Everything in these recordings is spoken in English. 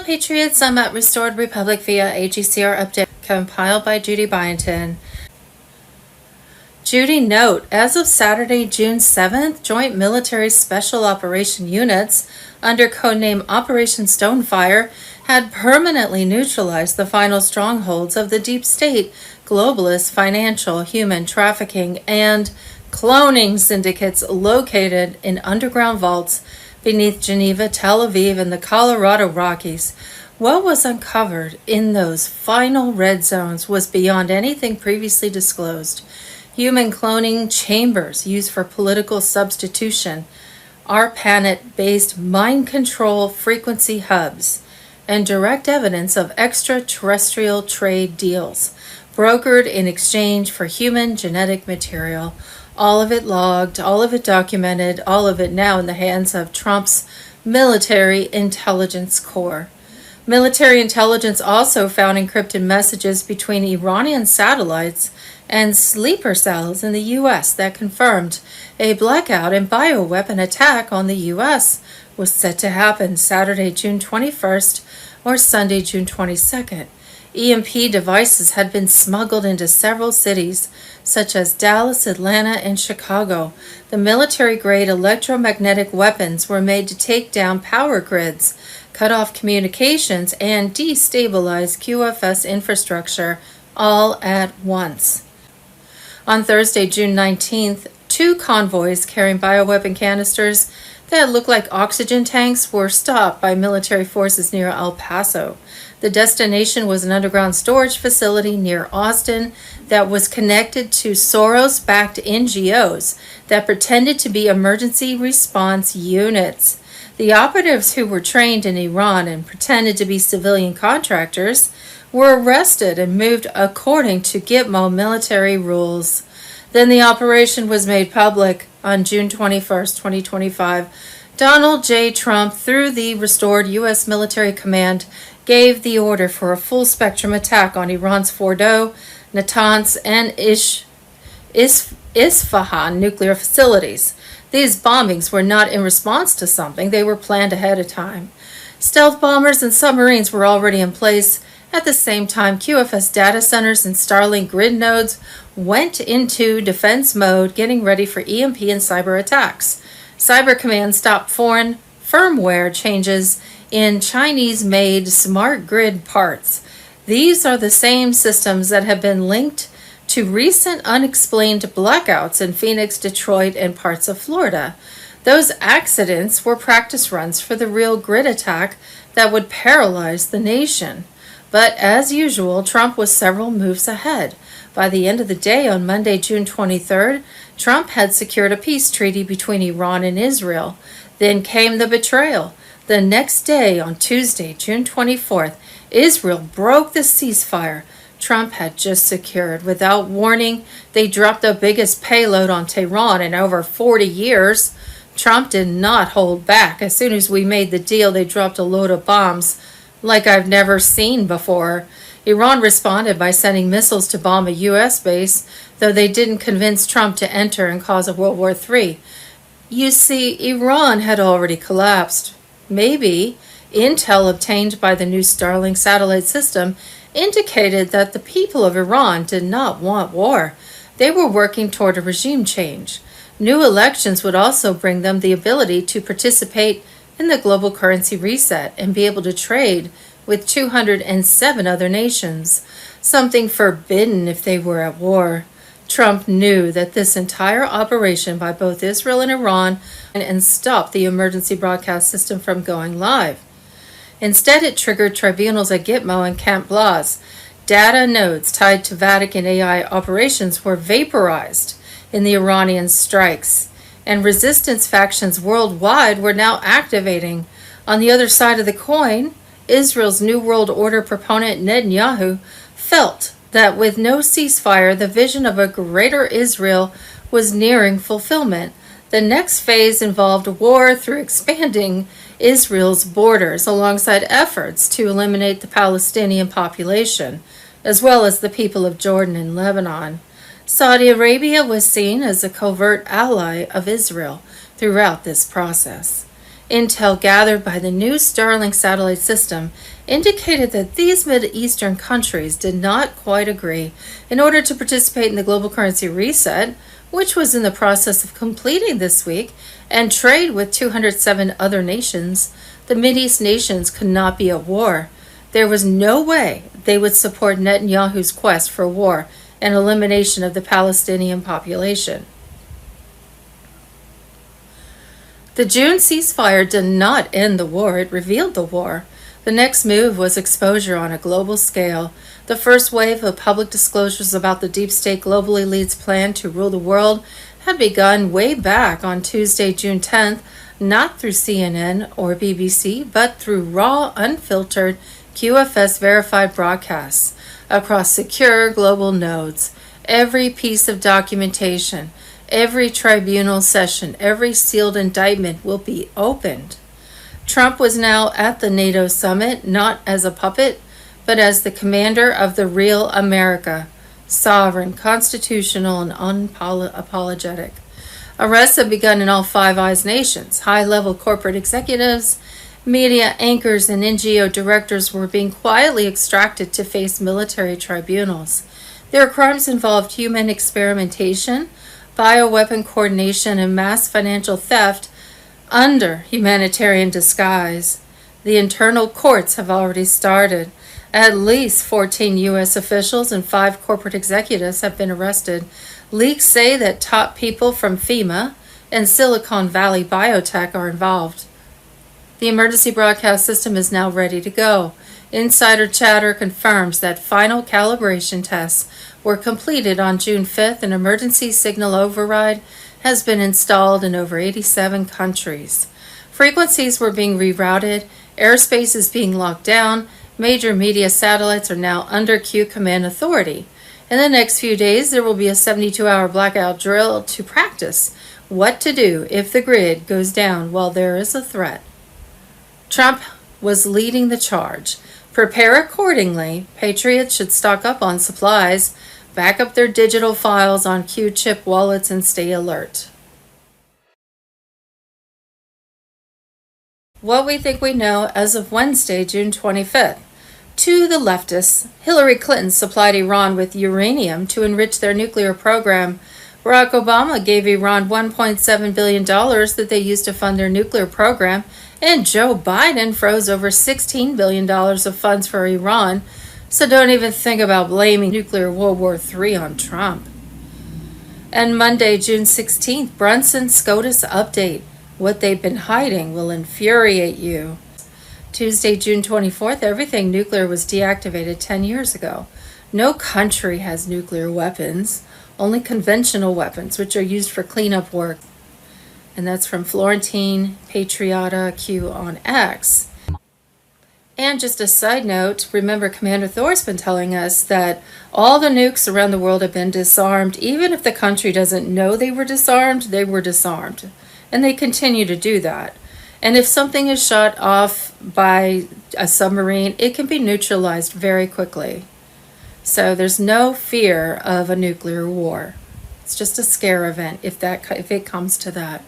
Hello Patriots, I'm at Restored Republic via AGCR update compiled by Judy Byington. Judy note, as of Saturday, June 7th, Joint Military Special Operation Units under codename Operation Stonefire had permanently neutralized the final strongholds of the deep state, globalist, financial, human trafficking, and cloning syndicates located in underground vaults beneath Geneva, Tel Aviv, and the Colorado Rockies. What was uncovered in those final red zones was beyond anything previously disclosed. Human cloning chambers used for political substitution, ARPANET-based mind control frequency hubs, and direct evidence of extraterrestrial trade deals, brokered in exchange for human genetic material. All of it logged, all of it documented, all of it now in the hands of Trump's military intelligence corps. Military intelligence also found encrypted messages between Iranian satellites and sleeper cells in the U.S. that confirmed a blackout and bioweapon attack on the U.S. was set to happen Saturday, June 21st or Sunday, June 22nd. EMP devices had been smuggled into several cities, such as Dallas, Atlanta, and Chicago. The military-grade electromagnetic weapons were made to take down power grids, cut off communications, and destabilize QFS infrastructure all at once. On Thursday, June 19th, 2 convoys carrying bioweapon canisters that looked like oxygen tanks were stopped by military forces near El Paso. The destination was an underground storage facility near Austin that was connected to Soros-backed NGOs that pretended to be emergency response units. The operatives, who were trained in Iran and pretended to be civilian contractors, were arrested and moved according to Gitmo military rules. Then the operation was made public on June 21st, 2025. Donald J. Trump, through the restored U.S. military command, gave the order for a full-spectrum attack on Iran's Fordow, Natanz, and Isfahan nuclear facilities. These bombings were not in response to something. They were planned ahead of time. Stealth bombers and submarines were already in place. At the same time, QFS data centers and Starlink grid nodes went into defense mode, getting ready for EMP and cyber attacks. Cyber Command stopped foreign firmware changes in Chinese-made smart grid parts. These are the same systems that have been linked to recent unexplained blackouts in Phoenix, Detroit, and parts of Florida. Those accidents were practice runs for the real grid attack that would paralyze the nation. But as usual, Trump was several moves ahead. By the end of the day on Monday, June 23rd, Trump had secured a peace treaty between Iran and Israel. Then came the betrayal. The next day, on Tuesday, June 24th, Israel broke the ceasefire Trump had just secured. Without warning, they dropped the biggest payload on Tehran in over 40 years. Trump did not hold back. As soon as we made the deal, they dropped a load of bombs like I've never seen before. Iran responded by sending missiles to bomb a U.S. base, though they didn't convince Trump to enter and cause a World War III. You see, Iran had already collapsed. Maybe intel obtained by the new Starlink satellite system indicated that the people of Iran did not want war. They were working toward a regime change. New elections would also bring them the ability to participate in the global currency reset and be able to trade with 207 other nations, something forbidden if they were at war. Trump knew that this entire operation by both Israel and Iran and stopped the emergency broadcast system from going live. Instead, it triggered tribunals at Gitmo and Camp Blas. Data nodes tied to Vatican AI operations were vaporized in the Iranian strikes, and resistance factions worldwide were now activating. On the other side of the coin, Israel's New World Order proponent Netanyahu felt that with no ceasefire, the vision of a greater Israel was nearing fulfillment. The next phase involved war through expanding Israel's borders alongside efforts to eliminate the Palestinian population, as well as the people of Jordan and Lebanon. Saudi Arabia was seen as a covert ally of Israel throughout this process. Intel gathered by the new Starlink satellite system indicated that these Mideastern countries did not quite agree in order to participate in the global currency reset, which was in the process of completing this week, and trade with 207 other nations. The Mideast nations could not be at war. There was no way they would support Netanyahu's quest for war and elimination of the Palestinian population. The June ceasefire did not end the war, it revealed the war. The next move was exposure on a global scale. The first wave of public disclosures about the deep state global elite's plan to rule the world had begun way back on Tuesday, June 10th, not through CNN or BBC, but through raw, unfiltered, QFS verified broadcasts across secure global nodes. Every piece of documentation, every tribunal session, every sealed indictment will be opened. Trump was now at the NATO summit, not as a puppet, but as the commander of the real America, sovereign, constitutional, and unapologetic. Arrests have begun in all Five Eyes nations. High-level corporate executives, media anchors, and NGO directors were being quietly extracted to face military tribunals. Their crimes involved human experimentation, bioweapon coordination, and mass financial theft under humanitarian disguise. The internal courts have already started. At least 14 U.S. officials and 5 corporate executives have been arrested. Leaks say that top people from FEMA and Silicon Valley Biotech are involved. The emergency broadcast system is now ready to go. Insider chatter confirms that final calibration tests were completed on June 5th. An emergency signal override has been installed in over 87 countries. Frequencies were being rerouted, airspace is being locked down, major media satellites are now under Q command authority. In the next few days, there will be a 72-hour blackout drill to practice what to do if the grid goes down while there is a threat. Trump was leading the charge. Prepare accordingly. Patriots should stock up on supplies, back up their digital files on Q-chip wallets, and stay alert. What we think we know as of Wednesday, June 25th. To the leftists, Hillary Clinton supplied Iran with uranium to enrich their nuclear program. Barack Obama gave Iran $1.7 billion that they used to fund their nuclear program, and Joe Biden froze over $16 billion of funds for Iran. So don't even think about blaming nuclear World War III on Trump. And Monday, June 16th, Brunson SCOTUS update. What they've been hiding will infuriate you. Tuesday, June 24th, everything nuclear was deactivated 10 years ago. No country has nuclear weapons, only conventional weapons, which are used for cleanup work. And that's from Florentine Patriota Q on X. And just a side note, remember Commander Thor's been telling us that all the nukes around the world have been disarmed. Even if the country doesn't know they were disarmed, they were disarmed. And they continue to do that. And if something is shot off by a submarine, it can be neutralized very quickly. So there's no fear of a nuclear war. It's just a scare event if it comes to that.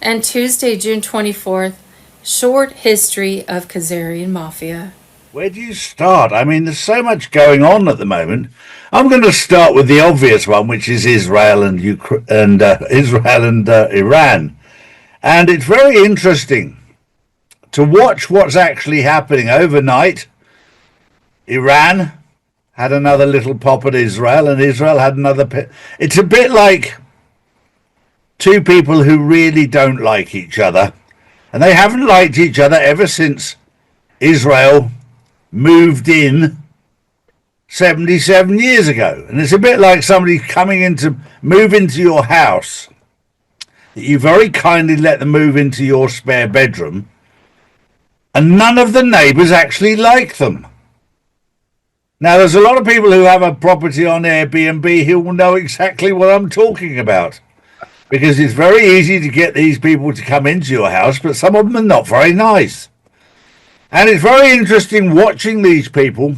And Tuesday, June 24th, short history of Khazarian Mafia. Where do you start? I mean, there's so much going on at the moment. I'm going to start with the obvious one, which is Israel and Iran. And it's very interesting to watch what's actually happening overnight. Iran had another little pop at Israel, and Israel had another. It's a bit like two people who really don't like each other, and they haven't liked each other ever since Israel moved in 77 years ago. And it's a bit like somebody coming move into your house that you very kindly let them move into your spare bedroom, and none of the neighbours actually like them. Now, there's a lot of people who have a property on Airbnb who will know exactly what I'm talking about, because it's very easy to get these people to come into your house, but some of them are not very nice. And it's very interesting watching these people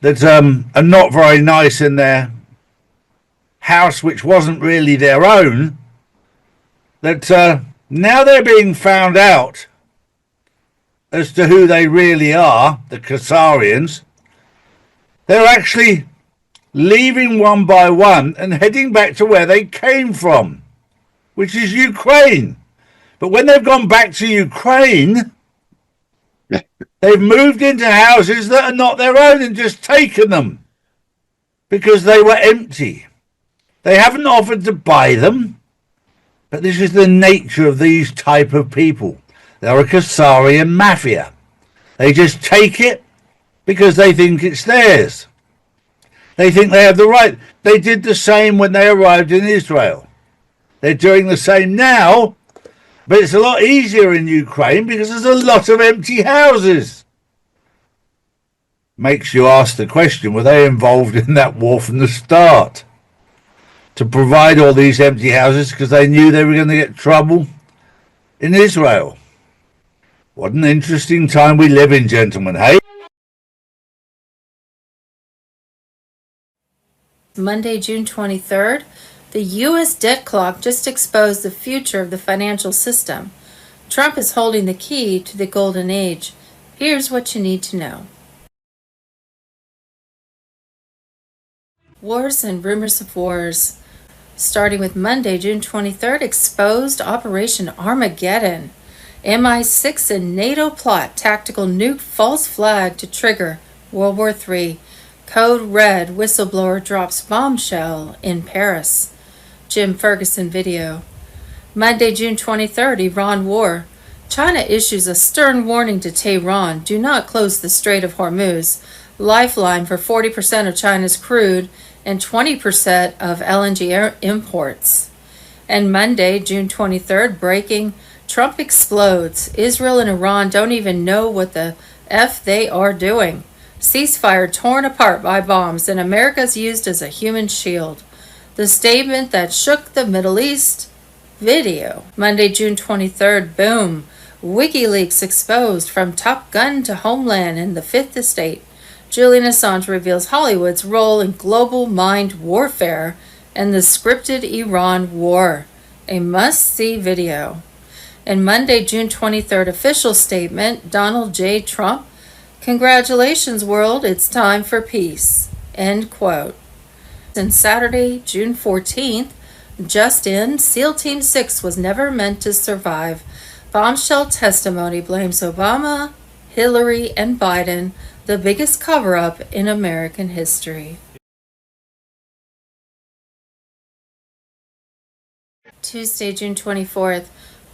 that are not very nice in their house, which wasn't really their own, that Now they're being found out as to who they really are, the Khazarians. They're actually leaving one by one and heading back to where they came from, which is Ukraine. But when they've gone back to Ukraine, they've moved into houses that are not their own and just taken them because they were empty. They haven't offered to buy them, but this is the nature of these type of people. They're a Khazarian mafia. They just take it because they think it's theirs. They think they have the right. They did the same when they arrived in Israel. They're doing the same now, but it's a lot easier in Ukraine because there's a lot of empty houses. Makes you ask the question, were they involved in that war from the start? To provide all these empty houses because they knew they were going to get trouble in Israel. What an interesting time we live in, gentlemen, hey? Monday, June 23rd, the U.S. debt clock just exposed the future of the financial system. Trump is holding the key to the golden age. Here's what you need to know. Wars and rumors of wars. Starting with Monday, June 23rd, exposed Operation Armageddon. MI6 and NATO plot tactical nuke false flag to trigger World War III. Code Red whistleblower drops bombshell in Paris. Jim Ferguson video. Monday, June 23rd, Iran war. China issues a stern warning to Tehran. Do not close the Strait of Hormuz, lifeline for 40% of China's crude and 20% of LNG imports. And Monday, June 23rd, breaking, Trump explodes. Israel and Iran don't even know what the F they are doing. Ceasefire torn apart by bombs, and America's used as a human shield. The statement that shook the Middle East. Video. Monday, June 23rd, boom. WikiLeaks exposed from Top Gun to Homeland and the Fifth Estate. Julian Assange reveals Hollywood's role in global mind warfare and the scripted Iran war. A must-see video. And Monday, June 23rd, official statement, Donald J. Trump, congratulations, world, it's time for peace. End quote. And Saturday, June 14th, just in, SEAL Team 6 was never meant to survive. Bombshell testimony blames Obama, Hillary, and Biden, the biggest cover-up in American history. Tuesday, June 24th,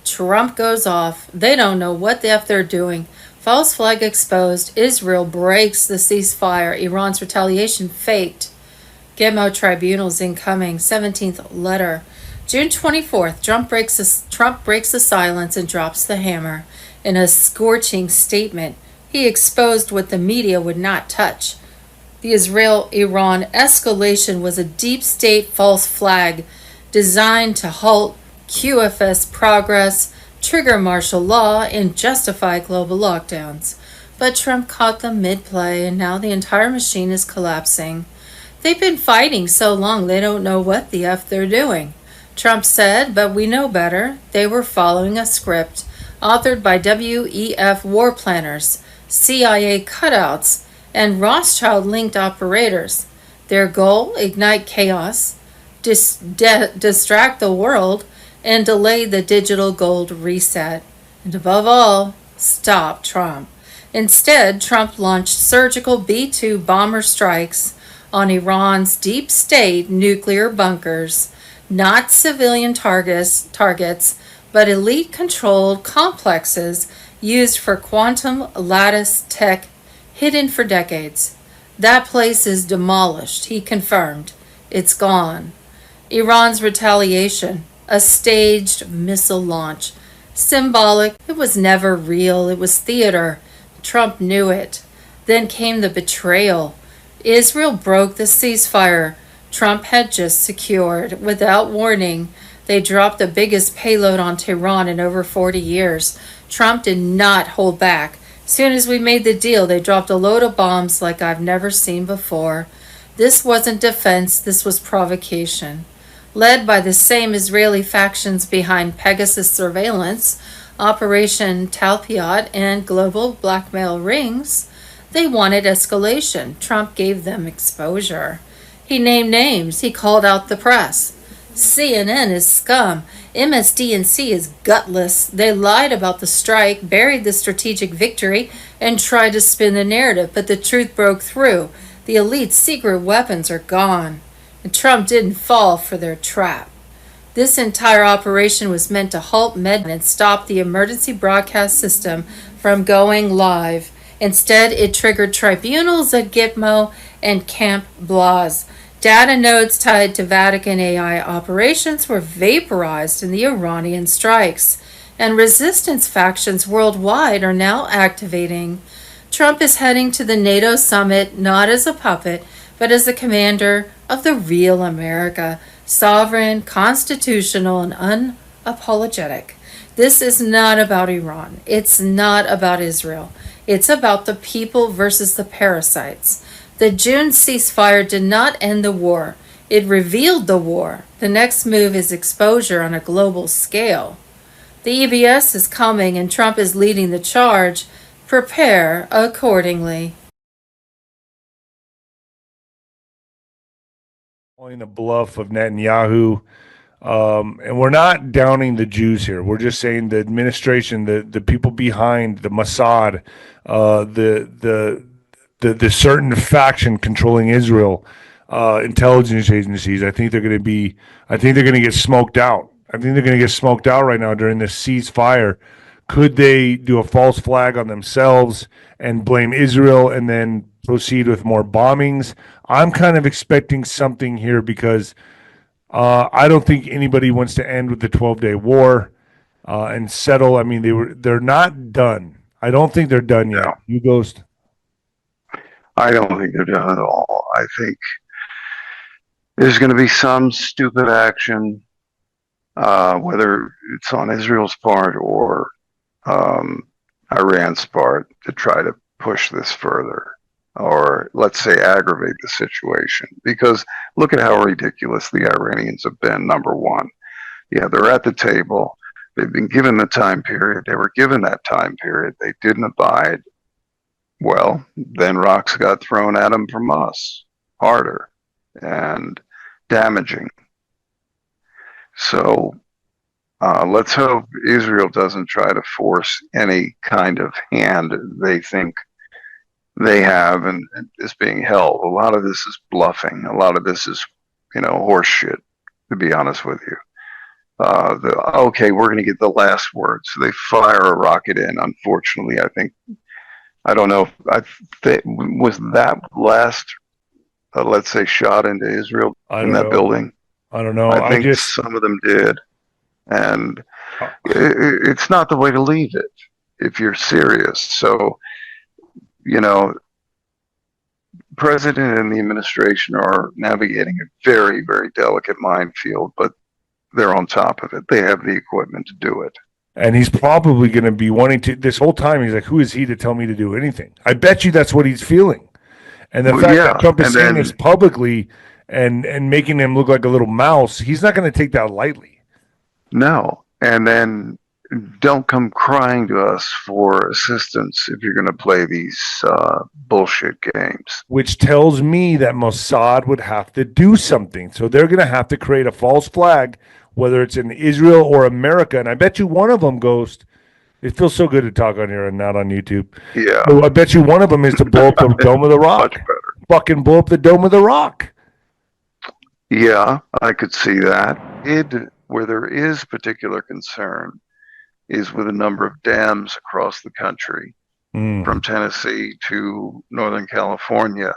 Trump goes off. They don't know what the F they're doing. False flag exposed. Israel breaks the ceasefire. Iran's retaliation faked. Gitmo tribunals incoming. 17th letter. June 24th, Trump breaks the silence and drops the hammer. In a scorching statement, he exposed what the media would not touch. The Israel-Iran escalation was a deep state false flag designed to halt QFS progress, trigger martial law, and justify global lockdowns. But Trump caught them mid-play, and now the entire machine is collapsing. They've been fighting so long they don't know what the F they're doing. Trump said, but we know better. They were following a script authored by WEF war planners, CIA cutouts, and Rothschild-linked operators. Their goal, ignite chaos, distract the world, and delay the digital gold reset. And above all, stop Trump. Instead, Trump launched surgical B-2 bomber strikes on Iran's deep state nuclear bunkers, not civilian targets, but elite-controlled complexes used for quantum lattice tech hidden for decades. That place is demolished, he confirmed. It's gone. Iran's retaliation, a staged missile launch. Symbolic, it was never real, it was theater. Trump knew it. Then came the betrayal. Israel broke the ceasefire Trump had just secured. Without warning, they dropped the biggest payload on Tehran in over 40 years. Trump did not hold back. Soon as we made the deal, they dropped a load of bombs like I've never seen before. This wasn't defense, this was provocation. led by the same Israeli factions behind Pegasus surveillance, Operation Talpiot, and global blackmail rings. They wanted escalation. Trump gave them exposure. He named names. He called out the press. CNN is scum. MSDNC is gutless. They lied about the strike, buried the strategic victory, and tried to spin the narrative, but the truth broke through. The elite's secret weapons are gone. And Trump didn't fall for their trap. This entire operation was meant to halt Medicare and stop the emergency broadcast system from going live. Instead, it triggered tribunals at Gitmo and Camp Blas. Data nodes tied to Vatican AI operations were vaporized in the Iranian strikes, and resistance factions worldwide are now activating. Trump is heading to the NATO summit not as a puppet, but as the commander of the real America, sovereign, constitutional, and unapologetic. This is not about Iran. It's not about Israel. It's about the people versus the parasites. The June ceasefire did not end the war. It revealed the war. The next move is exposure on a global scale. The EBS is coming and Trump is leading the charge. Prepare accordingly. Calling the bluff of Netanyahu. And we're not downing the Jews here. We're just saying the administration, the people behind the Mossad, the certain faction controlling Israel, intelligence agencies. I think they're going to get smoked out. I think they're going to get smoked out right now during this ceasefire. Could they do a false flag on themselves and blame Israel and then proceed with more bombings? I'm kind of expecting something here because I don't think anybody wants to end with the 12-day war and settle. I mean, they're not done. I don't think they're done yet. No. You Ghost? I don't think they're done at all. I think there's going to be some stupid action, whether it's on Israel's part or Iran's part, to try to push this further, or let's say aggravate the situation. Because look at how ridiculous the Iranians have been, number one. Yeah, they're at the table. They've been given the time period. They were given that time period. They didn't abide. Well, then rocks got thrown at them from us, harder and damaging. So let's hope Israel doesn't try to force any kind of hand they think they have and is being held. A lot of this is bluffing. A lot of this is, horse shit, to be honest with you. Okay, we're going to get the last word. So they fire a rocket in. Unfortunately, I don't know if was that last, let's say, shot into Israel in that building. I don't know. I think some of them did. And it's not the way to leave it if you're serious. So, President and the administration are navigating a very, very delicate minefield, but they're on top of it. They have the equipment to do it. And he's probably going to be wanting to, this whole time, he's like, who is he to tell me to do anything? I bet you that's what he's feeling. And the fact that Trump is saying this publicly and making him look like a little mouse, he's not going to take that lightly. No. And then don't come crying to us for assistance if you're going to play these bullshit games. Which tells me that Mossad would have to do something. So they're going to have to create a false flag, whether it's in Israel or America. And I bet you one of them, Ghost, it feels so good to talk on here and not on YouTube. Yeah. So I bet you one of them is to blow up the Dome of the Rock. Much better. Fucking blow up the Dome of the Rock. Yeah, I could see that. Where there is particular concern is with a number of dams across the country, from Tennessee to Northern California.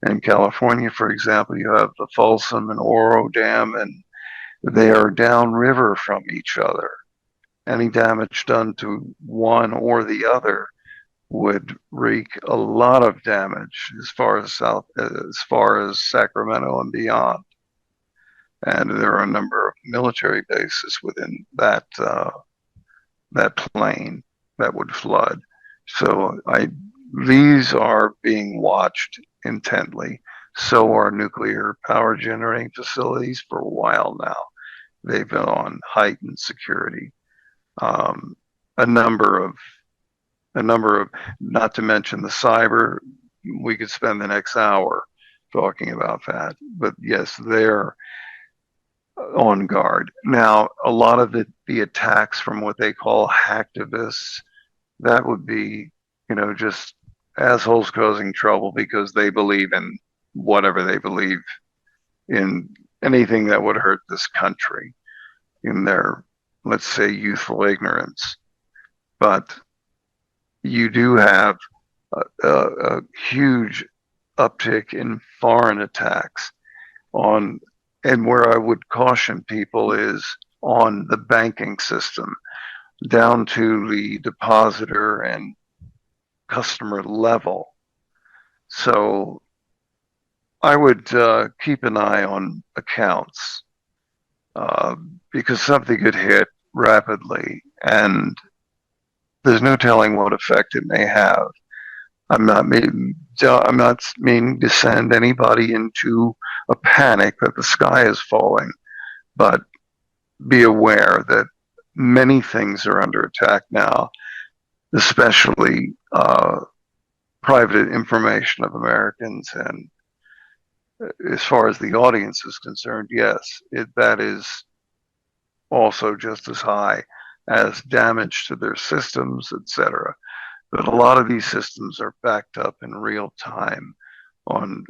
In California, for example, you have the Folsom and Oro Dam, and they are downriver from each other. Any damage done to one or the other would wreak a lot of damage as far as Sacramento and beyond. And there are a number of military bases within that plain that would flood. So these are being watched intently. So are nuclear power generating facilities for a while now. They've been on heightened security. A number of, not to mention the cyber. We could spend the next hour talking about that. But yes, they're on guard. Now, a lot of the attacks from what they call hacktivists, that would be, just assholes causing trouble because they believe in whatever they believe in, anything that would hurt this country in their, let's say, youthful ignorance. But you do have a huge uptick in foreign attacks on, and where I would caution people is on the banking system, down to the depositor and customer level. So I would keep an eye on accounts because something could hit rapidly, and there's no telling what effect it may have. I'm not meaning to send anybody into a panic that the sky is falling, but be aware that many things are under attack now, especially private information of Americans. And as far as the audience is concerned, yes, that is also just as high as damage to their systems, etc. But a lot of these systems are backed up in real time on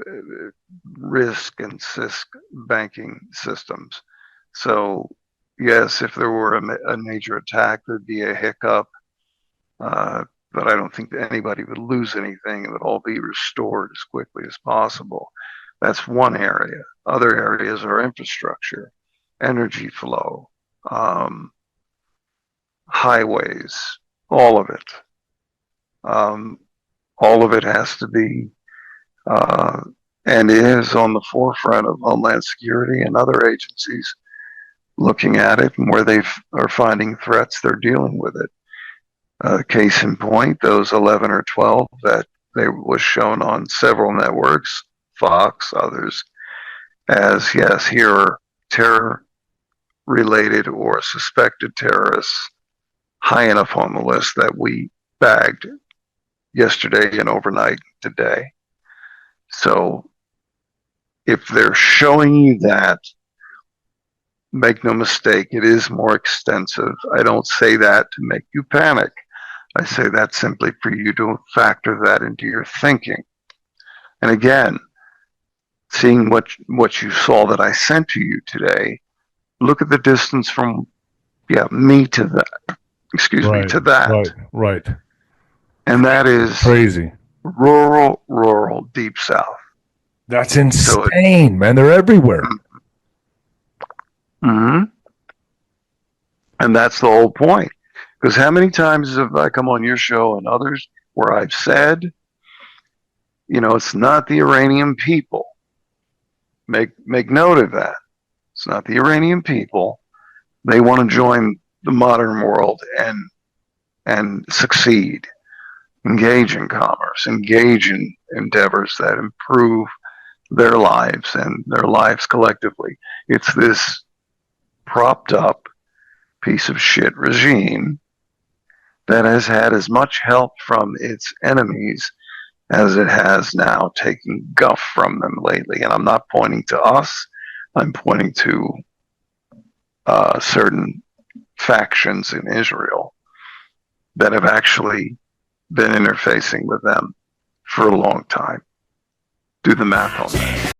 risk and CISC banking systems. So yes, if there were a major attack, there'd be a hiccup, but I don't think that anybody would lose anything. It would all be restored as quickly as possible. That's one area. Other areas are infrastructure, energy flow, highways, all of it. All of it has to be and is on the forefront of Homeland Security and other agencies looking at it, and where they are finding threats, they're dealing with it. Case in point, those 11 or 12 that they was shown on several networks, Fox, others, as yes, here are terror-related or suspected terrorists high enough on the list that we bagged yesterday and overnight today. So if they're showing you that, make no mistake, it is more extensive. I don't say that to make you panic. I say that simply for you to factor that into your thinking. And again, seeing what you saw that I sent to you today, look at the distance from me to that. Excuse me, to that. Right. And that is crazy. Rural, deep south. That's insane, man. They're everywhere. Mm-hmm. And that's the whole point. Because how many times have I come on your show and others where I've said, it's not the Iranian people. Make note of that. It's not the Iranian people. They want to join the modern world and succeed. Engage in commerce, engage in endeavors that improve their lives and their lives collectively. It's this propped up piece of shit regime that has had as much help from its enemies as it has now taken guff from them lately. And I'm not pointing to us, I'm pointing to certain factions in Israel that have actually been interfacing with them for a long time. Do the math on that.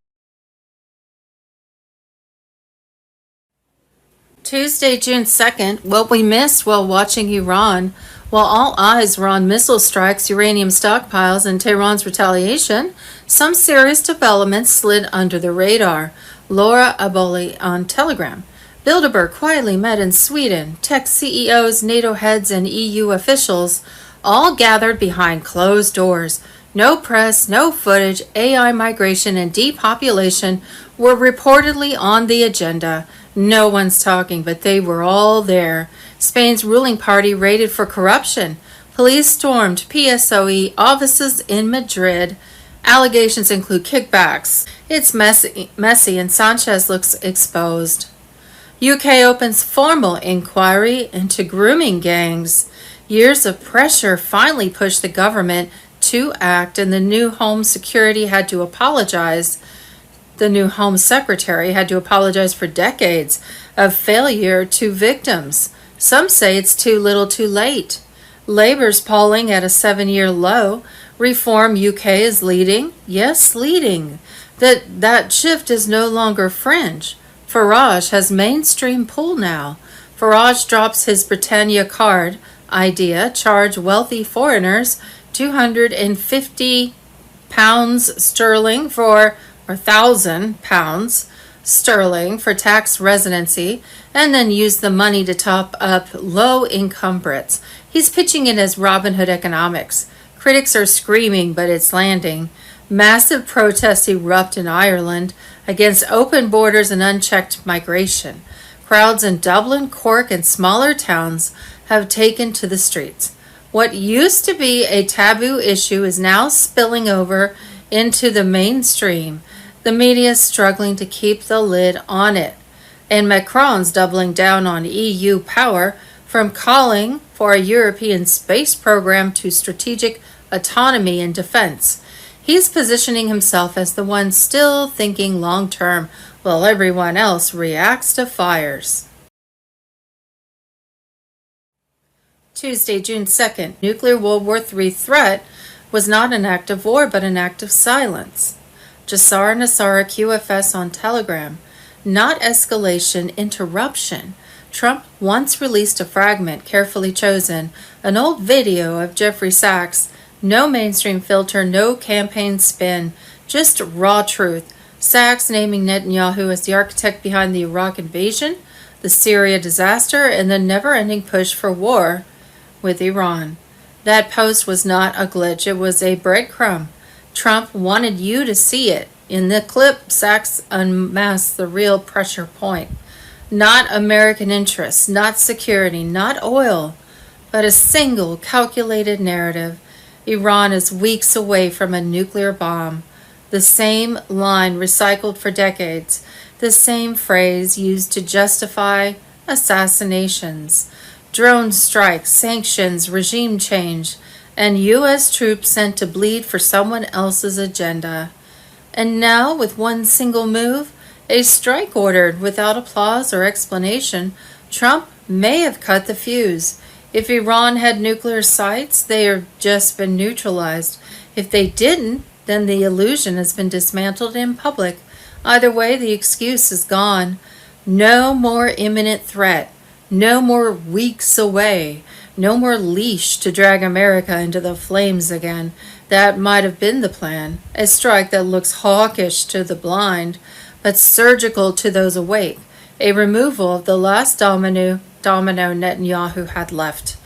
Tuesday, June 2nd, what we missed while watching Iran. While all eyes were on missile strikes, uranium stockpiles, and Tehran's retaliation, some serious developments slid under the radar. Laura Aboli on Telegram. Bilderberg quietly met in Sweden. Tech CEOs, NATO heads, and EU officials all gathered behind closed doors. No press, no footage, AI migration, and depopulation were reportedly on the agenda. No one's talking, but they were all there. Spain's ruling party raided for corruption. Police stormed PSOE offices in Madrid. Allegations include kickbacks. It's messy and Sanchez looks exposed. UK opens formal inquiry into grooming gangs. Years of pressure finally pushed the government to act, and the new Home Security had to apologize. The new Home Secretary had to apologize for decades of failure to victims. Some say it's too little too late. Labour's polling at a 7-year low. Reform UK is leading. Yes, leading. That shift is no longer fringe. Farage has mainstream pull now. Farage drops his Britannia card idea, charge wealthy foreigners £250 sterling for, or £1,000 sterling for tax residency, and then use the money to top up low-income Brits. He's pitching it as Robin Hood economics. Critics are screaming, but it's landing. Massive protests erupt in Ireland against open borders and unchecked migration. Crowds in Dublin, Cork, and smaller towns have taken to the streets. What used to be a taboo issue is now spilling over into the mainstream. The media is struggling to keep the lid on it. And Macron's doubling down on EU power, from calling for a European space program to strategic autonomy in defense. He's positioning himself as the one still thinking long term, while everyone else reacts to fires. Tuesday, June 2nd, nuclear World War III threat was not an act of war, but an act of silence. Jassar Nassara QFS on Telegram. Not escalation, interruption. Trump once released a fragment, carefully chosen, an old video of Jeffrey Sachs. No mainstream filter, no campaign spin, just raw truth. Sachs naming Netanyahu as the architect behind the Iraq invasion, the Syria disaster, and the never-ending push for war with Iran. That post was not a glitch, it was a breadcrumb. Trump wanted you to see it. In the clip, Sachs unmasked the real pressure point. Not American interests, not security, not oil, but a single calculated narrative. Iran is weeks away from a nuclear bomb. The same line recycled for decades, the same phrase used to justify assassinations, drone strikes, sanctions, regime change, and U.S. troops sent to bleed for someone else's agenda. And now, with one single move, a strike ordered without applause or explanation, Trump may have cut the fuse. If Iran had nuclear sites, they have just been neutralized. If they didn't, then the illusion has been dismantled in public. Either way, the excuse is gone. No more imminent threat. No more weeks away. No more leash to drag America into the flames again. That might have been the plan. A strike that looks hawkish to the blind, but surgical to those awake. A removal of the last domino Netanyahu had left.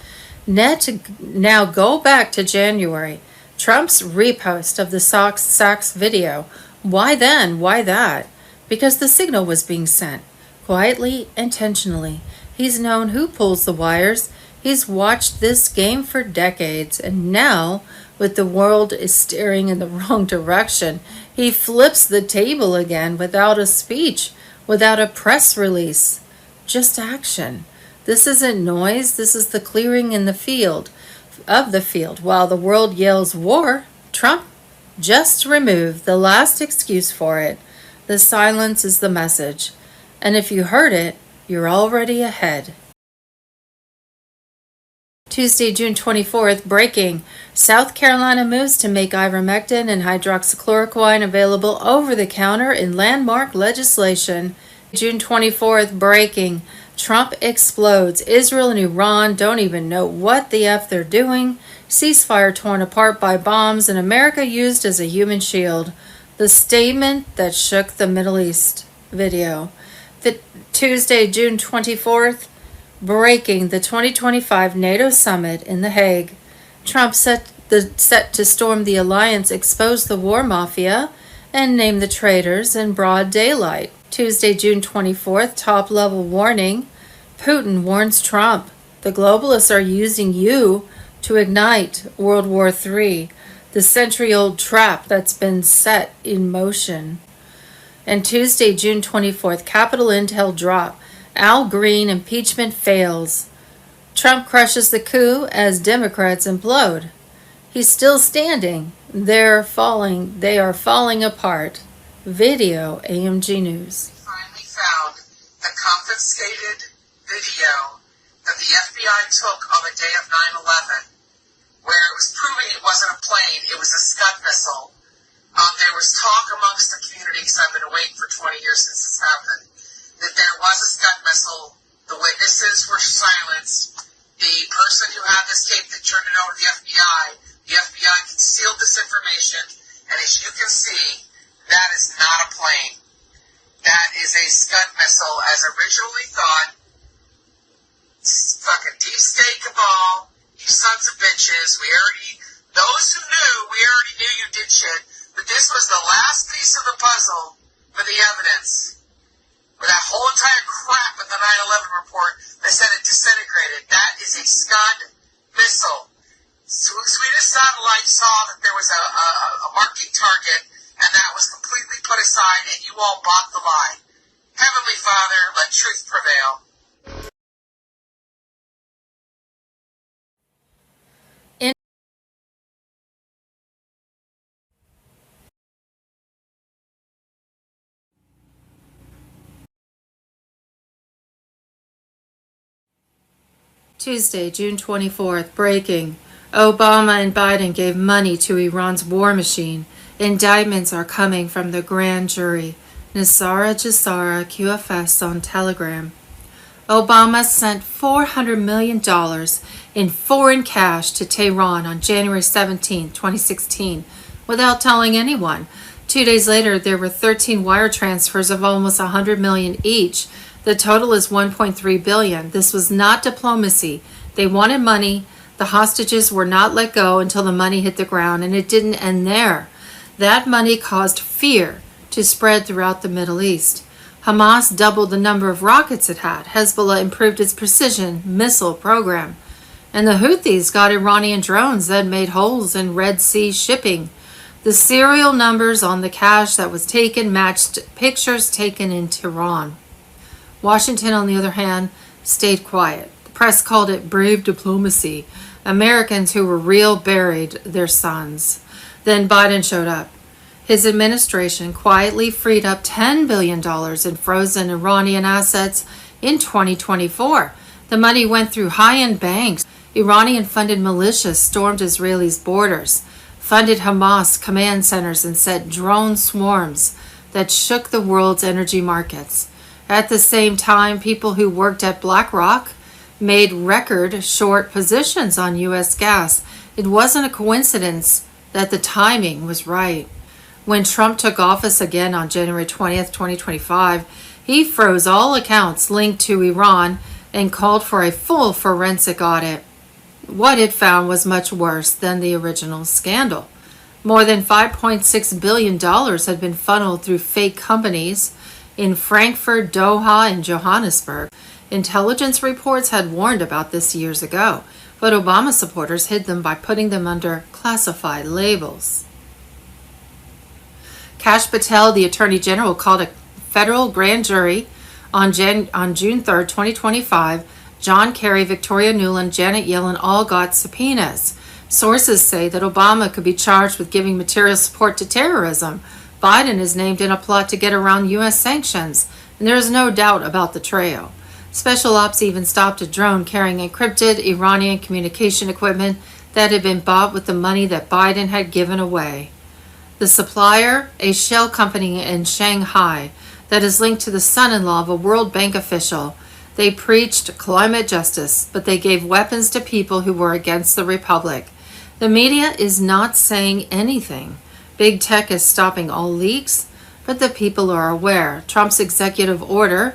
Now go back to January. Trump's repost of the Sachs video. Why then? Why that? Because the signal was being sent. Quietly, intentionally. He's known who pulls the wires. He's watched this game for decades, and now, with the world is steering in the wrong direction, he flips the table again without a speech, without a press release. Just action. This isn't noise, this is the clearing in the field. While the world yells war, Trump just removed the last excuse for it. The silence is the message. And if you heard it, you're already ahead. Tuesday, June 24th, breaking. South Carolina moves to make ivermectin and hydroxychloroquine available over the counter in landmark legislation. June 24th, breaking. Trump explodes. Israel and Iran don't even know what the F they're doing. Ceasefire torn apart by bombs and America used as a human shield. The statement that shook the Middle East. Video. Tuesday, June 24th, breaking. The 2025 NATO summit in The Hague. Trump set to storm the alliance, expose the war mafia, and name the traitors in broad daylight. Tuesday, June 24th, top-level warning. Putin warns Trump. The globalists are using you to ignite World War III. the century-old trap that's been set in motion. And Tuesday, June 24th, Capitol Intel drop. Al Green impeachment fails. Trump crushes the coup as Democrats implode. He's still standing. They are falling apart. Video, AMG News. Finally found the confiscated video that the FBI took on the day of 9/11, where it was proving it wasn't a plane, it was a Scud missile. There was talk amongst the community, because I've been awake for 20 years since this happened, that there was a Scud missile. The witnesses were silenced. The person who had this tape that turned it over to the FBI concealed this information, and as you can see, that is not a plane. That is a Scud missile, as originally thought. Fucking deep state cabal, you sons of bitches. Those who knew, we already knew you did shit, but this was the last piece of the puzzle for the evidence. For that whole entire crap in the 9/11 report that said it disintegrated. That is a Scud missile. Swedish satellite saw that there was a marking target, and that was completely put aside, and you all bought the lie. Heavenly Father, let truth prevail. Tuesday, June 24th, breaking. Obama and Biden gave money to Iran's war machine. Indictments are coming from the grand jury. Nisara Jassara, QFS on Telegram. Obama sent $400 million in foreign cash to Tehran on January 17, 2016, without telling anyone. 2 days later, there were 13 wire transfers of almost $100 million each. The total is $1.3 billion. This was not diplomacy. They wanted money. The hostages were not let go until the money hit the ground, and it didn't end there. That money caused fear to spread throughout the Middle East. Hamas doubled the number of rockets it had. Hezbollah improved its precision missile program. And the Houthis got Iranian drones that made holes in Red Sea shipping. The serial numbers on the cash that was taken matched pictures taken in Tehran. Washington, on the other hand, stayed quiet. The press called it brave diplomacy. Americans who were real buried their sons. Then Biden showed up. His administration quietly freed up $10 billion in frozen Iranian assets in 2024. The money went through high-end banks. Iranian-funded militias stormed Israelis' borders, funded Hamas command centers, and set drone swarms that shook the world's energy markets. At the same time, people who worked at BlackRock made record short positions on U.S. gas. It wasn't a coincidence that the timing was right. When Trump took office again on January 20th, 2025, he froze all accounts linked to Iran and called for a full forensic audit. What it found was much worse than the original scandal. More than $5.6 billion had been funneled through fake companies in Frankfurt, Doha, and Johannesburg. Intelligence reports had warned about this years ago, but Obama supporters hid them by putting them under classified labels. Kash Patel, the Attorney General, called a federal grand jury on June 3rd, 2025. John Kerry, Victoria Nuland, Janet Yellen all got subpoenas. Sources say that Obama could be charged with giving material support to terrorism. Biden is named in a plot to get around U.S. sanctions, and there is no doubt about the trail. Special Ops even stopped a drone carrying encrypted Iranian communication equipment that had been bought with the money that Biden had given away. The supplier, a shell company in Shanghai that is linked to the son-in-law of a World Bank official. They preached climate justice, but they gave weapons to people who were against the republic. The media is not saying anything. Big tech is stopping all leaks, but the people are aware. Trump's executive order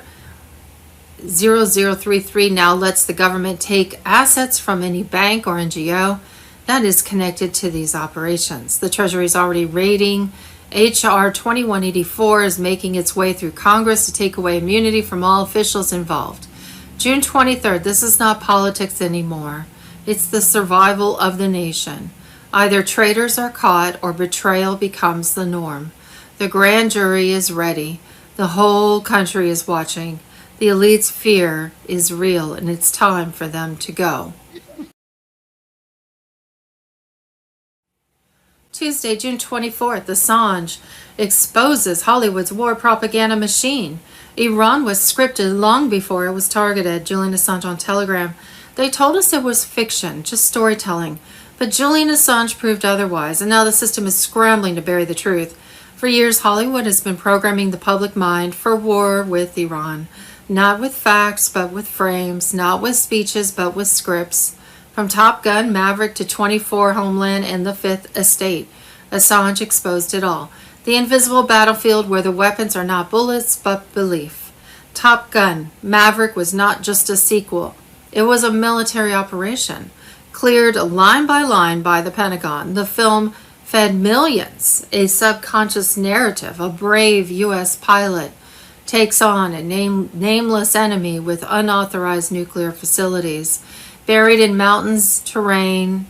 0033 now lets the government take assets from any bank or NGO that is connected to these operations. The Treasury is already raiding. H.R. 2184 is making its way through Congress to take away immunity from all officials involved. June 23rd, this is not politics anymore. It's the survival of the nation. Either traitors are caught or betrayal becomes the norm. The grand jury is ready. The whole country is watching. The elite's fear is real, and it's time for them to go. Tuesday, June 24th, Assange exposes Hollywood's war propaganda machine. Iran was scripted long before it was targeted. Julian Assange on Telegram. They told us it was fiction, just storytelling. But Julian Assange proved otherwise, and now the system is scrambling to bury the truth. For years, Hollywood has been programming the public mind for war with Iran. Not with facts, but with frames. Not with speeches, but with scripts. From Top Gun, Maverick to 24, Homeland, and the Fifth Estate, Assange exposed it all. The invisible battlefield where the weapons are not bullets, but belief. Top Gun, Maverick was not just a sequel. It was a military operation, cleared line by line by the Pentagon. The film fed millions a subconscious narrative. A brave U.S. pilot takes on a nameless enemy with unauthorized nuclear facilities. Buried in mountainous terrain,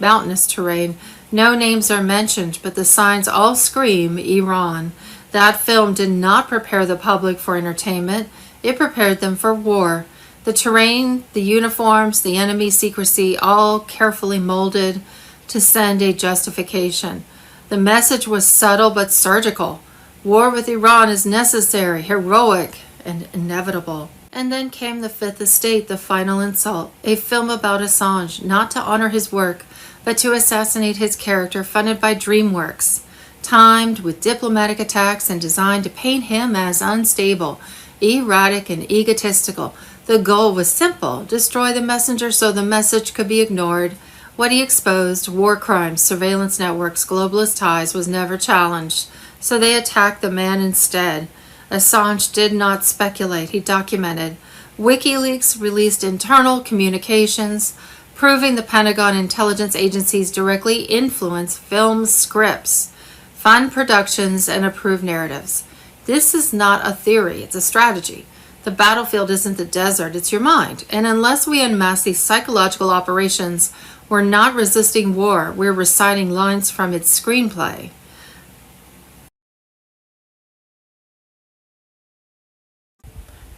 no names are mentioned, but the signs all scream Iran. That film did not prepare the public for entertainment. It prepared them for war. The terrain, the uniforms, the enemy secrecy, all carefully molded to send a justification. The message was subtle but surgical. War with Iran is necessary, heroic, and inevitable. And then came the Fifth Estate, the final insult, a film about Assange, not to honor his work, but to assassinate his character, funded by DreamWorks, timed with diplomatic attacks and designed to paint him as unstable, erratic, and egotistical. The goal was simple: destroy the messenger so the message could be ignored. What he exposed, war crimes, surveillance networks, globalist ties, was never challenged, so they attacked the man instead. Assange did not speculate, he documented. WikiLeaks released internal communications proving the Pentagon intelligence agencies directly influence film scripts, fund productions, and approve narratives. This is not a theory, it's a strategy. The battlefield isn't the desert, it's your mind. And unless we unmask these psychological operations, we're not resisting war, we're reciting lines from its screenplay.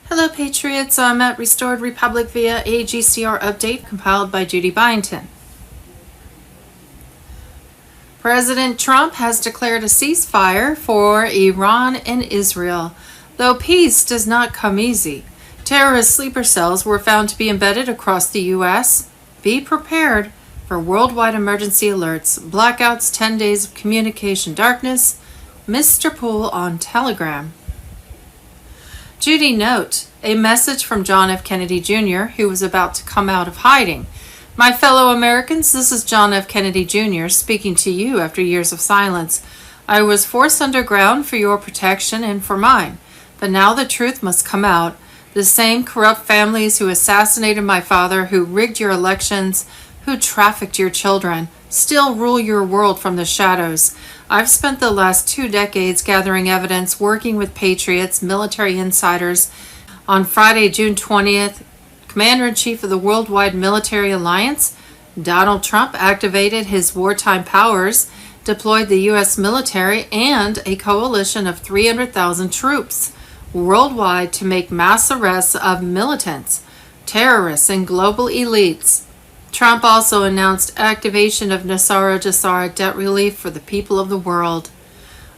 Hello Patriots, I'm at Restored Republic via a GCR update compiled by Judy Byington. President Trump has declared a ceasefire for Iran and Israel, though peace does not come easy. Terrorist sleeper cells were found to be embedded across the U.S. Be prepared for worldwide emergency alerts, blackouts, 10 days of communication darkness. Mr. Poole on Telegram. Judy note, a message from John F. Kennedy Jr., who was about to come out of hiding. My fellow Americans, this is John F. Kennedy Jr. speaking to you after years of silence. I was forced underground for your protection and for mine, but now the truth must come out. The same corrupt families who assassinated my father, who rigged your elections, who trafficked your children, still rule your world from the shadows. I've spent the last 2 decades gathering evidence, working with patriots, military insiders. On Friday, June 20th, Commander-in-Chief of the Worldwide Military Alliance, Donald Trump, activated his wartime powers, deployed the U.S. military and a coalition of 300,000 troops worldwide to make mass arrests of militants, terrorists, and global elites. Trump also announced activation of Nasara Jasara debt relief for the people of the world.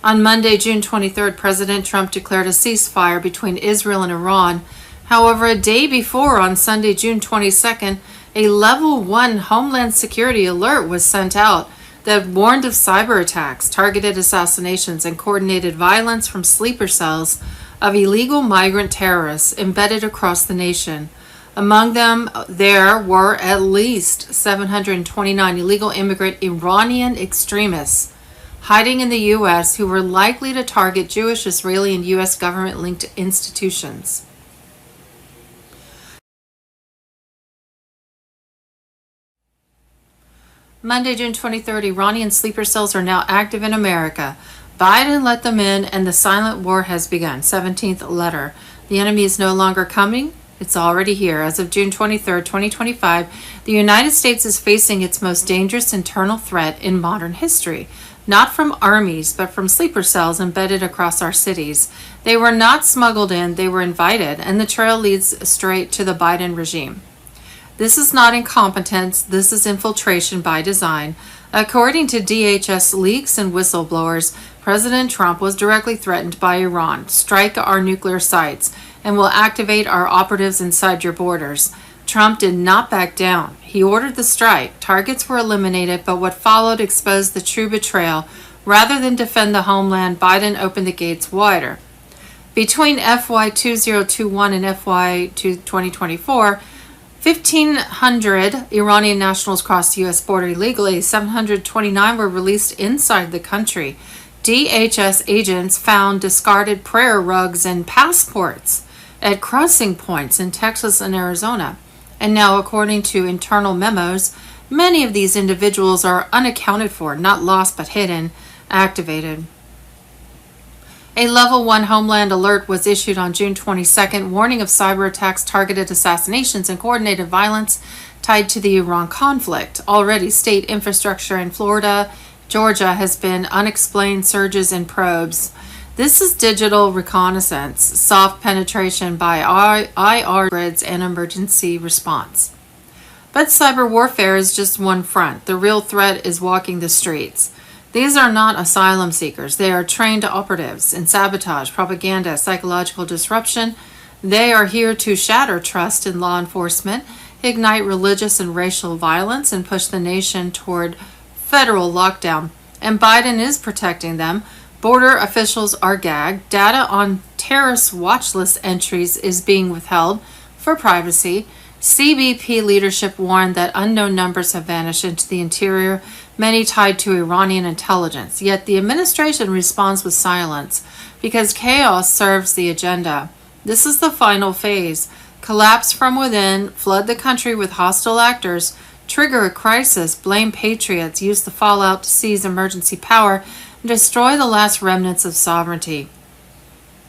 On Monday, June 23rd, President Trump declared a ceasefire between Israel and Iran. However, a day before, on Sunday, June 22nd, a Level 1 Homeland Security alert was sent out that warned of cyber attacks, targeted assassinations, and coordinated violence from sleeper cells of illegal migrant terrorists embedded across the nation. Among them, there were at least 729 illegal immigrant Iranian extremists hiding in the U.S. who were likely to target Jewish, Israeli, and U.S. government-linked institutions. Monday, June 23rd, Iranian sleeper cells are now active in America. Biden let them in, and the silent war has begun. 17th letter. The enemy is no longer coming. It's already here. As of June 23rd, 2025, the United States is facing its most dangerous internal threat in modern history. Not from armies, but from sleeper cells embedded across our cities. They were not smuggled in, they were invited, and the trail leads straight to the Biden regime. This is not incompetence, this is infiltration by design. According to DHS leaks and whistleblowers, President Trump was directly threatened by Iran. Strike our nuclear sites, and will activate our operatives inside your borders. Trump did not back down. He ordered the strike. Targets were eliminated, but what followed exposed the true betrayal. Rather than defend the homeland, Biden opened the gates wider. Between FY 2021 and FY 2024, 1,500 Iranian nationals crossed the U.S. border illegally. 729 were released inside the country. DHS agents found discarded prayer rugs and passports at crossing points in Texas and Arizona. And now, according to internal memos, many of these individuals are unaccounted for, not lost but hidden, activated. A Level 1 Homeland Alert was issued on June 22nd, warning of cyber attacks, targeted assassinations, and coordinated violence tied to the Iran conflict. Already, state infrastructure in Florida, Georgia has been unexplained surges and probes. This is digital reconnaissance, soft penetration by IR grids, and emergency response. But cyber warfare is just one front. The real threat is walking the streets. These are not asylum seekers. They are trained operatives in sabotage, propaganda, psychological disruption. They are here to shatter trust in law enforcement, ignite religious and racial violence, and push the nation toward federal lockdown. And Biden is protecting them. Border officials are gagged. Data on terrorist watch list entries is being withheld for privacy. CBP leadership warned that unknown numbers have vanished into the interior, many tied to Iranian intelligence. Yet the administration responds with silence because chaos serves the agenda. This is the final phase. Collapse from within, flood the country with hostile actors, trigger a crisis, blame patriots, use the fallout to seize emergency power, and destroy the last remnants of sovereignty.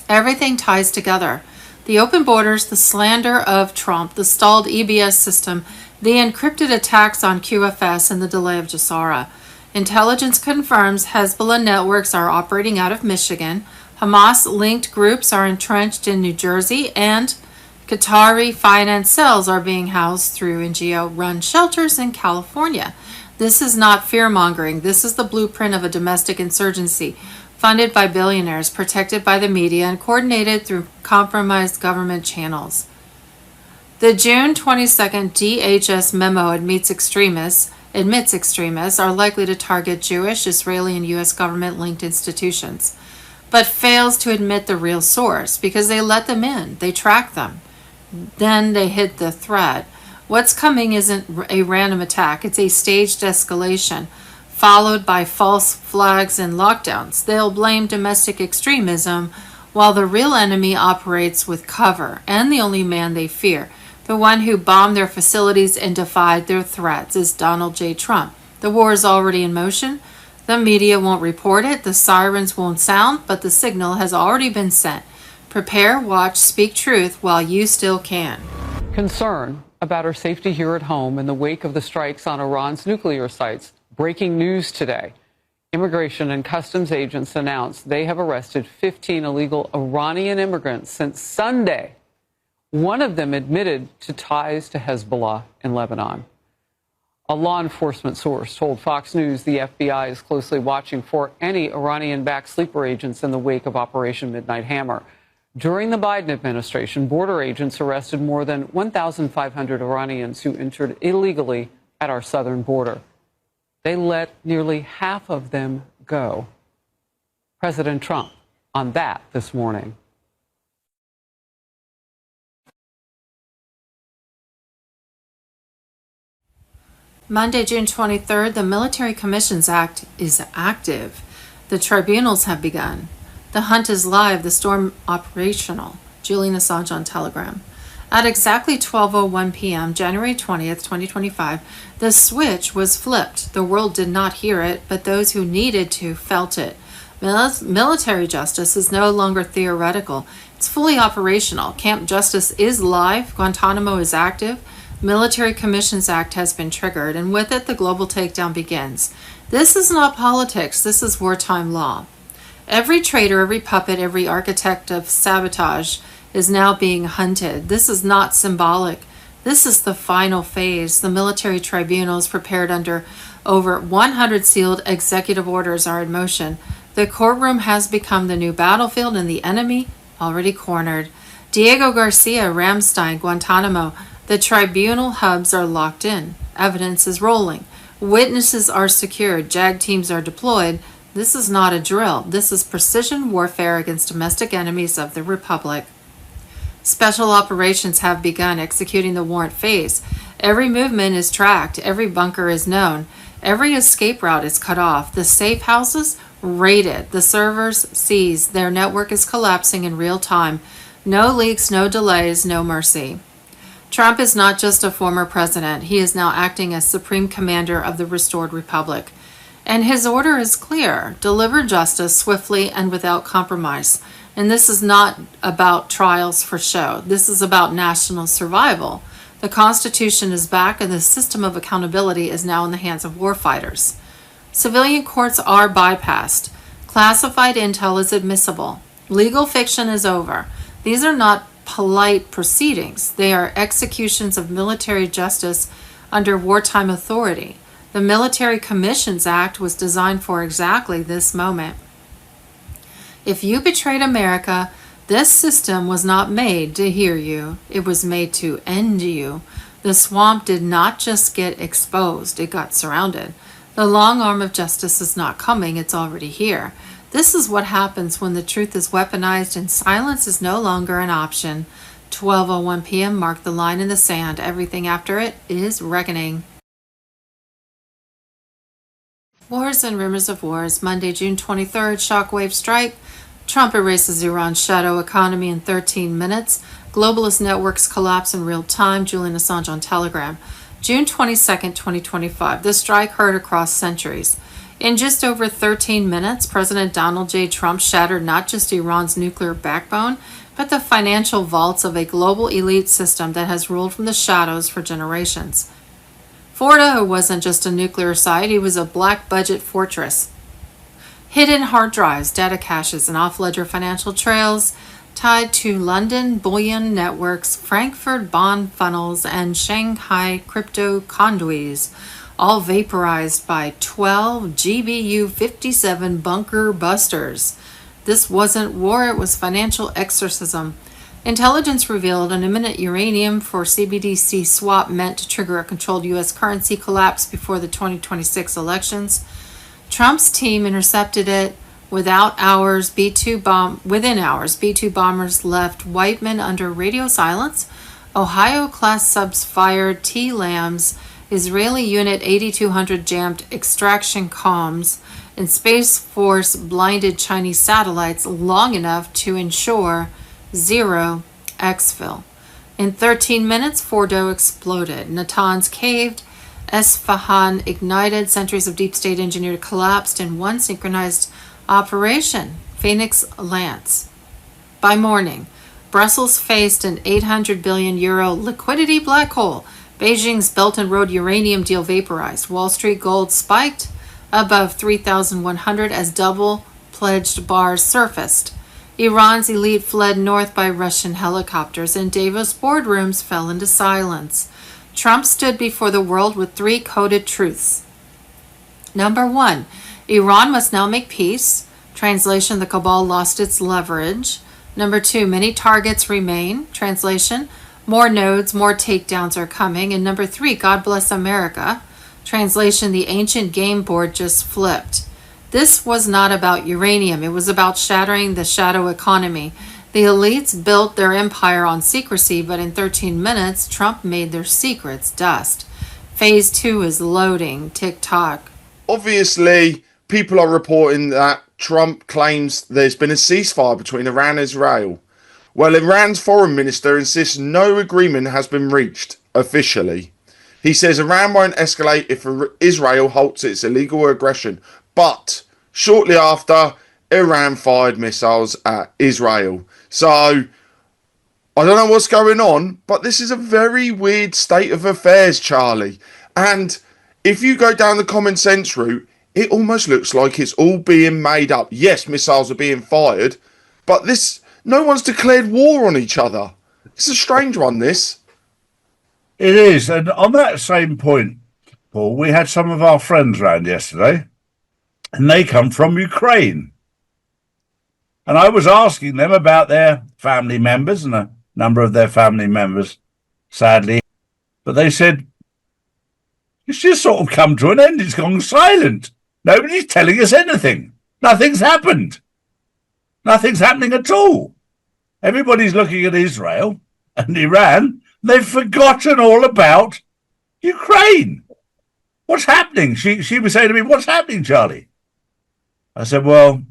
Everything ties together. The open borders, the slander of Trump, the stalled EBS system, the encrypted attacks on QFS, and the delay of Jassara. Intelligence confirms Hezbollah networks are operating out of Michigan, Hamas-linked groups are entrenched in New Jersey, and Qatari finance cells are being housed through NGO-run shelters in California. This is not fear-mongering. This is the blueprint of a domestic insurgency, funded by billionaires, protected by the media, and coordinated through compromised government channels. The June 22nd DHS memo admits extremists are likely to target Jewish, Israeli, and U.S. government-linked institutions, but fails to admit the real source because they let them in, they track them. Then they hit the thread. What's coming isn't a random attack, it's a staged escalation, followed by false flags and lockdowns. They'll blame domestic extremism while the real enemy operates with cover, and the only man they fear, the one who bombed their facilities and defied their threats, is Donald J. Trump. The war is already in motion. The media won't report it, the sirens won't sound, but the signal has already been sent. Prepare, watch, speak truth while you still can. Concern about our safety here at home in the wake of the strikes on Iran's nuclear sites. Breaking news today. Immigration and Customs agents announced they have arrested 15 illegal Iranian immigrants since Sunday. One of them admitted to ties to Hezbollah in Lebanon. A law enforcement source told Fox News the FBI is closely watching for any Iranian-backed sleeper agents in the wake of Operation Midnight Hammer. During the Biden administration, border agents arrested more than 1,500 Iranians who entered illegally at our southern border. They let nearly half of them go. President Trump on that this morning. Monday, June 23rd, the Military Commissions Act is active. The tribunals have begun. The hunt is live, the storm operational. Julian Assange on Telegram. At exactly 12:01 p.m., January 20th, 2025, the switch was flipped. The world did not hear it, but those who needed to felt it. Military justice is no longer theoretical. It's It's fully operational. Camp Justice is live. Guantanamo is active. Military Commissions Act has been triggered, and with it, the global takedown begins. This is not politics. This is wartime law. Every traitor, every puppet, every architect of sabotage is now being hunted. This is not symbolic. This is the final phase. The military tribunals prepared under over 100 sealed executive orders are in motion. The courtroom has become the new battlefield, and the enemy already cornered. Diego Garcia, Ramstein, Guantanamo. The tribunal hubs are locked in. Evidence is rolling. Witnesses are secured. JAG teams are deployed. This is not a drill. This is precision warfare against domestic enemies of the Republic. Special operations have begun executing the warrant phase. Every movement is tracked. Every bunker is known. Every escape route is cut off. The safe houses raided. The servers seized. Their network is collapsing in real time. No leaks, no delays, no mercy. Trump is not just a former president. He is now acting as supreme commander of the restored republic. And his order is clear: deliver justice swiftly and without compromise. And this is not about trials for show. This is about national survival. The Constitution is back, and the system of accountability is now in the hands of warfighters. Civilian courts are bypassed. Classified intel is admissible. Legal fiction is over. These are not polite proceedings. They are executions of military justice under wartime authority. The Military Commissions Act was designed for exactly this moment. If you betrayed America, this system was not made to hear you. It was made to end you. The swamp did not just get exposed, it got surrounded. The long arm of justice is not coming, it's already here. This is what happens when the truth is weaponized and silence is no longer an option. 12:01 p.m. mark the line in the sand. Everything after it is reckoning. Wars and rumors of wars. Monday, June 23rd, shockwave strike. Trump erases Iran's shadow economy in 13 minutes. Globalist networks collapse in real time. Julian Assange on Telegram. June 22nd, 2025. The strike heard across centuries. In just over 13 minutes, President Donald J. Trump shattered not just Iran's nuclear backbone, but the financial vaults of a global elite system that has ruled from the shadows for generations. Fordo wasn't just a nuclear site, he was a black budget fortress. Hidden hard drives, data caches, and off-ledger financial trails tied to London bullion networks, Frankfurt bond funnels, and Shanghai crypto conduits, all vaporized by 12 GBU-57 bunker busters. This wasn't war, it was financial exorcism. Intelligence revealed an imminent uranium for CBDC swap meant to trigger a controlled U.S. currency collapse before the 2026 elections. Trump's team intercepted it within hours. B-2 bombers left Whiteman under radio silence. Ohio-class subs fired T-LAMs. Israeli Unit 8200 jammed extraction comms, and Space Force blinded Chinese satellites long enough to ensure zero exfil. In 13 minutes, Fordo exploded. Natanz caved. Esfahan ignited. Centuries of deep state engineering collapsed in one synchronized operation. Phoenix Lance. By morning, Brussels faced an 800 billion euro liquidity black hole. Beijing's Belt and Road uranium deal vaporized. Wall Street gold spiked above 3,100 as double pledged bars surfaced. Iran's elite fled north by Russian helicopters, and Davos boardrooms fell into silence. Trump stood before the world with three coded truths. Number one, Iran must now make peace. Translation, the cabal lost its leverage. Number two, many targets remain. Translation, more nodes, more takedowns are coming. And number three, God bless America. Translation, the ancient game board just flipped. This was not about uranium. It was about shattering the shadow economy. The elites built their empire on secrecy, but in 13 minutes, Trump made their secrets dust. Phase 2 is loading. TikTok. Obviously, people are reporting that Trump claims there's been a ceasefire between Iran and Israel. Well, Iran's foreign minister insists no agreement has been reached officially. He says Iran won't escalate if Israel halts its illegal aggression, but shortly after, Iran fired missiles at Israel. So I don't know what's going on, but this is a very weird state of affairs, Charlie. And if you go down the common sense route, it almost looks like it's all being made up. Yes, missiles are being fired, but no one's declared war on each other. It's a strange one, this. It is. And on that same point, Paul, we had some of our friends round yesterday, and they come from Ukraine. And I was asking them about their family members, and a number of their family members, sadly, but they said, it's just sort of come to an end. It's gone silent. Nobody's telling us anything. Nothing's happened. Nothing's happening at all. Everybody's looking at Israel and Iran. They've forgotten all about Ukraine. What's happening? She was saying to me, what's happening, Charlie? I said, well,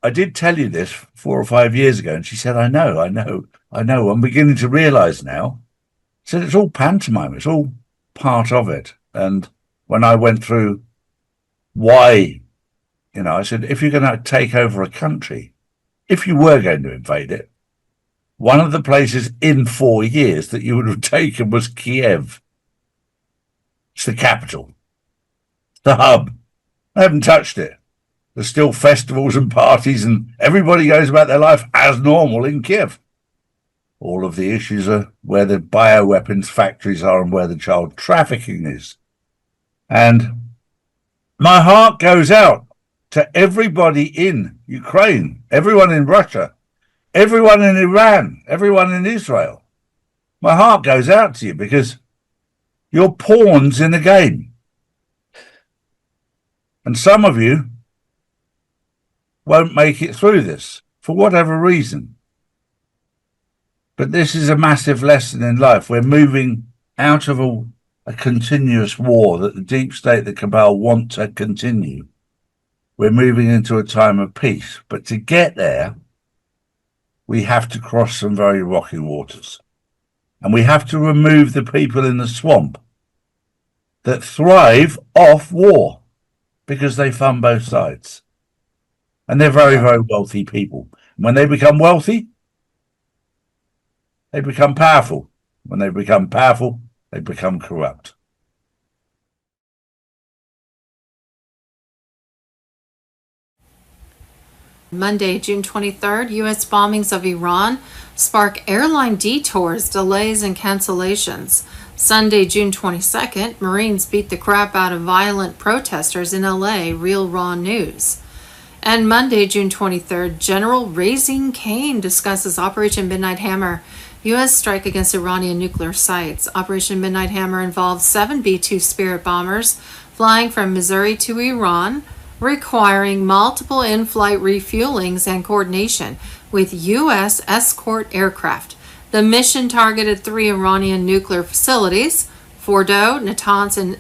I did tell you this 4 or 5 years ago. And she said, I know. I'm beginning to realize now. I said, it's all pantomime. It's all part of it. And when I went through why, I said, if you're going to take over a country, if you were going to invade it, one of the places in 4 years that you would have taken was Kiev. It's the capital, the hub. I haven't touched it. There's still festivals and parties, and everybody goes about their life as normal in Kiev. All of the issues are where the bioweapons factories are and where the child trafficking is. And my heart goes out to everybody in Ukraine, everyone in Russia, everyone in Iran, everyone in Israel. My heart goes out to you because you're pawns in a game. And some of you won't make it through this for whatever reason. But this is a massive lesson in life. We're moving out of a continuous war that the deep state, the cabal, want to continue. We're moving into a time of peace. But to get there, we have to cross some very rocky waters. And we have to remove the people in the swamp that thrive off war because they fund both sides. And they're very, very wealthy people. And when they become wealthy, they become powerful. When they become powerful, they become corrupt. Monday, June 23rd, U.S. bombings of Iran spark airline detours, delays, and cancellations. Sunday, June 22nd, Marines beat the crap out of violent protesters in L.A., Real Raw News. And Monday, June 23rd, General Raising Cane discusses Operation Midnight Hammer, U.S. strike against Iranian nuclear sites. Operation Midnight Hammer involves 7 B-2 Spirit bombers flying from Missouri to Iran, requiring multiple in-flight refuelings and coordination with U.S. escort aircraft. The mission targeted 3 Iranian nuclear facilities, Fordo, Natanz, and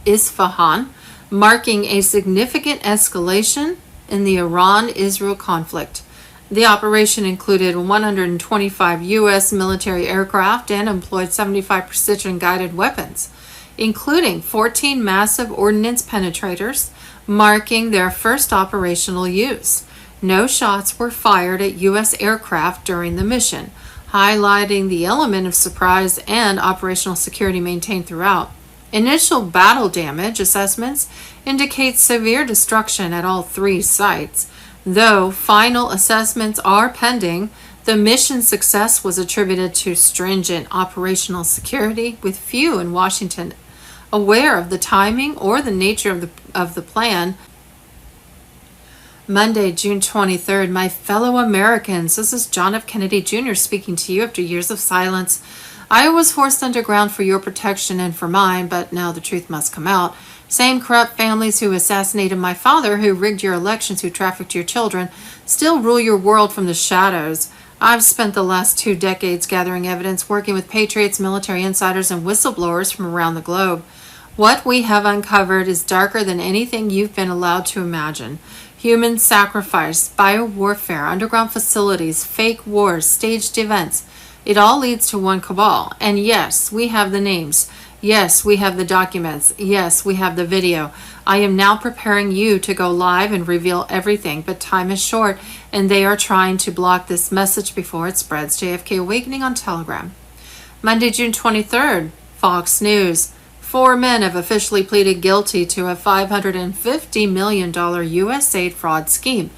Isfahan, marking a significant escalation in the Iran-Israel conflict. The operation included 125 U.S. military aircraft and employed 75 precision-guided weapons, including 14 massive ordnance penetrators, marking their first operational use. No shots were fired at U.S. aircraft during the mission, highlighting the element of surprise and operational security maintained throughout. Initial battle damage assessments indicate severe destruction at all 3 sites. Though final assessments are pending, the mission's success was attributed to stringent operational security, with few in Washington aware of the timing or the nature of the plan. Monday, June 23rd, my fellow Americans, this is John F. Kennedy Jr. speaking to you after years of silence. I was forced underground for your protection and for mine, but now the truth must come out. Same corrupt families who assassinated my father, who rigged your elections, who trafficked your children, still rule your world from the shadows. I've spent the last 2 decades gathering evidence, working with patriots, military insiders, and whistleblowers from around the globe. What we have uncovered is darker than anything you've been allowed to imagine. Human sacrifice, biowarfare, underground facilities, fake wars, staged events. It all leads to one cabal. And yes, we have the names. Yes, we have the documents. Yes, we have the video. I am now preparing you to go live and reveal everything, but time is short, and they are trying to block this message before it spreads. JFK Awakening on Telegram. Monday, June 23rd, Fox News. 4 men have officially pleaded guilty to a $550 million U.S. aid fraud scheme.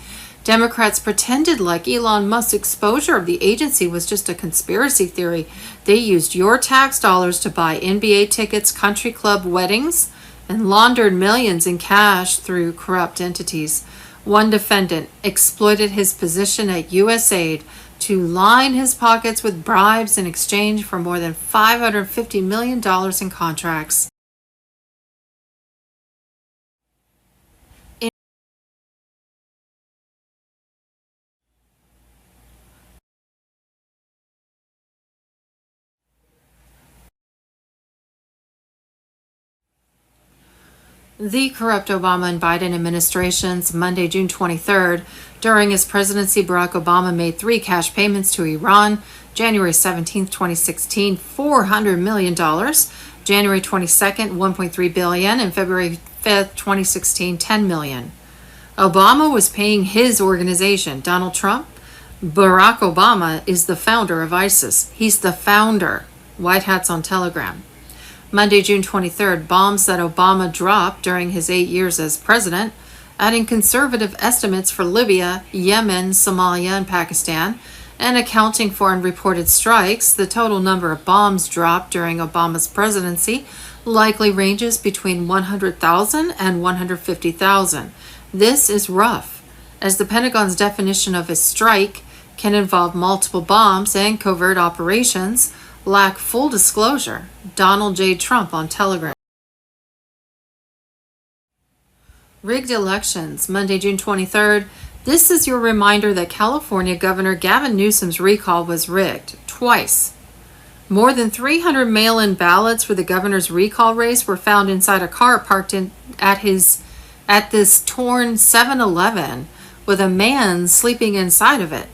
Democrats pretended like Elon Musk's exposure of the agency was just a conspiracy theory. They used your tax dollars to buy NBA tickets, country club weddings, and laundered millions in cash through corrupt entities. One defendant exploited his position at USAID to line his pockets with bribes in exchange for more than $550 million in contracts. The corrupt Obama and Biden administrations, Monday, June 23rd. During his presidency, Barack Obama made 3 cash payments to Iran. January 17th, 2016, $400 million. January 22nd, $1.3 billion. And February 5th, 2016, $10 million. Obama was paying his organization, Donald Trump. Barack Obama is the founder of ISIS. He's the founder. White Hats on Telegram. Monday, June 23rd, bombs that Obama dropped during his 8 years as president, adding conservative estimates for Libya, Yemen, Somalia, and Pakistan, and accounting for unreported strikes. The total number of bombs dropped during Obama's presidency likely ranges between 100,000 and 150,000. This is rough, as the Pentagon's definition of a strike can involve multiple bombs and covert operations lack full disclosure. Donald J. Trump on Telegram. Rigged elections, Monday, June 23rd. This is your reminder that California Governor Gavin Newsom's recall was rigged twice. More than 300 mail-in ballots for the governor's recall race were found inside a car parked at this torn 7-Eleven with a man sleeping inside of it.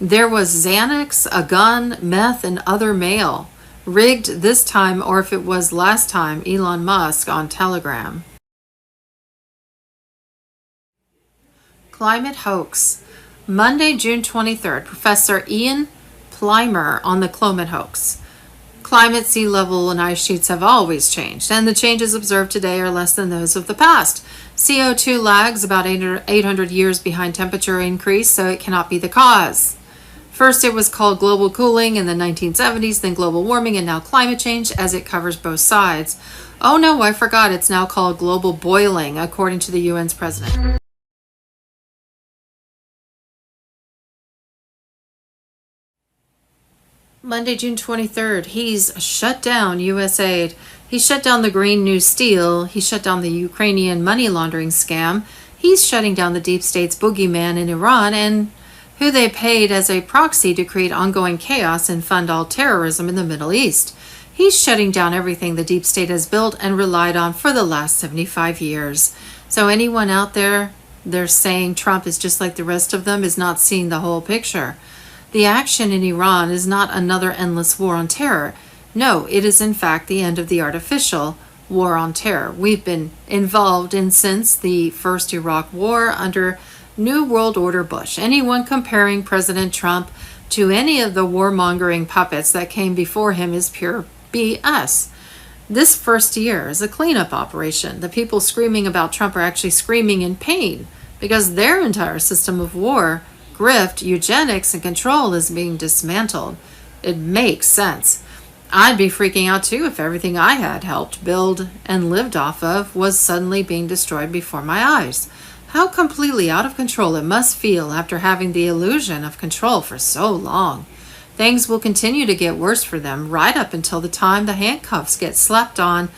There was Xanax, a gun, meth, and other mail. Rigged this time, or if it was last time, Elon Musk on Telegram. Climate hoax. Monday, June 23rd, Professor Ian Plimer on the climate hoax. Climate, sea level, and ice sheets have always changed, and the changes observed today are less than those of the past. CO2 lags about 800 years behind temperature increase, so it cannot be the cause. First, it was called global cooling in the 1970s, then global warming, and now climate change, as it covers both sides. Oh no, I forgot, it's now called global boiling, according to the UN's president. Monday, June 23rd, he's shut down USAID. He shut down the Green New Steel. He shut down the Ukrainian money laundering scam. He's shutting down the deep state's boogeyman in Iran, and who they paid as a proxy to create ongoing chaos and fund all terrorism in the Middle East. He's shutting down everything the deep state has built and relied on for the last 75 years. So anyone out there, they're saying Trump is just like the rest of them, is not seeing the whole picture. The action in Iran is not another endless war on terror. No, it is in fact the end of the artificial war on terror we've been involved in since the first Iraq war under New World Order Bush. Anyone comparing President Trump to any of the warmongering puppets that came before him is pure BS. This first year is a cleanup operation. The people screaming about Trump are actually screaming in pain because their entire system of war, grift, eugenics, and control is being dismantled. It makes sense. I'd be freaking out too if everything I had helped build and lived off of was suddenly being destroyed before my eyes. How completely out of control it must feel after having the illusion of control for so long. Things will continue to get worse for them right up until the time the handcuffs get slapped on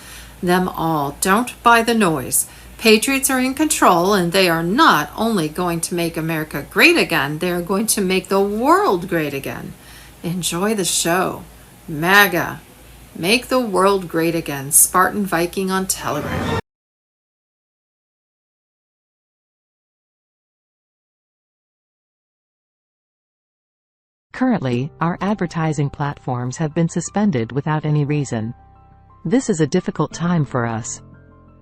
them all. Don't buy the noise. Patriots are in control, and they are not only going to make America great again, they are going to make the world great again. Enjoy the show. MAGA. Make the world great again. Spartan Viking on Telegram. Currently, our advertising platforms have been suspended without any reason. This is a difficult time for us.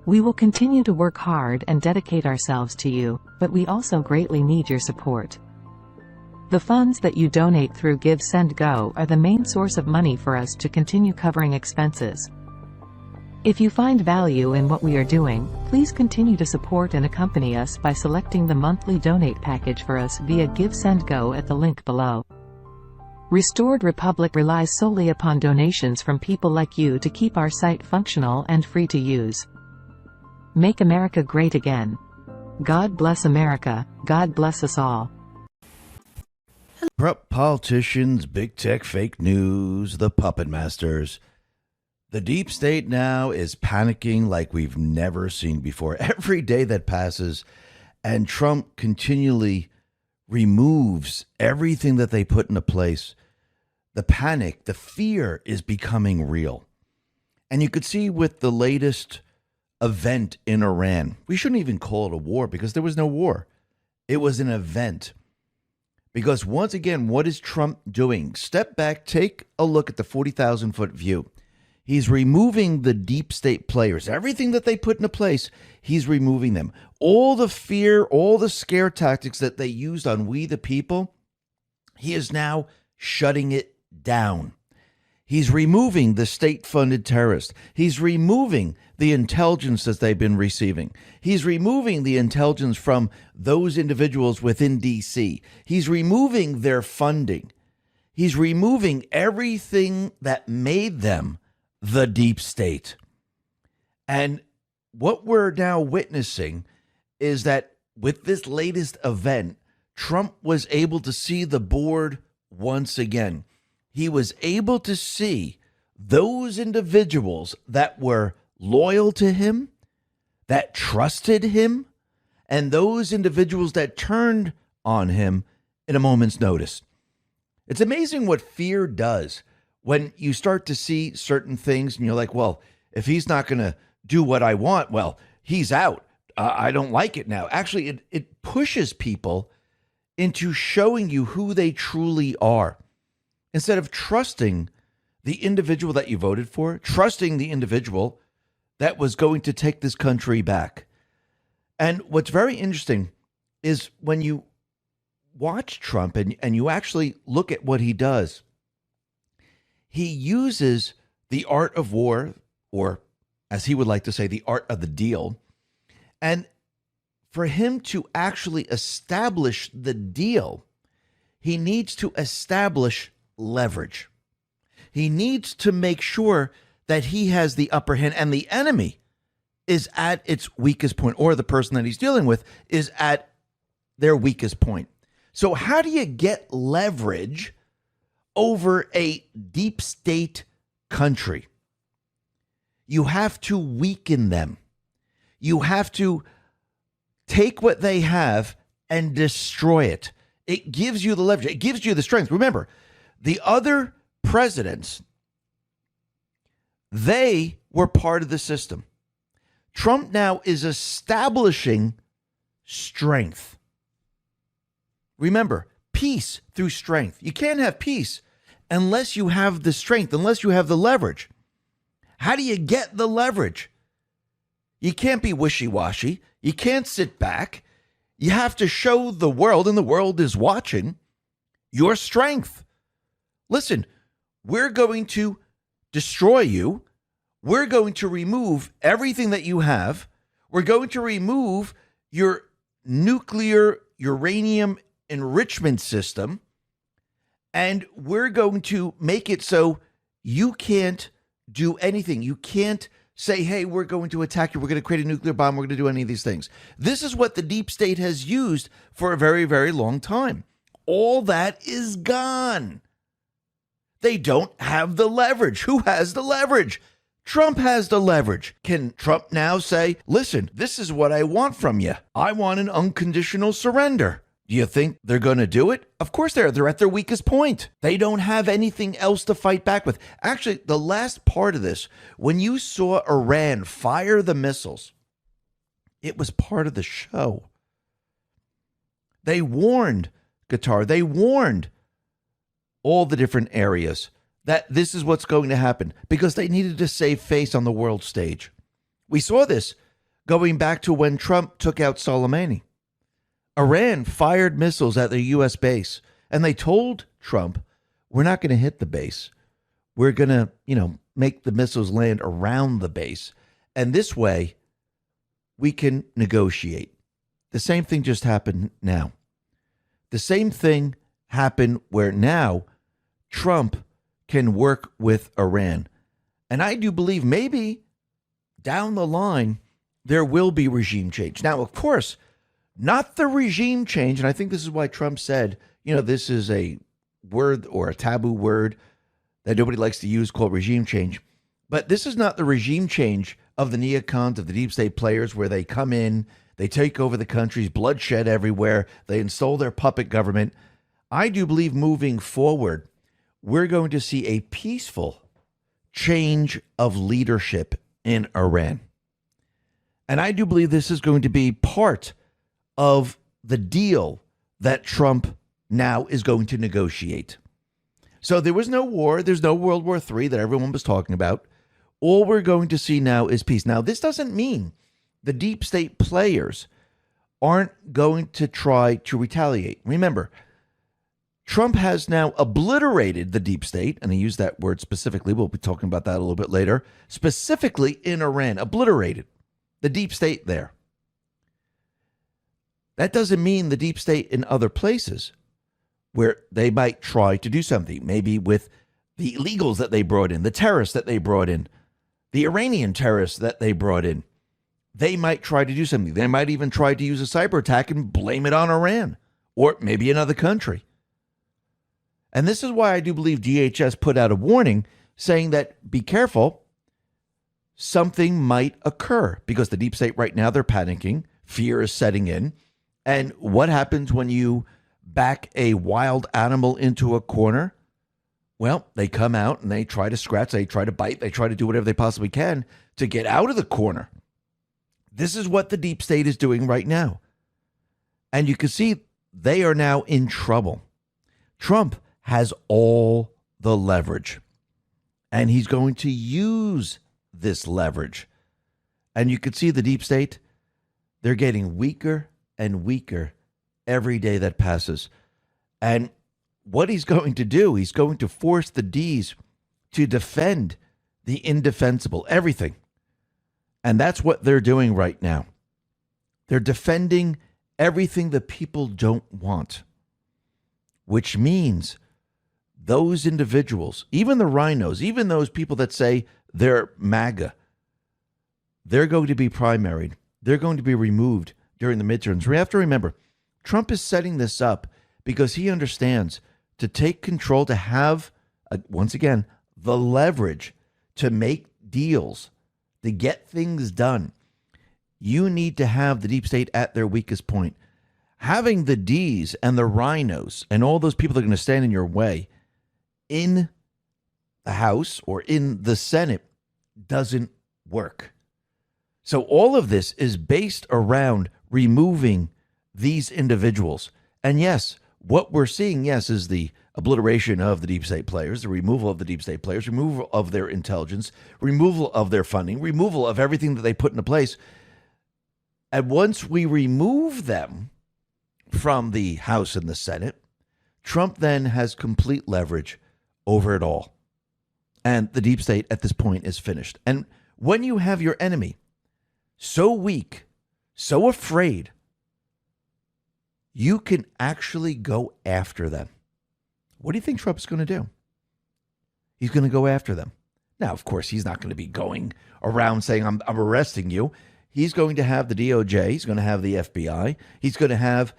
We will continue to work hard and dedicate ourselves to you, but we also greatly need your support. The funds that you donate through Give Send Go are the main source of money for us to continue covering expenses. If you find value in what we are doing, please continue to support and accompany us by selecting the monthly donate package for us via Give Send Go at the link below. Restored Republic relies solely upon donations from people like you to keep our site functional and free to use. Make America great again. God bless America. God bless us all. Corrupt politicians, big tech, fake news, the puppet masters. The deep state now is panicking like we've never seen before. Every day that passes and Trump continually removes everything that they put into place, the panic, the fear is becoming real. And you could see with the latest event in Iran, we shouldn't even call it a war because there was no war. It was an event. Because once again, what is Trump doing? Step back, take a look at the 40,000-foot view. He's removing the deep state players. Everything that they put into place, he's removing them. All the fear, all the scare tactics that they used on we the people, he is now shutting it down. He's removing the state-funded terrorists. He's removing the intelligence that they've been receiving. He's removing the intelligence from those individuals within D.C. He's removing their funding. He's removing everything that made them the deep state. And what we're now witnessing is that with this latest event, Trump was able to see the board once again. He was able to see those individuals that were loyal to him, that trusted him, and those individuals that turned on him in a moment's notice. It's amazing what fear does when you start to see certain things and you're like, well, if he's not going to do what I want, well, he's out. I don't like it now. Actually, it pushes people into showing you who they truly are. Instead of trusting the individual that you voted for, trusting the individual that was going to take this country back. And what's very interesting is when you watch Trump and you actually look at what he does, he uses the art of war, or as he would like to say, the art of the deal. And for him to actually establish the deal, he needs to establish leverage. He needs to make sure that he has the upper hand and the enemy is at its weakest point, or the person that he's dealing with is at their weakest point. So how do you get leverage over a deep state country? You have to weaken them. You have to take what they have and destroy it. It gives you the leverage. It gives you the strength. Remember, the other presidents, they were part of the system. Trump now is establishing strength. Remember, peace through strength. You can't have peace unless you have the strength, unless you have the leverage. How do you get the leverage? You can't be wishy-washy. You can't sit back. You have to show the world, and the world is watching, your strength. Listen, we're going to destroy you. We're going to remove everything that you have. We're going to remove your nuclear uranium enrichment system. And we're going to make it so you can't do anything. You can't say, hey, we're going to attack you. We're going to create a nuclear bomb. We're going to do any of these things. This is what the deep state has used for a very, very long time. All that is gone. They don't have the leverage. Who has the leverage? Trump has the leverage. Can Trump now say, listen, this is what I want from you. I want an unconditional surrender. Do you think they're going to do it? Of course they are. They're at their weakest point. They don't have anything else to fight back with. Actually, the last part of this, when you saw Iran fire the missiles, it was part of the show. They warned Qatar. They warned all the different areas that this is what's going to happen because they needed to save face on the world stage. We saw this going back to when Trump took out Soleimani. Iran fired missiles at the U.S. base, and they told Trump, we're not going to hit the base. We're going to, make the missiles land around the base. And this way, we can negotiate. The same thing just happened now. The same thing happened where now Trump can work with Iran. And I do believe maybe down the line, there will be regime change. Now, of course, not the regime change. And I think this is why Trump said, this is a word or a taboo word that nobody likes to use called regime change. But this is not the regime change of the neocons, of the deep state players, where they come in, they take over the countries, bloodshed everywhere, they install their puppet government. I do believe moving forward, we're going to see a peaceful change of leadership in Iran. And I do believe this is going to be part of the deal that Trump now is going to negotiate. So there was no war. There's no World War III that everyone was talking about. All we're going to see now is peace. Now, this doesn't mean the deep state players aren't going to try to retaliate. Remember, Trump has now obliterated the deep state, and he used that word specifically. We'll be talking about that a little bit later. Specifically in Iran, obliterated the deep state there. That doesn't mean the deep state in other places where they might try to do something, maybe with the illegals that they brought in, the terrorists that they brought in, the Iranian terrorists that they brought in. They might try to do something. They might even try to use a cyber attack and blame it on Iran or maybe another country. And this is why I do believe DHS put out a warning saying that be careful, something might occur because the deep state right now, they're panicking. Fear is setting in. And what happens when you back a wild animal into a corner? Well, they come out and they try to scratch, they try to bite, they try to do whatever they possibly can to get out of the corner. This is what the deep state is doing right now. And you can see they are now in trouble. Trump has all the leverage, and he's going to use this leverage. And you can see the deep state, they're getting weaker and weaker every day that passes. And what he's going to do, he's going to force the D's to defend the indefensible, everything. And that's what they're doing right now. They're defending everything the people don't want, which means those individuals, even the rhinos, even those people that say they're MAGA, they're going to be primaried. They're going to be removed during the midterms. We have to remember, Trump is setting this up because he understands to take control, to have, once again, the leverage to make deals, to get things done. You need to have the deep state at their weakest point. Having the D's and the rhinos and all those people that are going to stand in your way in the House or in the Senate doesn't work. So all of this is based around removing these individuals. And yes, what we're seeing, yes, is the obliteration of the deep state players, the removal of the deep state players, removal of their intelligence, removal of their funding, removal of everything that they put into place. And once we remove them from the House and the Senate, Trump then has complete leverage over it all. And the deep state at this point is finished. And when you have your enemy so weak, so afraid, you can actually go after them. What do you think Trump's going to do? He's going to go after them. Now, of course, he's not going to be going around saying, I'm arresting you. He's going to have the DOJ. He's going to have the FBI. He's going to have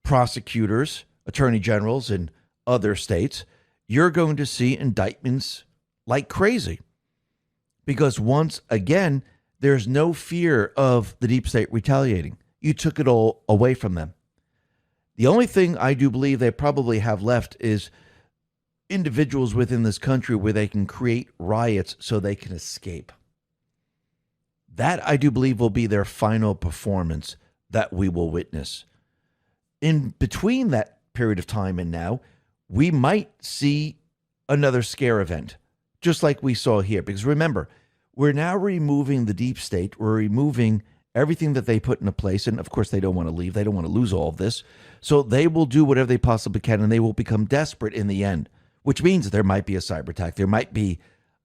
prosecutors, attorney generals in other states. You're going to see indictments like crazy. Because once again, there's no fear of the deep state retaliating. You took it all away from them. The only thing I do believe they probably have left is individuals within this country where they can create riots so they can escape. That, I do believe, will be their final performance that we will witness. In between that period of time and now, we might see another scare event, just like we saw here. Because remember, we're now removing the deep state. We're removing everything that they put into place. And of course, they don't want to leave. They don't want to lose all of this. So they will do whatever they possibly can, and they will become desperate in the end, which means there might be a cyber attack. There might be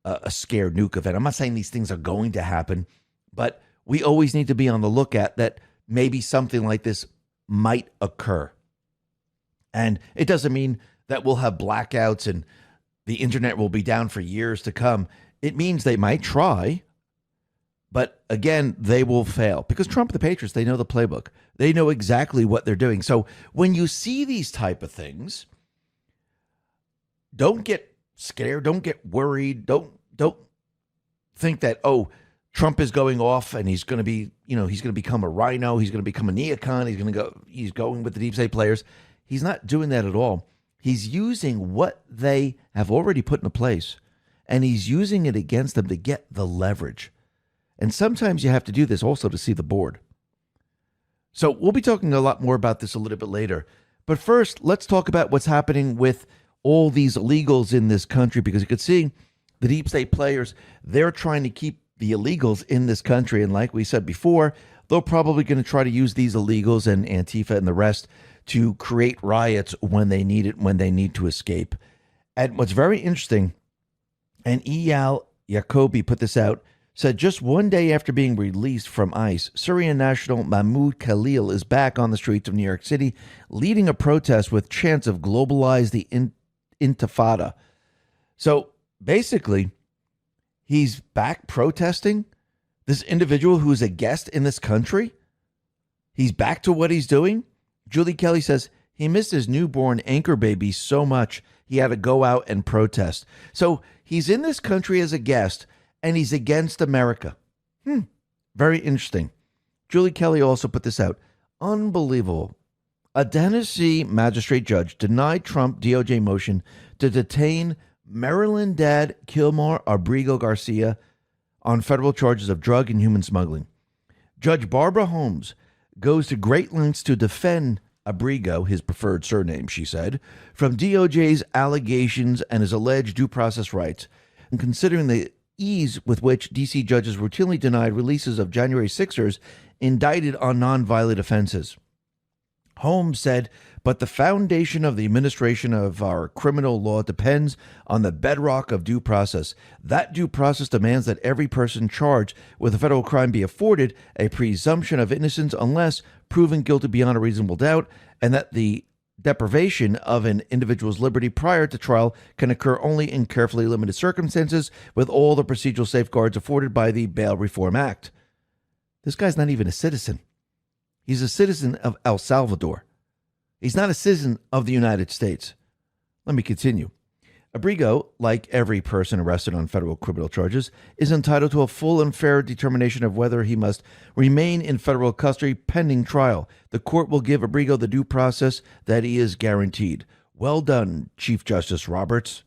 a scare nuke event. I'm not saying these things are going to happen, but we always need to be on the lookout that maybe something like this might occur. And it doesn't mean that we'll have blackouts and the internet will be down for years to come. It means they might try, but again, they will fail because Trump and the Patriots, they know the playbook. They know exactly what they're doing. So when you see these type of things, don't get scared. Don't get worried. Don't think that, oh, Trump is going off and he's going to be, he's going to become a rhino. He's going to become a neocon. He's going with the deep state players. He's not doing that at all. He's using what they have already put into place, and he's using it against them to get the leverage. And sometimes you have to do this also to see the board. So we'll be talking a lot more about this a little bit later. But first, let's talk about what's happening with all these illegals in this country, because you could see the deep state players, they're trying to keep the illegals in this country. And like we said before, they're probably going to try to use these illegals and Antifa and the rest to create riots when they need it, when they need to escape. And what's very interesting, and Eyal Yacobi put this out, said just one day after being released from ICE, Syrian national Mahmoud Khalil is back on the streets of New York City, leading a protest with chants of globalize the intifada. So basically, he's back protesting. This individual who's a guest in this country, he's back to what he's doing. Julie Kelly says he missed his newborn anchor baby so much he had to go out and protest. So he's in this country as a guest, and he's against America. Very interesting. Julie Kelly also put this out. Unbelievable. A Tennessee magistrate judge denied Trump DOJ motion to detain Maryland dad Kilmar Abrigo Garcia on federal charges of drug and human smuggling. Judge Barbara Holmes goes to great lengths to defend Abrigo, his preferred surname, she said, from DOJ's allegations and his alleged due process rights, and considering the ease with which D.C. judges routinely denied releases of January 6ers indicted on nonviolent offenses. Holmes said, but the foundation of the administration of our criminal law depends on the bedrock of due process. That due process demands that every person charged with a federal crime be afforded a presumption of innocence unless proven guilty beyond a reasonable doubt, and that the deprivation of an individual's liberty prior to trial can occur only in carefully limited circumstances with all the procedural safeguards afforded by the Bail Reform Act. This guy's not even a citizen. He's a citizen of El Salvador. He's not a citizen of the United States. Let me continue. Abrigo, like every person arrested on federal criminal charges, is entitled to a full and fair determination of whether he must remain in federal custody pending trial. The court will give Abrigo the due process that he is guaranteed. Well done, Chief Justice Roberts.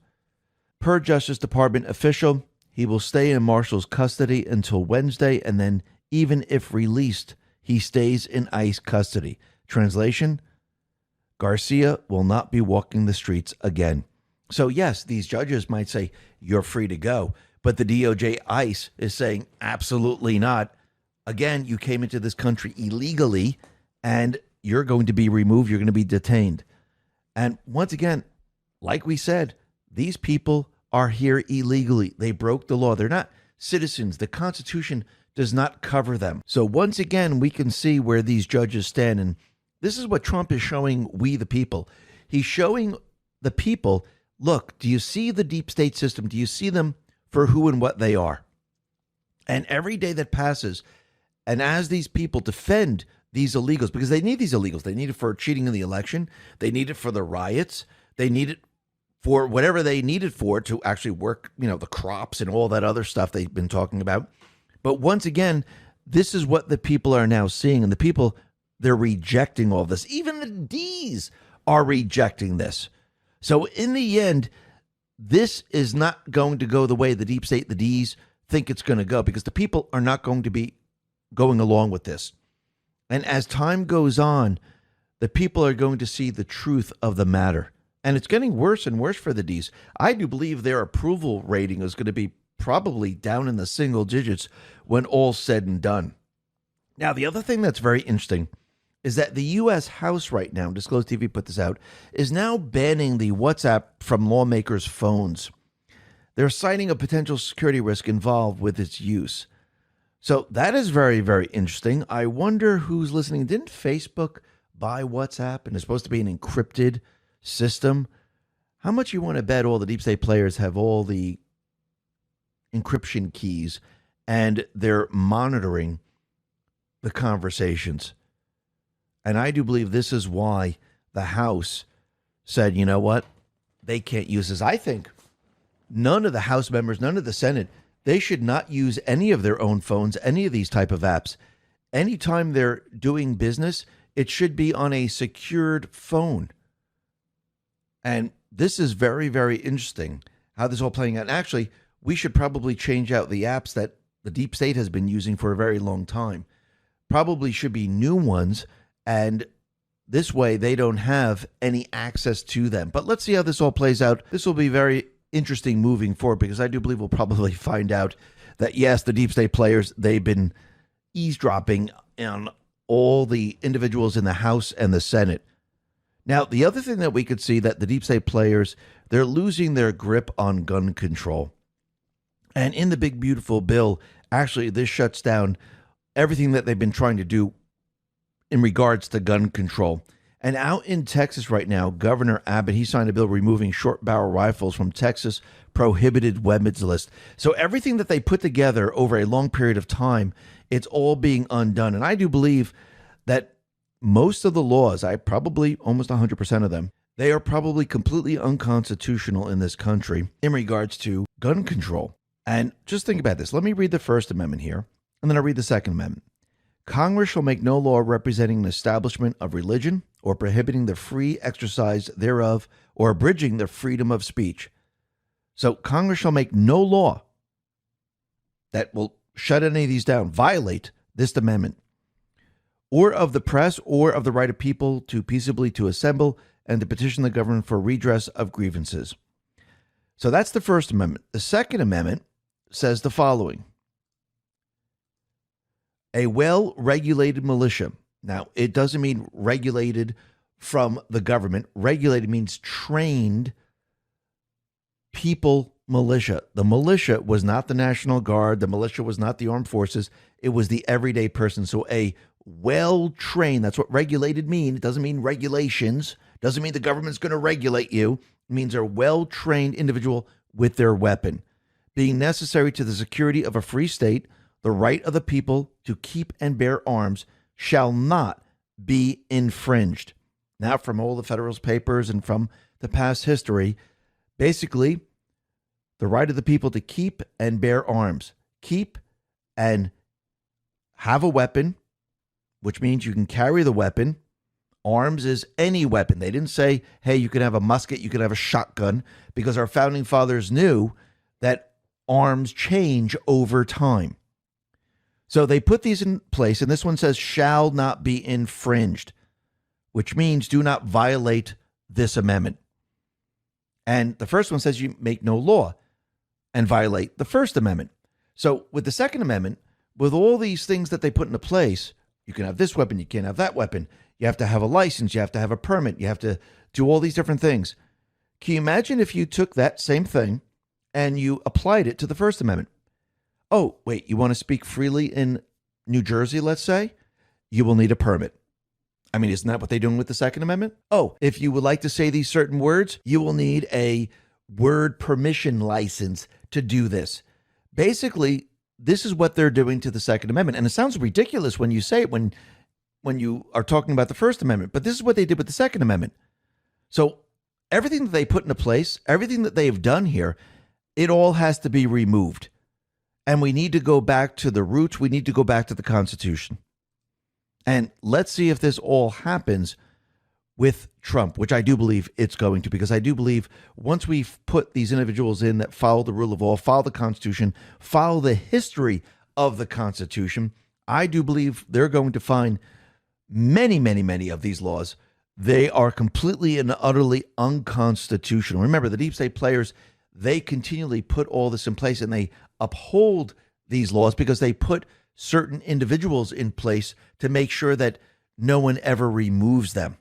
Per Justice Department official, he will stay in Marshall's custody until Wednesday, and then even if released, he stays in ICE custody. Translation, Garcia will not be walking the streets again. So yes, these judges might say, you're free to go. But the DOJ ICE is saying, absolutely not. Again, you came into this country illegally, and you're going to be removed. You're going to be detained. And once again, like we said, these people are here illegally. They broke the law. They're not citizens. The Constitution does not cover them. So once again, we can see where these judges stand. And this is what Trump is showing we, the people. He's showing the people, look, do you see the deep state system? Do you see them for who and what they are? And every day that passes, and as these people defend these illegals, because they need these illegals, they need it for cheating in the election, they need it for the riots, they need it for whatever they need it for to actually work, the crops and all that other stuff they've been talking about. But once again, this is what the people are now seeing, and the people, they're rejecting all this. Even the D's are rejecting this. So in the end, this is not going to go the way the deep state, the D's, think it's going to go, because the people are not going to be going along with this. And as time goes on, the people are going to see the truth of the matter. And it's getting worse and worse for the Ds. I do believe their approval rating is going to be probably down in the single digits when all's said and done. Now, the other thing that's very interesting is that the U.S. House right now, Disclosed TV put this out, is now banning the WhatsApp from lawmakers' phones. They're citing a potential security risk involved with its use. So that is very, very interesting. I wonder who's listening. Didn't Facebook buy WhatsApp and it's supposed to be an encrypted system? How much you want to bet all the deep state players have all the encryption keys and they're monitoring the conversations? And I do believe this is why the House said, you know what, they can't use this. I think none of the House members, none of the Senate, they should not use any of their own phones, any of these type of apps. Anytime they're doing business, it should be on a secured phone. And this is very, very interesting how this is all playing out. And actually, we should probably change out the apps that the deep state has been using for a very long time. Probably should be new ones, and this way they don't have any access to them. But let's see how this all plays out. This will be very interesting moving forward, because I do believe we'll probably find out that, yes, the deep state players, they've been eavesdropping on all the individuals in the House and the Senate. Now, the other thing that we could see, that the deep state players, they're losing their grip on gun control. And in the big, beautiful bill, actually, this shuts down everything that they've been trying to do in regards to gun control. And out in Texas right now, Governor Abbott, he signed a bill removing short barrel rifles from Texas prohibited weapons list. So everything that they put together over a long period of time, it's all being undone. And I do believe that most of the laws, probably almost 100% of them, they are probably completely unconstitutional in this country in regards to gun control. And just think about this. Let me read the First Amendment here, and then I'll read the Second Amendment. Congress shall make no law representing an establishment of religion or prohibiting the free exercise thereof or abridging the freedom of speech. So Congress shall make no law that will shut any of these down, violate this amendment, or of the press, or of the right of people to peaceably to assemble and to petition the government for redress of grievances. So that's the First Amendment. The Second Amendment says the following. A well-regulated militia. Now, it doesn't mean regulated from the government. Regulated means trained people militia. The militia was not the National Guard. The militia was not the armed forces. It was the everyday person. So a well-trained, that's what regulated means. It doesn't mean regulations. It doesn't mean the government's going to regulate you. It means a well-trained individual with their weapon. Being necessary to the security of a free state, the right of the people to keep and bear arms shall not be infringed. Now, from all the Federalist Papers and from the past history, basically, the right of the people to keep and bear arms. Keep and have a weapon, which means you can carry the weapon. Arms is any weapon. They didn't say, hey, you can have a musket, you can have a shotgun, because our founding fathers knew that arms change over time. So they put these in place, and this one says shall not be infringed, which means do not violate this amendment. And the first one says you make no law and violate the First Amendment. So with the Second Amendment, with all these things that they put into place, you can have this weapon, you can't have that weapon. You have to have a license, you have to have a permit, you have to do all these different things. Can you imagine if you took that same thing and you applied it to the First Amendment? Oh, wait, you want to speak freely in New Jersey, let's say? You will need a permit. I mean, isn't that what they're doing with the Second Amendment? Oh, if you would like to say these certain words, you will need a word permission license to do this. Basically, this is what they're doing to the Second Amendment. And it sounds ridiculous when you say it, when you are talking about the First Amendment, but this is what they did with the Second Amendment. So everything that they put into place, everything that they've done here, it all has to be removed. And we need to go back to the roots. We need to go back to the Constitution. And let's see if this all happens with Trump, which I do believe it's going to, because I do believe once we've put these individuals in that follow the rule of law, follow the Constitution, follow the history of the Constitution, I do believe they're going to find many, many, many of these laws They are completely and utterly unconstitutional. Remember, the deep state players, they continually put all this in place and they uphold these laws because they put certain individuals in place to make sure that no one ever removes them.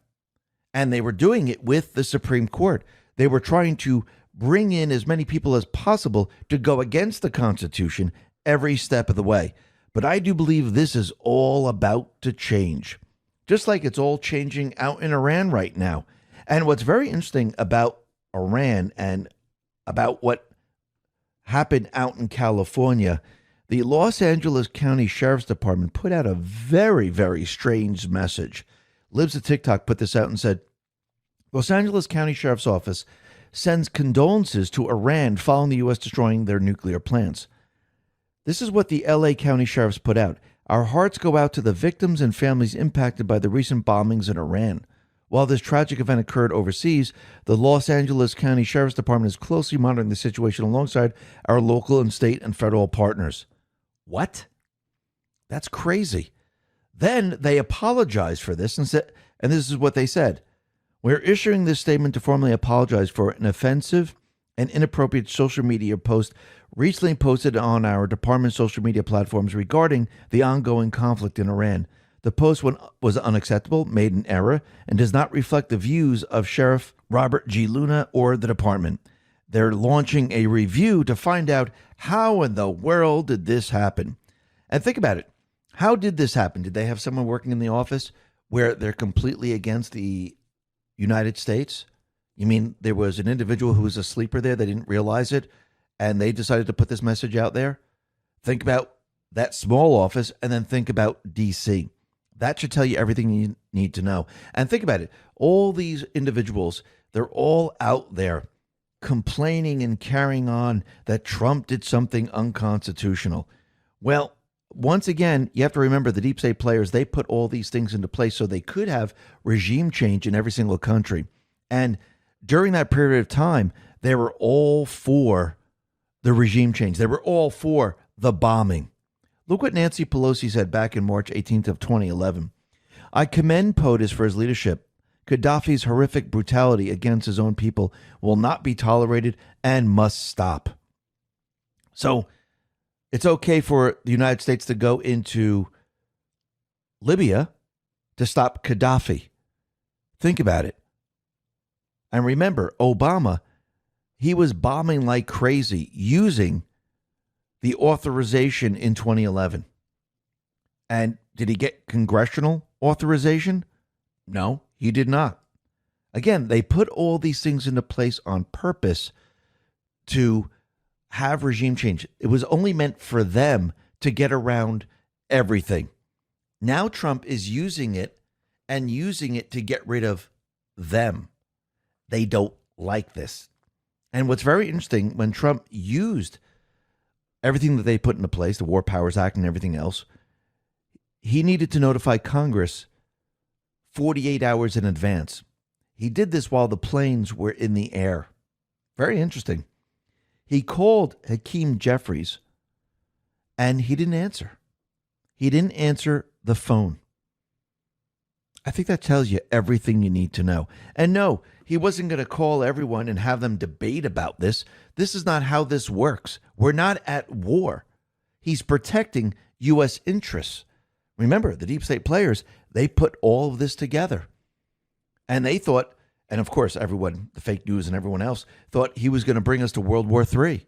And they were doing it with the Supreme Court. They were trying to bring in as many people as possible to go against the Constitution every step of the way. But I do believe this is all about to change, just like it's all changing out in Iran right now. And what's very interesting about Iran and about what happened out in California, the Los Angeles County Sheriff's Department put out a very, very strange message. Libs of TikTok put this out and said, Los Angeles County Sheriff's Office sends condolences to Iran following the U.S. destroying their nuclear plants. This is what the L.A. County Sheriffs put out. Our hearts go out to the victims and families impacted by the recent bombings in Iran. While this tragic event occurred overseas, the Los Angeles County Sheriff's Department is closely monitoring the situation alongside our local and state and federal partners. What? That's crazy. Then they apologized for this and said, and this is what they said. We're issuing this statement to formally apologize for an offensive and inappropriate social media post recently posted on our department's social media platforms regarding the ongoing conflict in Iran. The post was unacceptable, made in error, and does not reflect the views of Sheriff Robert G. Luna or the department. They're launching a review to find out how in the world did this happen. And think about it. How did this happen? Did they have someone working in the office where they're completely against the United States? You mean there was an individual who was a sleeper there, they didn't realize it, and they decided to put this message out there? Think about that small office, and then think about D.C. That should tell you everything you need to know. And think about it. All these individuals, they're all out there complaining and carrying on that Trump did something unconstitutional. Well, once again, you have to remember the deep state players, they put all these things into place so they could have regime change in every single country. And during that period of time, they were all for the regime change. They were all for the bombing. Look what Nancy Pelosi said back in March 18th of 2011. I commend POTUS for his leadership. Gaddafi's horrific brutality against his own people will not be tolerated and must stop. So it's okay for the United States to go into Libya to stop Gaddafi. Think about it. And remember, Obama, he was bombing like crazy using the authorization in 2011. And did he get congressional authorization? No, he did not. Again, they put all these things into place on purpose to have regime change. It was only meant for them to get around everything. Now Trump is using it and using it to get rid of them. They don't like this. And what's very interesting, when Trump used everything that they put into place, the War Powers Act and everything else, he needed to notify Congress 48 hours in advance. He did this while the planes were in the air. Very interesting. He called Hakeem Jeffries, and he didn't answer. He didn't answer the phone. I think that tells you everything you need to know. And no, he wasn't going to call everyone and have them debate about this. This is not how this works. We're not at war. He's protecting U.S. interests. Remember, the deep state players, they put all of this together. And they thought, and of course, everyone, the fake news and everyone else, thought he was going to bring us to World War III.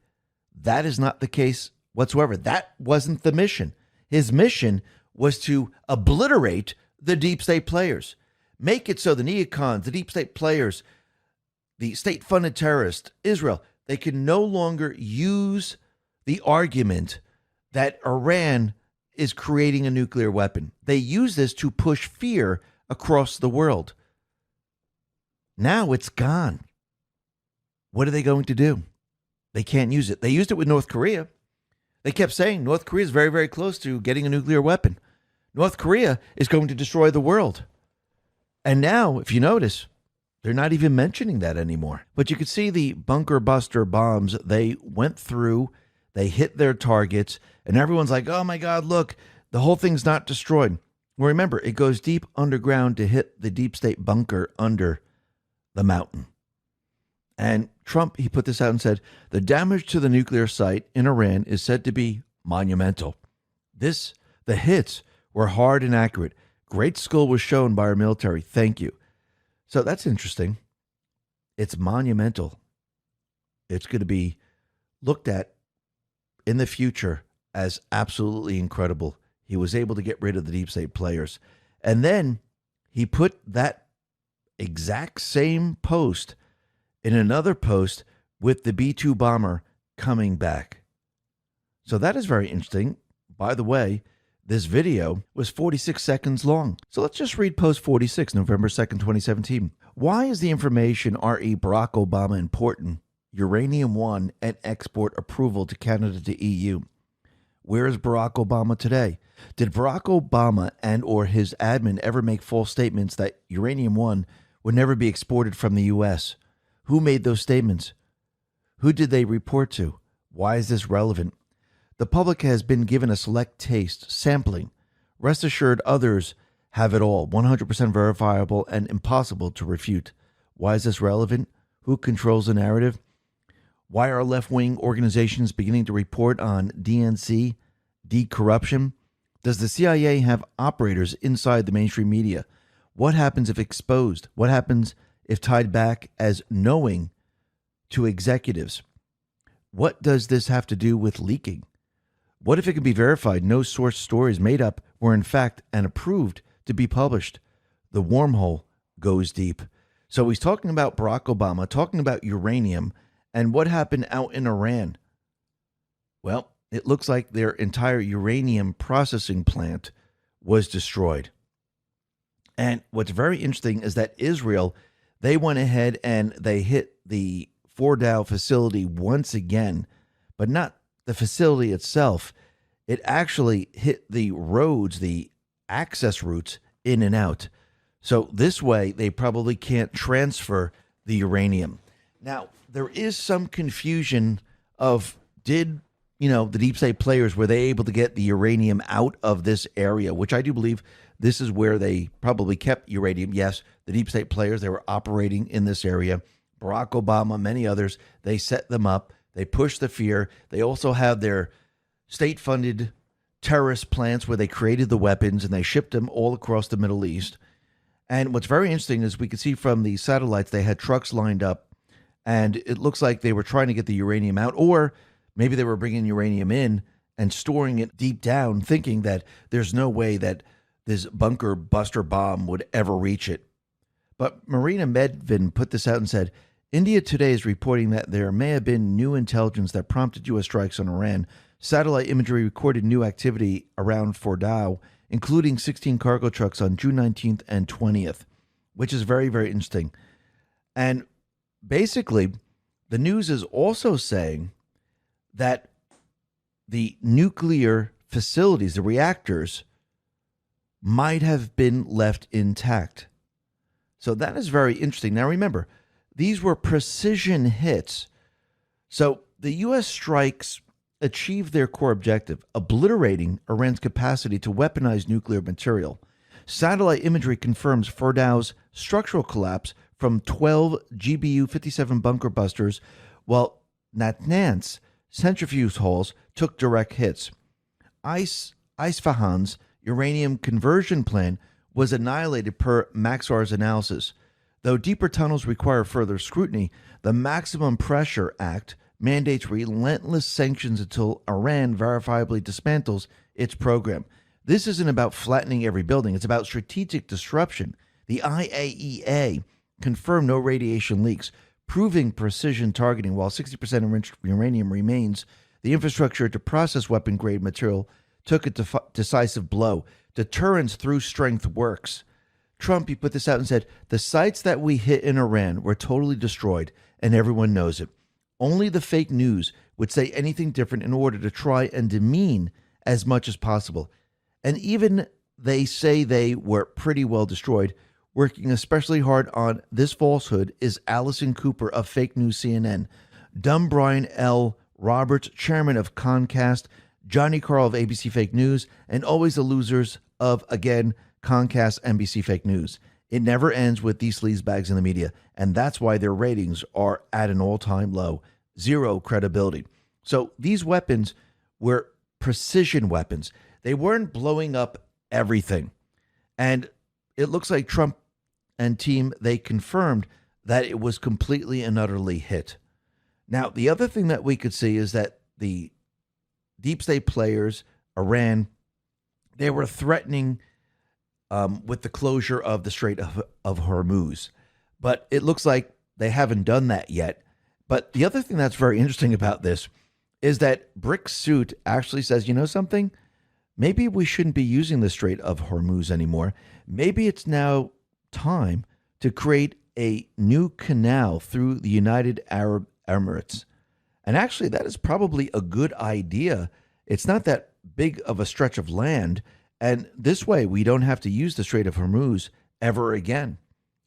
That is not the case whatsoever. That wasn't the mission. His mission was to obliterate the deep state players. Make it so the neocons, the deep state players, the state-funded terrorists, Israel, they can no longer use the argument that Iran is creating a nuclear weapon. They use this to push fear across the world. Now it's gone. What are they going to do? They can't use it. They used it with North Korea. They kept saying North Korea is very, very close to getting a nuclear weapon. North Korea is going to destroy the world. And now, if you notice, they're not even mentioning that anymore. But you could see the bunker buster bombs, they went through, they hit their targets, and everyone's like, oh my God, look, the whole thing's not destroyed. Well, remember, it goes deep underground to hit the deep state bunker under the mountain. And Trump, he put this out and said, the damage to the nuclear site in Iran is said to be monumental. The hits were hard and accurate. Great skill was shown by our military. Thank you. So that's interesting. It's monumental. It's going to be looked at in the future as absolutely incredible. He was able to get rid of the deep state players. And then he put that exact same post in another post with the B-2 bomber coming back. So that is very interesting. By the way, this video was 46 seconds long. So let's just read post 46, November 2nd, 2017. Why is the information re Barack Obama important? Uranium 1 and export approval to Canada to EU. Where is Barack Obama today? Did Barack Obama and or his admin ever make false statements that Uranium 1 would never be exported from the U.S.? Who made those statements? Who did they report to? Why is this relevant? The public has been given a select taste, sampling. Rest assured others have it all, 100% verifiable and impossible to refute. Why is this relevant? Who controls the narrative? Why are left-wing organizations beginning to report on DNC, de-corruption? Does the CIA have operators inside the mainstream media? What happens if exposed? What happens if tied back as knowing to executives? What does this have to do with leaking? What if it can be verified no source stories made up were in fact and approved to be published? The wormhole goes deep. So he's talking about Barack Obama, talking about uranium, and what happened out in Iran. Well, it looks like their entire uranium processing plant was destroyed. And what's very interesting is that Israel, they went ahead and they hit the Fordow facility once again, but not the facility itself. It actually hit the roads, the access routes in and out. So this way, they probably can't transfer the uranium. Now, there is some confusion of the deep state players, were they able to get the uranium out of this area, which I do believe this is where they probably kept uranium. Yes, the deep state players, they were operating in this area. Barack Obama, many others, they set them up. They pushed the fear. They also have their state-funded terrorist plants where they created the weapons and they shipped them all across the Middle East. And what's very interesting is we could see from the satellites, they had trucks lined up and it looks like they were trying to get the uranium out, or maybe they were bringing uranium in and storing it deep down, thinking that there's no way that this bunker buster bomb would ever reach it. But Marina Medvin put this out and said, India today is reporting that there may have been new intelligence that prompted U.S. strikes on Iran. Satellite imagery recorded new activity around Fordow, including 16 cargo trucks on June 19th and 20th, which is very, very interesting. And basically, the news is also saying that the nuclear facilities, the reactors, might have been left intact. So that is very interesting. Now remember, these were precision hits. So the U.S. strikes achieved their core objective, obliterating Iran's capacity to weaponize nuclear material. Satellite imagery confirms Fordow's structural collapse from 12 GBU-57 bunker busters, while Natanz's centrifuge halls took direct hits. Isfahan's uranium conversion plant was annihilated per Maxar's analysis. Though deeper tunnels require further scrutiny, the Maximum Pressure Act mandates relentless sanctions until Iran verifiably dismantles its program. This isn't about flattening every building. It's about strategic disruption. The IAEA confirmed no radiation leaks, proving precision targeting. While 60% enriched uranium remains, the infrastructure to process weapon-grade material took a decisive blow. Deterrence through strength works. Trump, he put this out and said, the sites that we hit in Iran were totally destroyed, and everyone knows it. Only the fake news would say anything different in order to try and demean as much as possible. And even they say they were pretty well destroyed. Working especially hard on this falsehood is Allison Cooper of Fake News CNN, Dumb Brian L. Roberts, chairman of Comcast, Johnny Carl of ABC Fake News, and always the losers of, again, Comcast, NBC fake news. It never ends with these sleazebags in the media, and that's why their ratings are at an all-time low. Zero credibility. So these weapons were precision weapons. They weren't blowing up everything. And it looks like Trump and team, they confirmed that it was completely and utterly hit. Now, the other thing that we could see is that the deep state players, Iran, they were threatening with the closure of the Strait of Hormuz. But it looks like they haven't done that yet. But the other thing that's very interesting about this is that Brick Suit actually says, you know something? Maybe we shouldn't be using the Strait of Hormuz anymore. Maybe it's now time to create a new canal through the United Arab Emirates. And actually, that is probably a good idea. It's not that big of a stretch of land. And this way, we don't have to use the Strait of Hormuz ever again.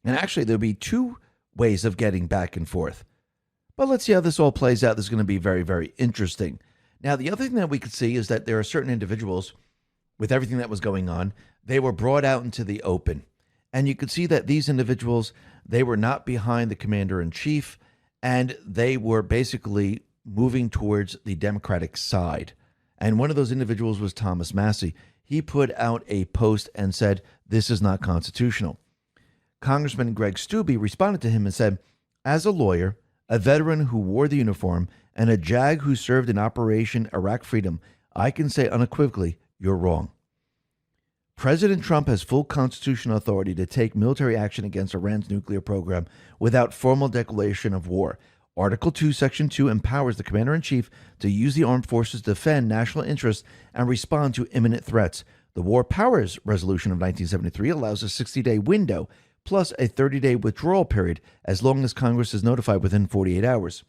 And actually, there'll be two ways of getting back and forth. But let's see how this all plays out. This is going to be very, very interesting. Now, the other thing that we could see is that there are certain individuals, with everything that was going on, they were brought out into the open. And you could see that these individuals, they were not behind the commander-in-chief, and they were basically moving towards the Democratic side. And one of those individuals was Thomas Massie. He put out a post and said, this is not constitutional. Congressman Greg Steube responded to him and said, as a lawyer, a veteran who wore the uniform, and a JAG who served in Operation Iraq Freedom, I can say unequivocally, you're wrong. President Trump has full constitutional authority to take military action against Iran's nuclear program without formal declaration of war. Article 2, Section 2 empowers the commander-in-chief to use the armed forces to defend national interests and respond to imminent threats. The War Powers Resolution of 1973 allows a 60-day window plus a 30-day withdrawal period as long as Congress is notified within 48 hours.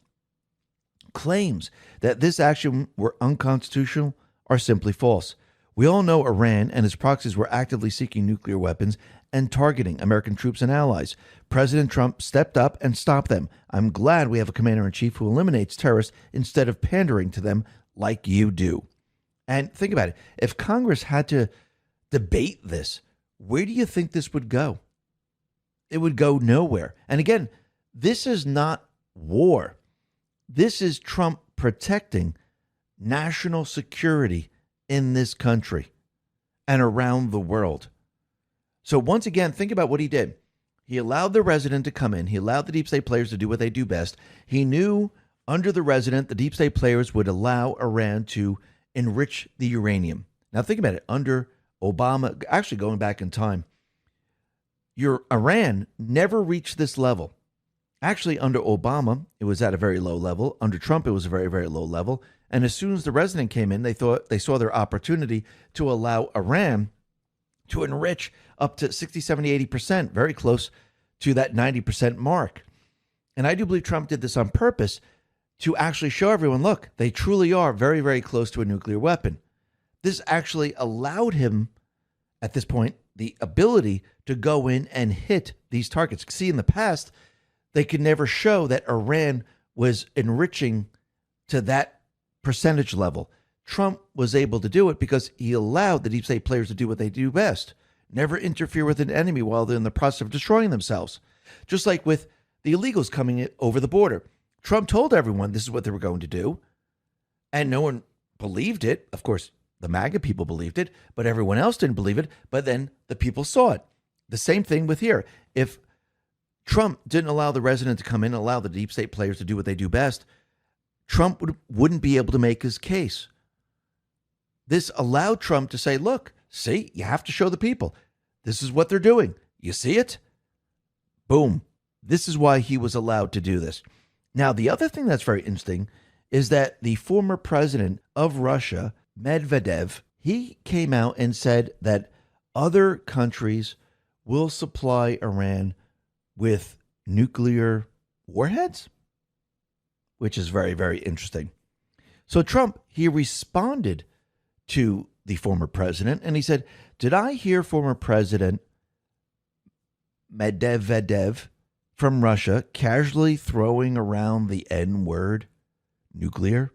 Claims that this action were unconstitutional are simply false. We all know Iran and its proxies were actively seeking nuclear weapons and targeting American troops and allies. President Trump stepped up and stopped them. I'm glad we have a commander-in-chief who eliminates terrorists instead of pandering to them like you do. And think about it. If Congress had to debate this, where do you think this would go? It would go nowhere. And again, this is not war. This is Trump protecting national security in this country and around the world. So once again, think about what he did. He allowed the resident to come in. He allowed the deep state players to do what they do best. He knew under the resident, the deep state players would allow Iran to enrich the uranium. Now think about it. Under Obama, actually going back in time, Iran never reached this level. Actually, under Obama, it was at a very low level. Under Trump, it was a very, very low level. And as soon as the resident came in, they saw their opportunity to allow Iran to enrich up to 60, 70, 80%, very close to that 90% mark. And I do believe Trump did this on purpose to actually show everyone, look, they truly are very, very close to a nuclear weapon. This actually allowed him, at this point, the ability to go in and hit these targets. See, in the past, they could never show that Iran was enriching to that percentage level. Trump was able to do it because he allowed the deep state players to do what they do best. Never interfere with an enemy while they're in the process of destroying themselves. Just like with the illegals coming over the border. Trump told everyone this is what they were going to do. And no one believed it. Of course, the MAGA people believed it, but everyone else didn't believe it. But then the people saw it. The same thing with here. If Trump didn't allow the resident to come in and allow the deep state players to do what they do best, Trump wouldn't be able to make his case. This allowed Trump to say, look, see, you have to show the people. This is what they're doing. You see it? Boom. This is why he was allowed to do this. Now, the other thing that's very interesting is that the former president of Russia, Medvedev, he came out and said that other countries will supply Iran with nuclear warheads, which is very, very interesting. So Trump, he responded to the former president and he said, did I hear former President Medvedev from Russia casually throwing around the N-word, nuclear,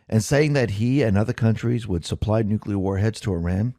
and saying that he and other countries would supply nuclear warheads to Iran?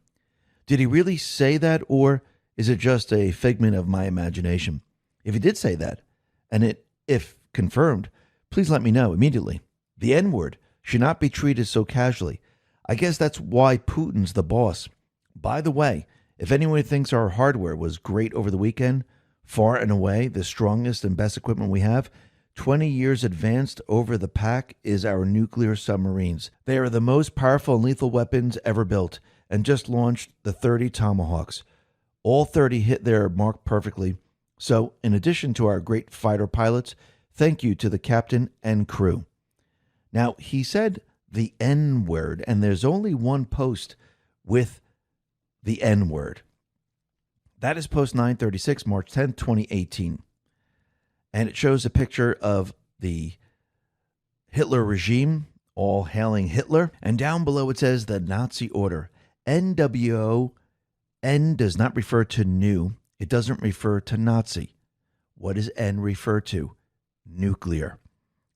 Did he really say that, or Is it just a figment of my imagination? If he did say that, and if confirmed, please let me know immediately. The N-word should not be treated so casually. I guess that's why Putin's the boss. By the way, if anyone thinks our hardware was great over the weekend, far and away the strongest and best equipment we have, 20 years advanced over the pack, is our nuclear submarines. They are the most powerful and lethal weapons ever built, and just launched the 30 Tomahawks. All 30 hit their mark perfectly. So, in addition to our great fighter pilots, thank you to the captain and crew. Now, he said the N-word, and there's only one post with the N-word. That is post 936, March 10th, 2018. And it shows a picture of the Hitler regime, all hailing Hitler. And down below it says the Nazi order. NWO, N does not refer to new. It doesn't refer to Nazi. What does N refer to? Nuclear.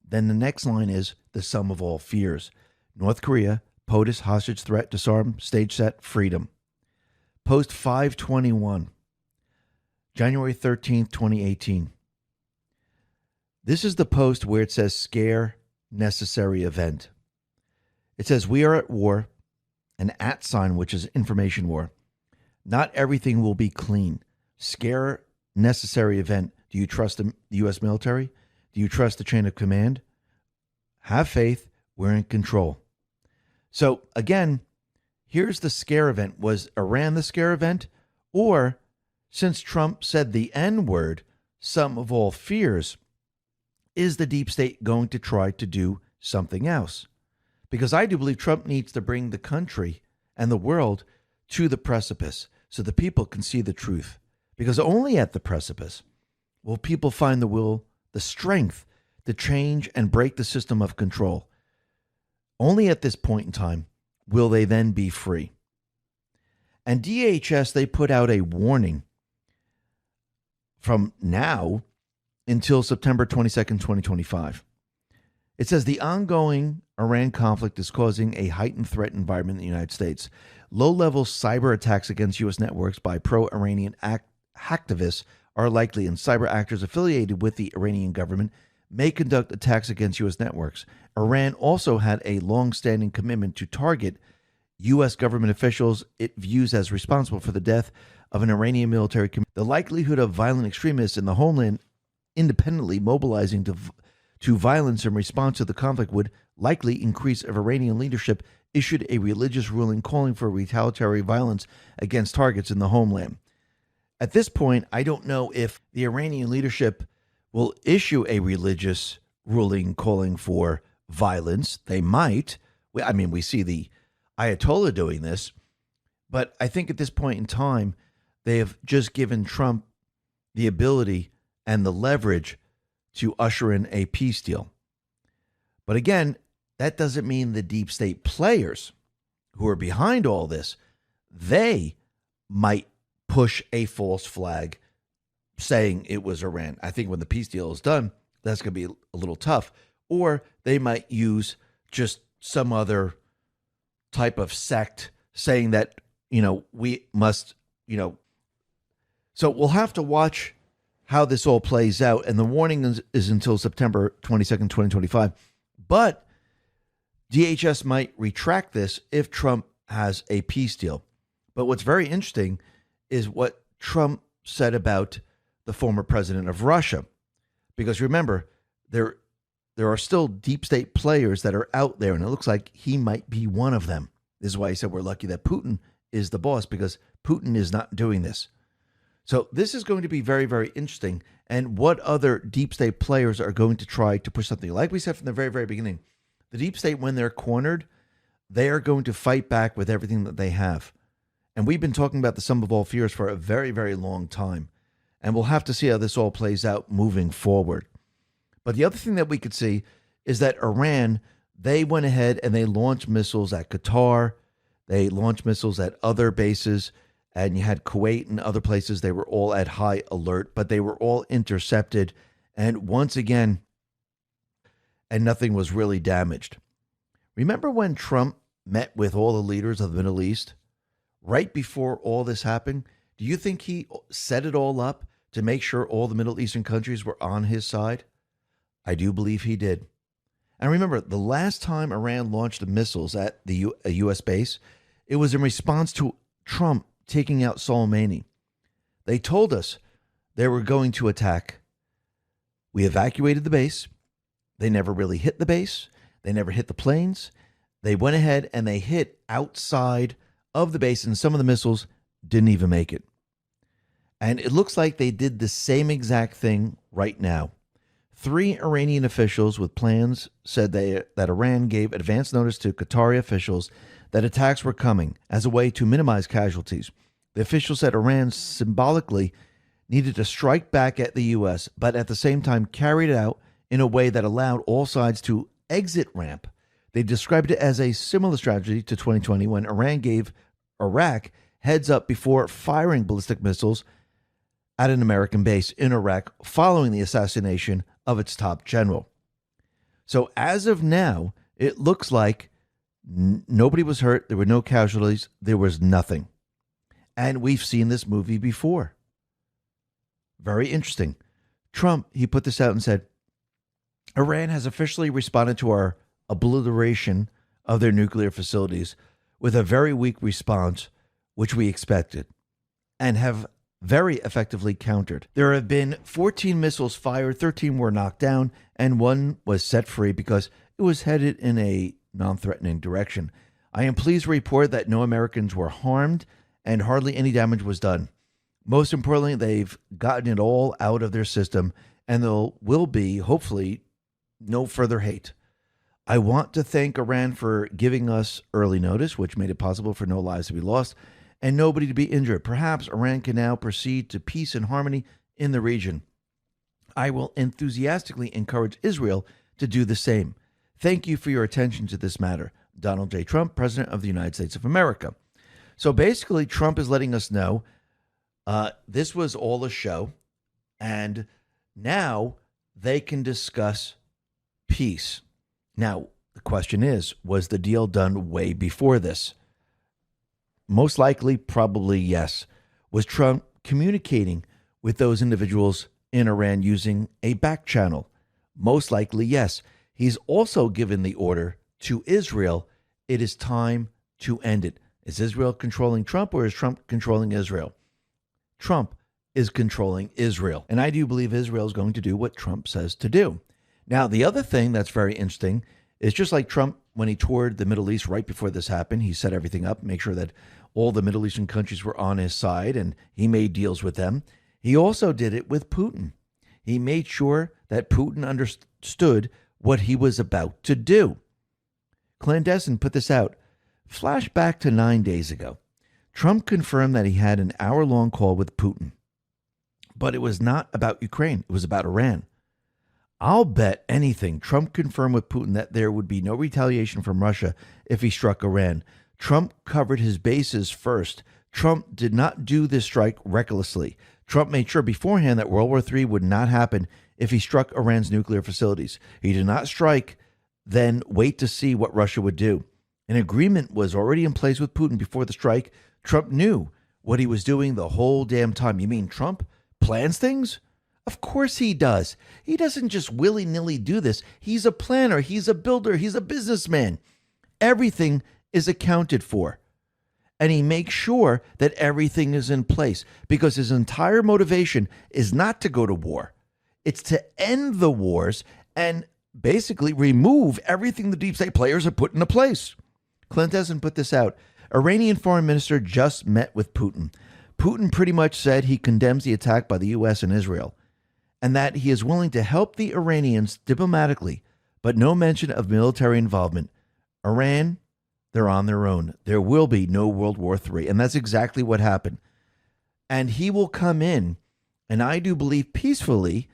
Then the next line is the sum of all fears. North Korea, POTUS, hostage threat, disarm, stage set, freedom. Post 521, January 13th, 2018. This is the post where it says scare necessary event. It says we are at war, an @ sign, which is information war. Not everything will be clean. Scare necessary event. Do you trust the U.S. military? Do you trust the chain of command? Have faith. We're in control. So again, here's the scare event. Was Iran the scare event? Or, since Trump said the N-word, sum of all fears, is the deep state going to try to do something else? Because I do believe Trump needs to bring the country and the world to the precipice so the people can see the truth. Because only at the precipice will people find the will, the strength to change and break the system of control. Only at this point in time will they then be free. And DHS, they put out a warning from now until September 22nd, 2025. It says the ongoing Iran conflict is causing a heightened threat environment in the United States. Low-level cyber attacks against U.S. networks by pro-Iranian hacktivists are likely, and cyber actors affiliated with the Iranian government may conduct attacks against U.S. networks. Iran also had a long-standing commitment to target U.S. government officials it views as responsible for the death of an Iranian military commander. The likelihood of violent extremists in the homeland independently mobilizing to violence in response to the conflict would likely increase if Iranian leadership issued a religious ruling calling for retaliatory violence against targets in the homeland. At this point, I don't know if the Iranian leadership will issue a religious ruling calling for violence. They might. I mean, we see the Ayatollah doing this, but I think at this point in time, they have just given Trump the ability and the leverage to usher in a peace deal. But again, that doesn't mean the deep state players who are behind all this, they might push a false flag saying it was Iran. I think when the peace deal is done, that's going to be a little tough. Or they might use just some other type of sect saying that, we must, So we'll have to watch how this all plays out. And the warning is until September 22nd, 2025. But DHS might retract this if Trump has a peace deal. But what's very interesting is what Trump said about the former president of Russia. Because remember, there are still deep state players that are out there, and it looks like he might be one of them. This is why he said we're lucky that Putin is the boss, because Putin is not doing this. So this is going to be very, very interesting. And what other deep state players are going to try to push something? Like we said from the very, very beginning, the deep state, when they're cornered, they are going to fight back with everything that they have. And we've been talking about the sum of all fears for a very, very long time. And we'll have to see how this all plays out moving forward. But the other thing that we could see is that Iran, they went ahead and they launched missiles at Qatar. They launched missiles at other bases. And you had Kuwait and other places. They were all at high alert, but they were all intercepted. And once again, and nothing was really damaged. Remember when Trump met with all the leaders of the Middle East? Right before all this happened, Do you think he set it all up to make sure all the Middle Eastern countries were on his side? I do believe he did. And remember, the last time Iran launched the missiles at a U.S. base, it was in response to Trump taking out Soleimani. They told us they were going to attack. We evacuated the base. They never really hit the base. They never hit the planes. They went ahead and they hit outside of the base, and some of the missiles didn't even make it. And it looks like they did the same exact thing right now. 3 Iranian officials with plans said that Iran gave advance notice to Qatari officials that attacks were coming as a way to minimize casualties. The officials said Iran symbolically needed to strike back at the U.S., but at the same time carried it out in a way that allowed all sides to exit ramp. They described it as a similar strategy to 2020 when Iran gave Iraq heads up before firing ballistic missiles at an American base in Iraq following the assassination of its top general. So as of now, it looks like nobody was hurt. There were no casualties. There was nothing. And we've seen this movie before. Very interesting. Trump, he put this out and said, Iran has officially responded to our obliteration of their nuclear facilities with a very weak response, which we expected, and have very effectively countered. There have been 14 missiles fired, 13 were knocked down, and 1 was set free because it was headed in a non-threatening direction. I am pleased to report that no Americans were harmed and hardly any damage was done. Most importantly, they've gotten it all out of their system, and there will be, hopefully, no further hate. I want to thank Iran for giving us early notice, which made it possible for no lives to be lost and nobody to be injured. Perhaps Iran can now proceed to peace and harmony in the region. I will enthusiastically encourage Israel to do the same. Thank you for your attention to this matter. Donald J. Trump, President of the United States of America. So basically, Trump is letting us know this was all a show, and now they can discuss peace. Now, the question is, was the deal done way before this? Most likely, probably yes. Was Trump communicating with those individuals in Iran using a back channel? Most likely, yes. He's also given the order to Israel. It is time to end it. Is Israel controlling Trump, or is Trump controlling Israel? Trump is controlling Israel. And I do believe Israel is going to do what Trump says to do. Now, the other thing that's very interesting is just like Trump, when he toured the Middle East right before this happened, he set everything up, make sure that all the Middle Eastern countries were on his side, and he made deals with them. He also did it with Putin. He made sure that Putin understood what he was about to do. Clandestine put this out. Flash back to 9 days ago. Trump confirmed that he had an hour-long call with Putin. But it was not about Ukraine. It was about Iran. I'll bet anything Trump confirmed with Putin that there would be no retaliation from Russia if he struck Iran. Trump covered his bases first. Trump did not do this strike recklessly. Trump made sure beforehand that World War III would not happen if he struck Iran's nuclear facilities. He did not strike, then wait to see what Russia would do. An agreement was already in place with Putin before the strike. Trump knew what he was doing the whole damn time. You mean Trump plans things? Of course he does. He doesn't just willy-nilly do this. He's a planner. He's a builder. He's a businessman. Everything is accounted for. And he makes sure that everything is in place because his entire motivation is not to go to war. It's to end the wars and basically remove everything the deep state players have put into place. Clinton put this out. Iranian foreign minister just met with Putin. Putin pretty much said he condemns the attack by the U.S. and Israel, and that he is willing to help the Iranians diplomatically, but no mention of military involvement. Iran, they're on their own. There will be no World War III, and that's exactly what happened. And he will come in, and I do believe peacefully,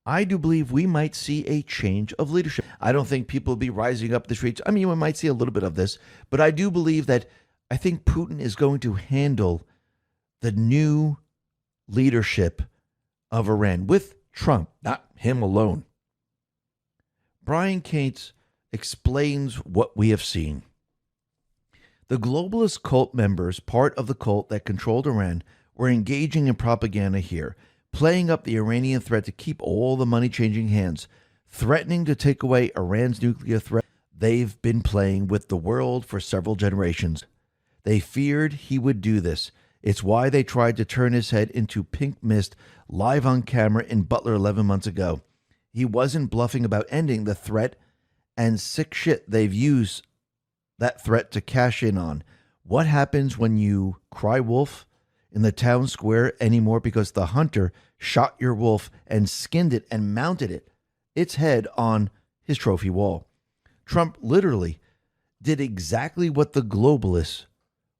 I do believe we might see a change of leadership. I don't think people will be rising up the streets. I mean, we might see a little bit of this, but I do believe that I think Putin is going to handle the new leadership of Iran with Trump, not him alone. Brian Cates explains what we have seen. The globalist cult members, part of the cult that controlled Iran, were engaging in propaganda here, playing up the Iranian threat to keep all the money changing hands, threatening to take away Iran's nuclear threat. They've been playing with the world for several generations. They feared he would do this. It's why they tried to turn his head into pink mist live on camera in Butler 11 months ago. He wasn't bluffing about ending the threat, and sick shit, they've used that threat to cash in on. What happens when you cry wolf in the town square anymore because the hunter shot your wolf and skinned it and mounted its head on his trophy wall? Trump literally did exactly what the globalists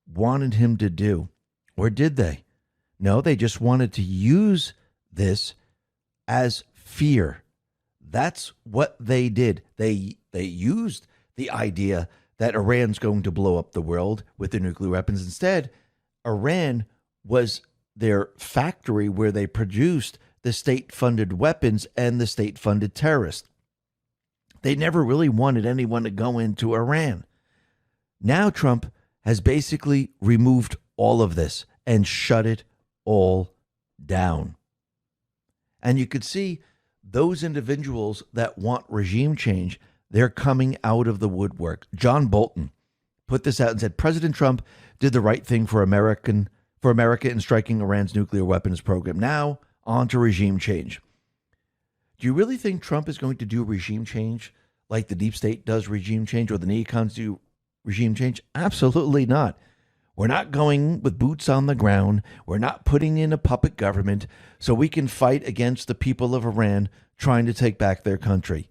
wanted him to do. Or did they? No, they just wanted to use this as fear. That's what they did. They used the idea that Iran's going to blow up the world with their nuclear weapons. Instead, Iran was their factory where they produced the state-funded weapons and the state-funded terrorists. They never really wanted anyone to go into Iran. Now Trump has basically removed all of this and shut it all down. And you could see those individuals that want regime change, they're coming out of the woodwork. John Bolton put this out and said, President Trump did the right thing for America in striking Iran's nuclear weapons program. Now on to regime change. Do you really think Trump is going to do regime change like the deep state does regime change or the neocons do regime change? Absolutely not. We're not going with boots on the ground. We're not putting in a puppet government so we can fight against the people of Iran trying to take back their country.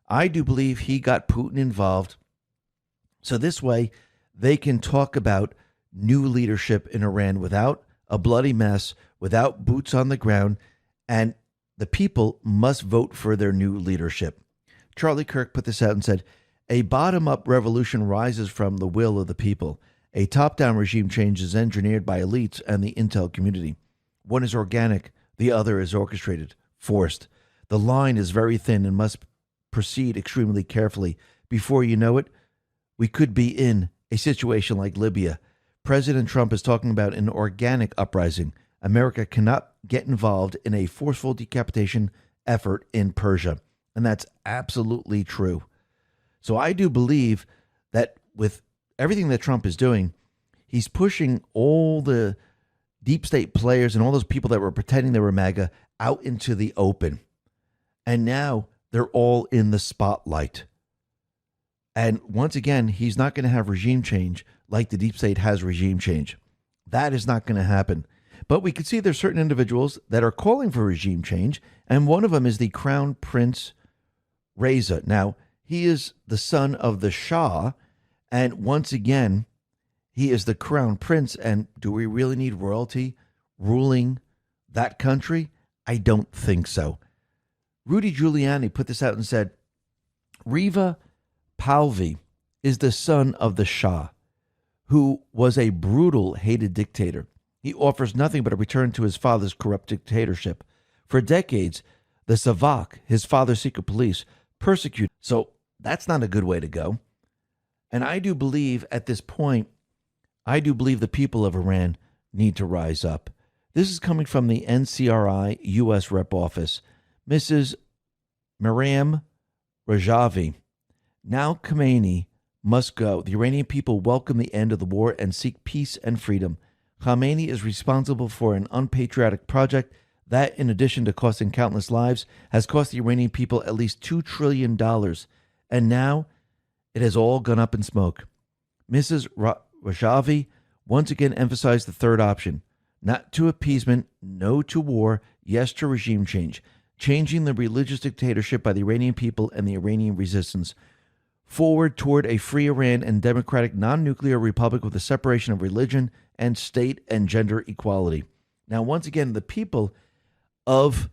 I do believe he got Putin involved so this way they can talk about new leadership in Iran without a bloody mess, without boots on the ground, and the people must vote for their new leadership. Charlie Kirk put this out and said, a bottom-up revolution rises from the will of the people. A top-down regime change is engineered by elites and the intel community. One is organic, the other is orchestrated, forced. The line is very thin and must proceed extremely carefully. Before you know it, we could be in a situation like Libya. President Trump is talking about an organic uprising. America cannot get involved in a forceful decapitation effort in Persia. And that's absolutely true. So I do believe that with everything that Trump is doing, he's pushing all the deep state players and all those people that were pretending they were MAGA out into the open. And now they're all in the spotlight. And once again, he's not going to have regime change like the deep state has regime change. That is not going to happen. But we can see there's certain individuals that are calling for regime change, and one of them is the Crown Prince Reza. Now, he is the son of the Shah, and once again, he is the Crown Prince. And do we really need royalty ruling that country? I don't think so. Rudy Giuliani put this out and said, Reva Pahlavi is the son of the Shah, who was a brutal, hated dictator. He offers nothing but a return to his father's corrupt dictatorship. For decades, the Savak, his father's secret police, persecuted. So that's not a good way to go. And I do believe at this point, the people of Iran need to rise up. This is coming from the NCRI U.S. Rep Office. Mrs. Miriam Rajavi. Now Khomeini must go. The Iranian people welcome the end of the war and seek peace and freedom. Khomeini is responsible for an unpatriotic project that, in addition to costing countless lives, has cost the Iranian people at least $2 trillion. And now it has all gone up in smoke. Mrs. Rajavi once again emphasized the third option. Not to appeasement, no to war, yes to regime change. Changing the religious dictatorship by the Iranian people and the Iranian resistance. Forward toward a free Iran and democratic non-nuclear republic with a separation of religion and state and gender equality. Now, once again, the people of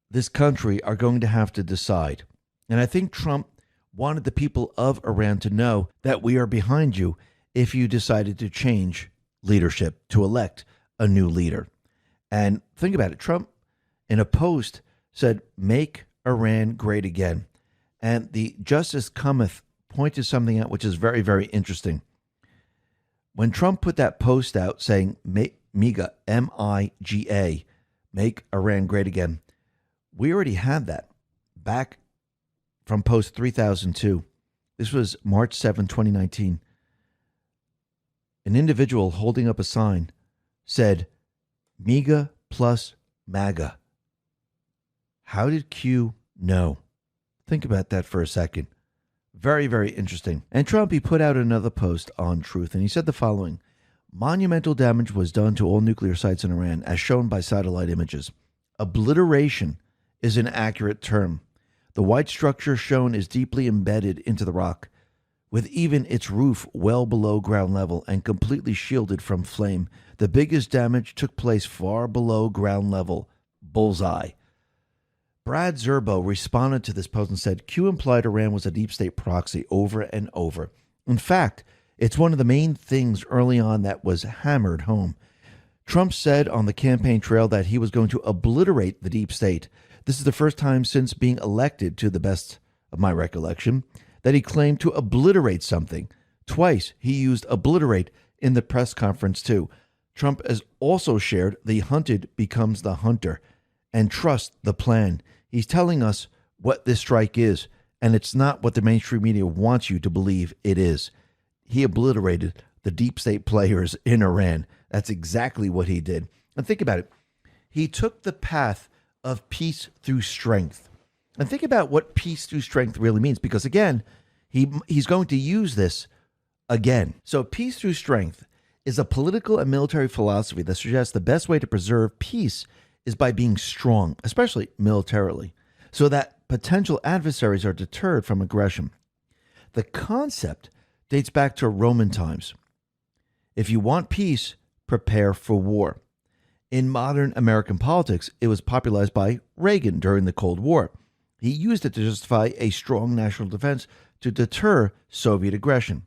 this country are going to have to decide. And I think Trump wanted the people of Iran to know that we are behind you if you decided to change leadership, to elect a new leader. And think about it. Trump, in a post, said, make Iran great again. And the Justice Cometh pointed something out which is very, very interesting. When Trump put that post out saying, MIGA, M-I-G-A, Make Iran Great Again. We already had that back from post 3002. This was March 7, 2019. An individual holding up a sign said, MIGA plus MAGA. How did Q know? Think about that for a second. Very, very interesting. And Trump, he put out another post on Truth, and he said the following: monumental damage was done to all nuclear sites in Iran, as shown by satellite images. Obliteration is an accurate term. The white structure shown is deeply embedded into the rock, with even its roof well below ground level and completely shielded from flame. The biggest damage took place far below ground level. Bullseye. Brad Zerbo responded to this post and said, Q implied Iran was a deep state proxy over and over. In fact, it's one of the main things early on that was hammered home. Trump said on the campaign trail that he was going to obliterate the deep state. This is the first time since being elected, to the best of my recollection, that he claimed to obliterate something. Twice he used obliterate in the press conference too. Trump has also shared the hunted becomes the hunter and trust the plan. He's telling us what this strike is, and it's not what the mainstream media wants you to believe it is. He obliterated the deep state players in Iran. That's exactly what he did. And think about it. He took the path of peace through strength. And think about what peace through strength really means, because again, he's going to use this again. So peace through strength is a political and military philosophy that suggests the best way to preserve peace is by being strong, especially militarily, so that potential adversaries are deterred from aggression. The concept dates back to Roman times. If you want peace, prepare for war. In modern American politics, it was popularized by Reagan during the Cold War. He used it to justify a strong national defense to deter Soviet aggression.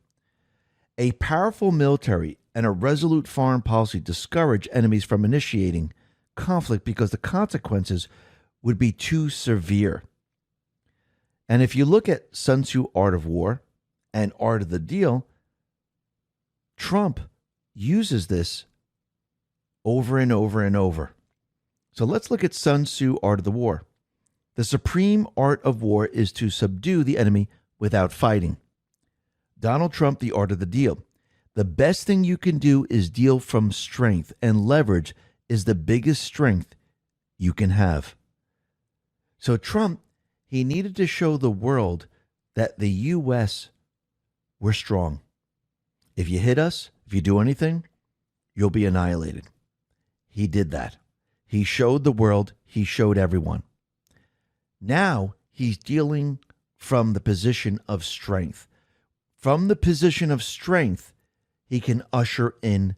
A powerful military and a resolute foreign policy discourage enemies from initiating conflict because the consequences would be too severe. And if you look at Sun Tzu Art of War and Art of the Deal, Trump uses this over and over and over. So let's look at Sun Tzu Art of the War. The supreme art of war is to subdue the enemy without fighting. Donald Trump, The Art of the Deal. The best thing you can do is deal from strength, and leverage is the biggest strength you can have. So Trump, he needed to show the world that the U.S. were strong. If you hit us, if you do anything, you'll be annihilated. He did that. He showed the world, he showed everyone. Now he's dealing from the position of strength. From the position of strength, he can usher in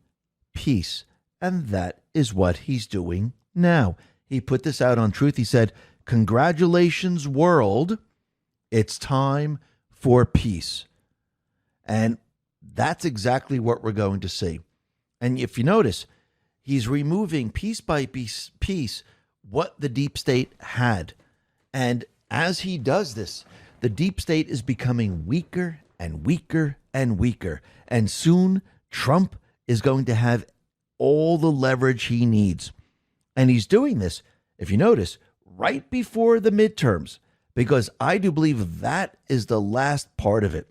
peace. And that is what he's doing now. He put this out on Truth. He said, congratulations, world. It's time for peace. And that's exactly what we're going to see. And if you notice, he's removing piece by piece what the deep state had. And as he does this, the deep state is becoming weaker and weaker and weaker. And soon Trump is going to have all the leverage he needs. And he's doing this, if you notice, right before the midterms, because I do believe that is the last part of it.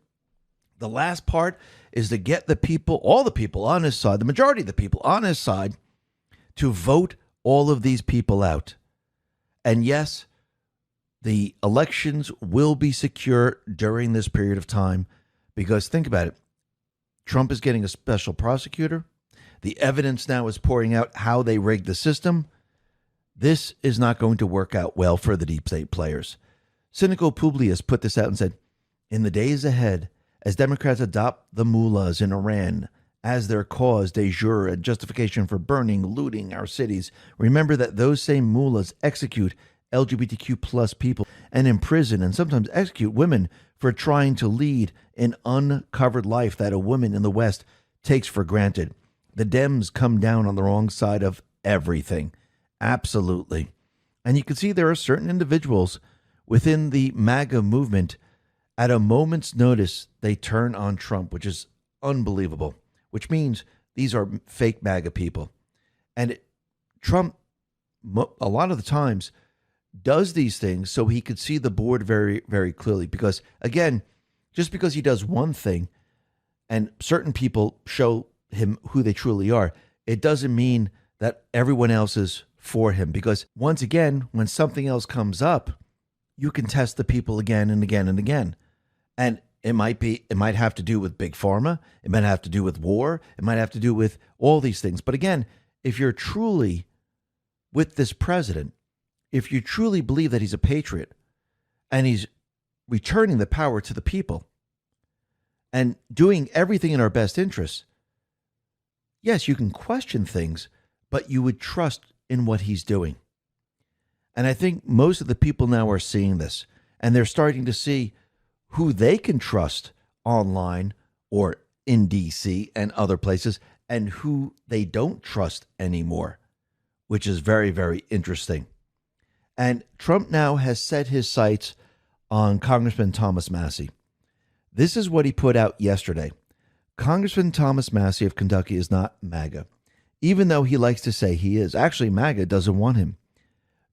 The last part is to get the people, all the people on his side, the majority of the people on his side, to vote all of these people out. And yes, the elections will be secure during this period of time, because think about it. Trump is getting a special prosecutor. The evidence now is pouring out how they rigged the system. This is not going to work out well for the deep state players. Cynical Publius put this out and said, in the days ahead, as Democrats adopt the mullahs in Iran as their cause de jure and justification for burning, looting our cities, remember that those same mullahs execute LGBTQ plus people and imprison and sometimes execute women for trying to lead an uncovered life that a woman in the West takes for granted. The Dems come down on the wrong side of everything. Absolutely. And you can see there are certain individuals within the MAGA movement, at a moment's notice, they turn on Trump, which is unbelievable, which means these are fake MAGA people. And Trump, a lot of the times, does these things so he could see the board very, very clearly. Because, again, just because he does one thing and certain people show him who they truly are, it doesn't mean that everyone else is for him. Because, once again, when something else comes up, you can test the people again and again and again. And it might have to do with big pharma. It might have to do with war. It might have to do with all these things. But again, if you're truly with this president, if you truly believe that he's a patriot and he's returning the power to the people and doing everything in our best interests, yes, you can question things, but you would trust in what he's doing. And I think most of the people now are seeing this, and they're starting to see who they can trust online or in DC and other places, and who they don't trust anymore, which is very, very interesting. And Trump now has set his sights on Congressman Thomas Massie. This is what he put out yesterday. Congressman Thomas Massie of Kentucky is not MAGA, even though he likes to say he is. Actually, MAGA doesn't want him,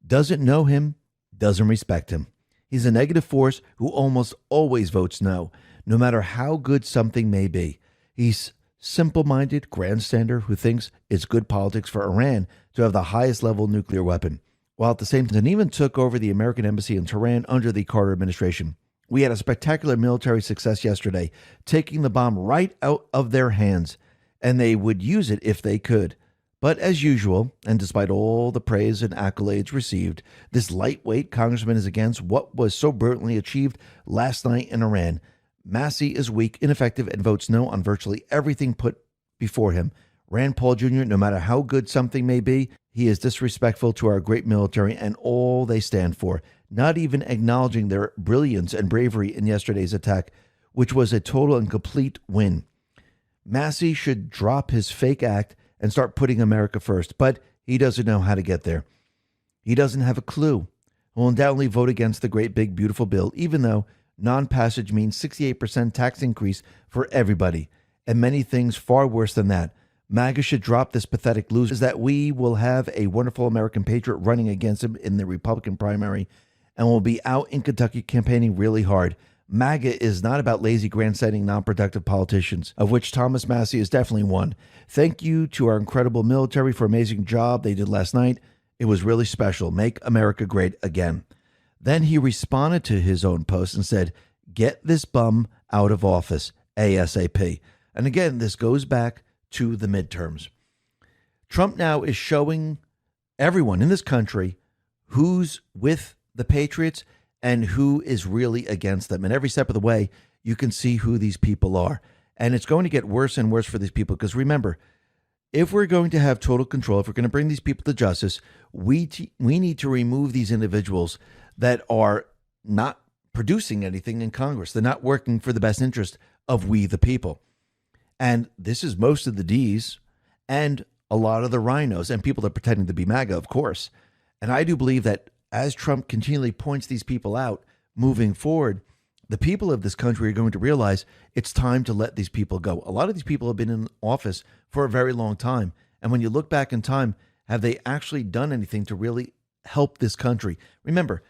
doesn't know him, doesn't respect him. He's a negative force who almost always votes no matter how good something may be. He's simple-minded grandstander who thinks it's good politics for Iran to have the highest level nuclear weapon, while at the same time even took over the American embassy in Tehran under the Carter administration. We had a spectacular military success yesterday, taking the bomb right out of their hands, and they would use it if they could. But as usual, and despite all the praise and accolades received, this lightweight congressman is against what was so brilliantly achieved last night in Iran. Massie is weak, ineffective, and votes no on virtually everything put before him. Rand Paul Jr., no matter how good something may be, he is disrespectful to our great military and all they stand for, not even acknowledging their brilliance and bravery in yesterday's attack, which was a total and complete win. Massie should drop his fake act and start putting America first, but he doesn't know how to get there. He doesn't have a clue. He'll undoubtedly vote against the great big beautiful bill, even though non-passage means 68% tax increase for everybody, and many things far worse than that. MAGA should drop this pathetic loser, that we will have a wonderful American patriot running against him in the Republican primary, and will be out in Kentucky campaigning really hard. MAGA is not about lazy, grandstanding, non-productive politicians, of which Thomas Massie is definitely one. Thank you to our incredible military for an amazing job they did last night. It was really special. Make America great again. Then he responded to his own post and said, get this bum out of office ASAP. And again, this goes back to the midterms. Trump now is showing everyone in this country who's with the patriots and who is really against them. And every step of the way, you can see who these people are. And it's going to get worse and worse for these people. Because remember, if we're going to have total control, if we're going to bring these people to justice, we need to remove these individuals that are not producing anything in Congress. They're not working for the best interest of we the people. And this is most of the Ds and a lot of the rhinos and people that are pretending to be MAGA, of course. And I do believe that as Trump continually points these people out moving forward, the people of this country are going to realize it's time to let these people go. A lot of these people have been in office for a very long time. And when you look back in time, have they actually done anything to really help this country? Remember,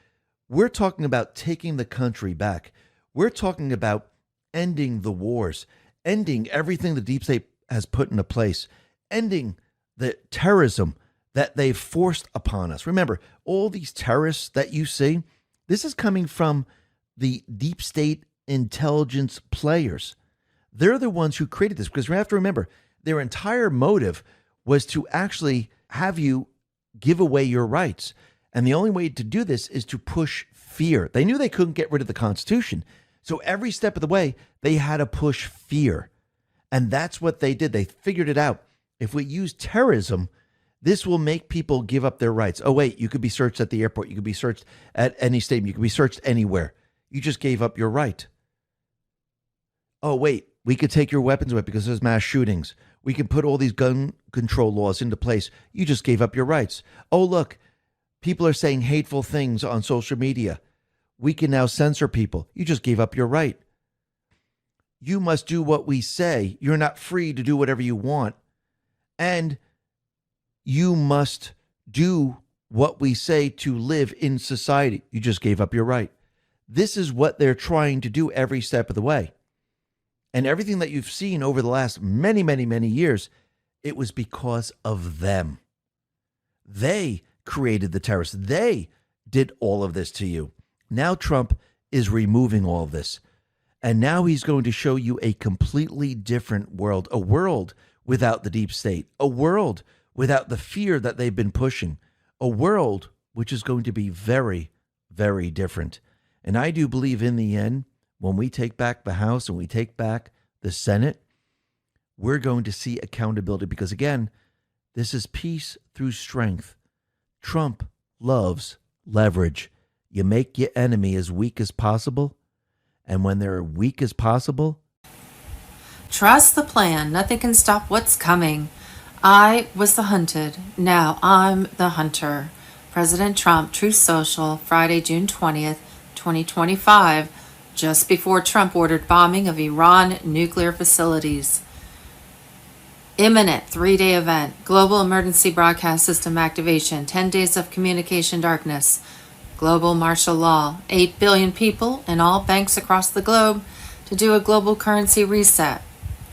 we're talking about taking the country back. We're talking about ending the wars, ending everything the deep state has put into place, ending the terrorism that they've forced upon us. Remember, all these terrorists that you see, this is coming from the deep state intelligence players. They're the ones who created this, because we have to remember, their entire motive was to actually have you give away your rights. And the only way to do this is to push fear. They knew they couldn't get rid of the Constitution. So every step of the way, they had to push fear. And that's what they did. They figured it out. If we use terrorism, this will make people give up their rights. Oh, wait, you could be searched at the airport. You could be searched at any stadium. You could be searched anywhere. You just gave up your right. Oh, wait, we could take your weapons away because there's mass shootings. We can put all these gun control laws into place. You just gave up your rights. Oh, look, people are saying hateful things on social media. We can now censor people. You just gave up your right. You must do what we say. You're not free to do whatever you want. And You must do what we say to live in society. You just gave up your right. This is what they're trying to do every step of the way. And everything that you've seen over the last many, many, many years, it was because of them. They created the terrorists. They did all of this to you. Now Trump is removing all of this. And now he's going to show you a completely different world, a world without the deep state, a world without the fear that they've been pushing, a world which is going to be very, very different. And I do believe in the end, when we take back the House and we take back the Senate, we're going to see accountability because, again, this is peace through strength. Trump loves leverage. You make your enemy as weak as possible, and when they're weak as possible, Trust the plan. Nothing can stop what's coming. I was the hunted. Now I'm the hunter. President Trump, Truth Social, Friday, June 20th, 2025, just before Trump ordered bombing of Iran nuclear facilities. Imminent 3-day event. Global emergency broadcast system activation. 10 days of communication darkness. Global martial law. 8 billion people and all banks across the globe to do a global currency reset.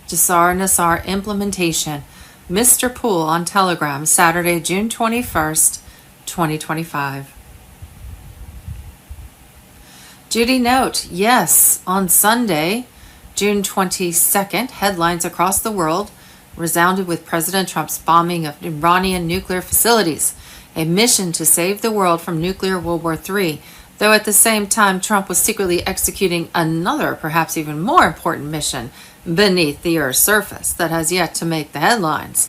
Jassar Nassar implementation. Mr. Poole on Telegram, Saturday, June 21st, 2025. Judy note, yes, on Sunday, June 22nd, headlines across the world resounded with President Trump's bombing of Iranian nuclear facilities, a mission to save the world from nuclear World War III, though at the same time Trump was secretly executing another, perhaps even more important mission beneath the Earth's surface that has yet to make the headlines.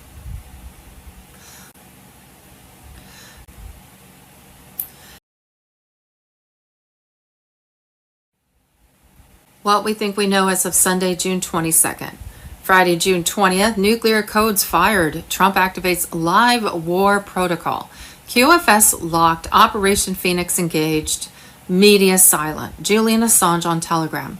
What we think we know as of Sunday, June 22nd. Friday, June 20th, nuclear codes fired. Trump activates live war protocol. QFS locked. Operation Phoenix engaged. Media silent. Julian Assange on Telegram.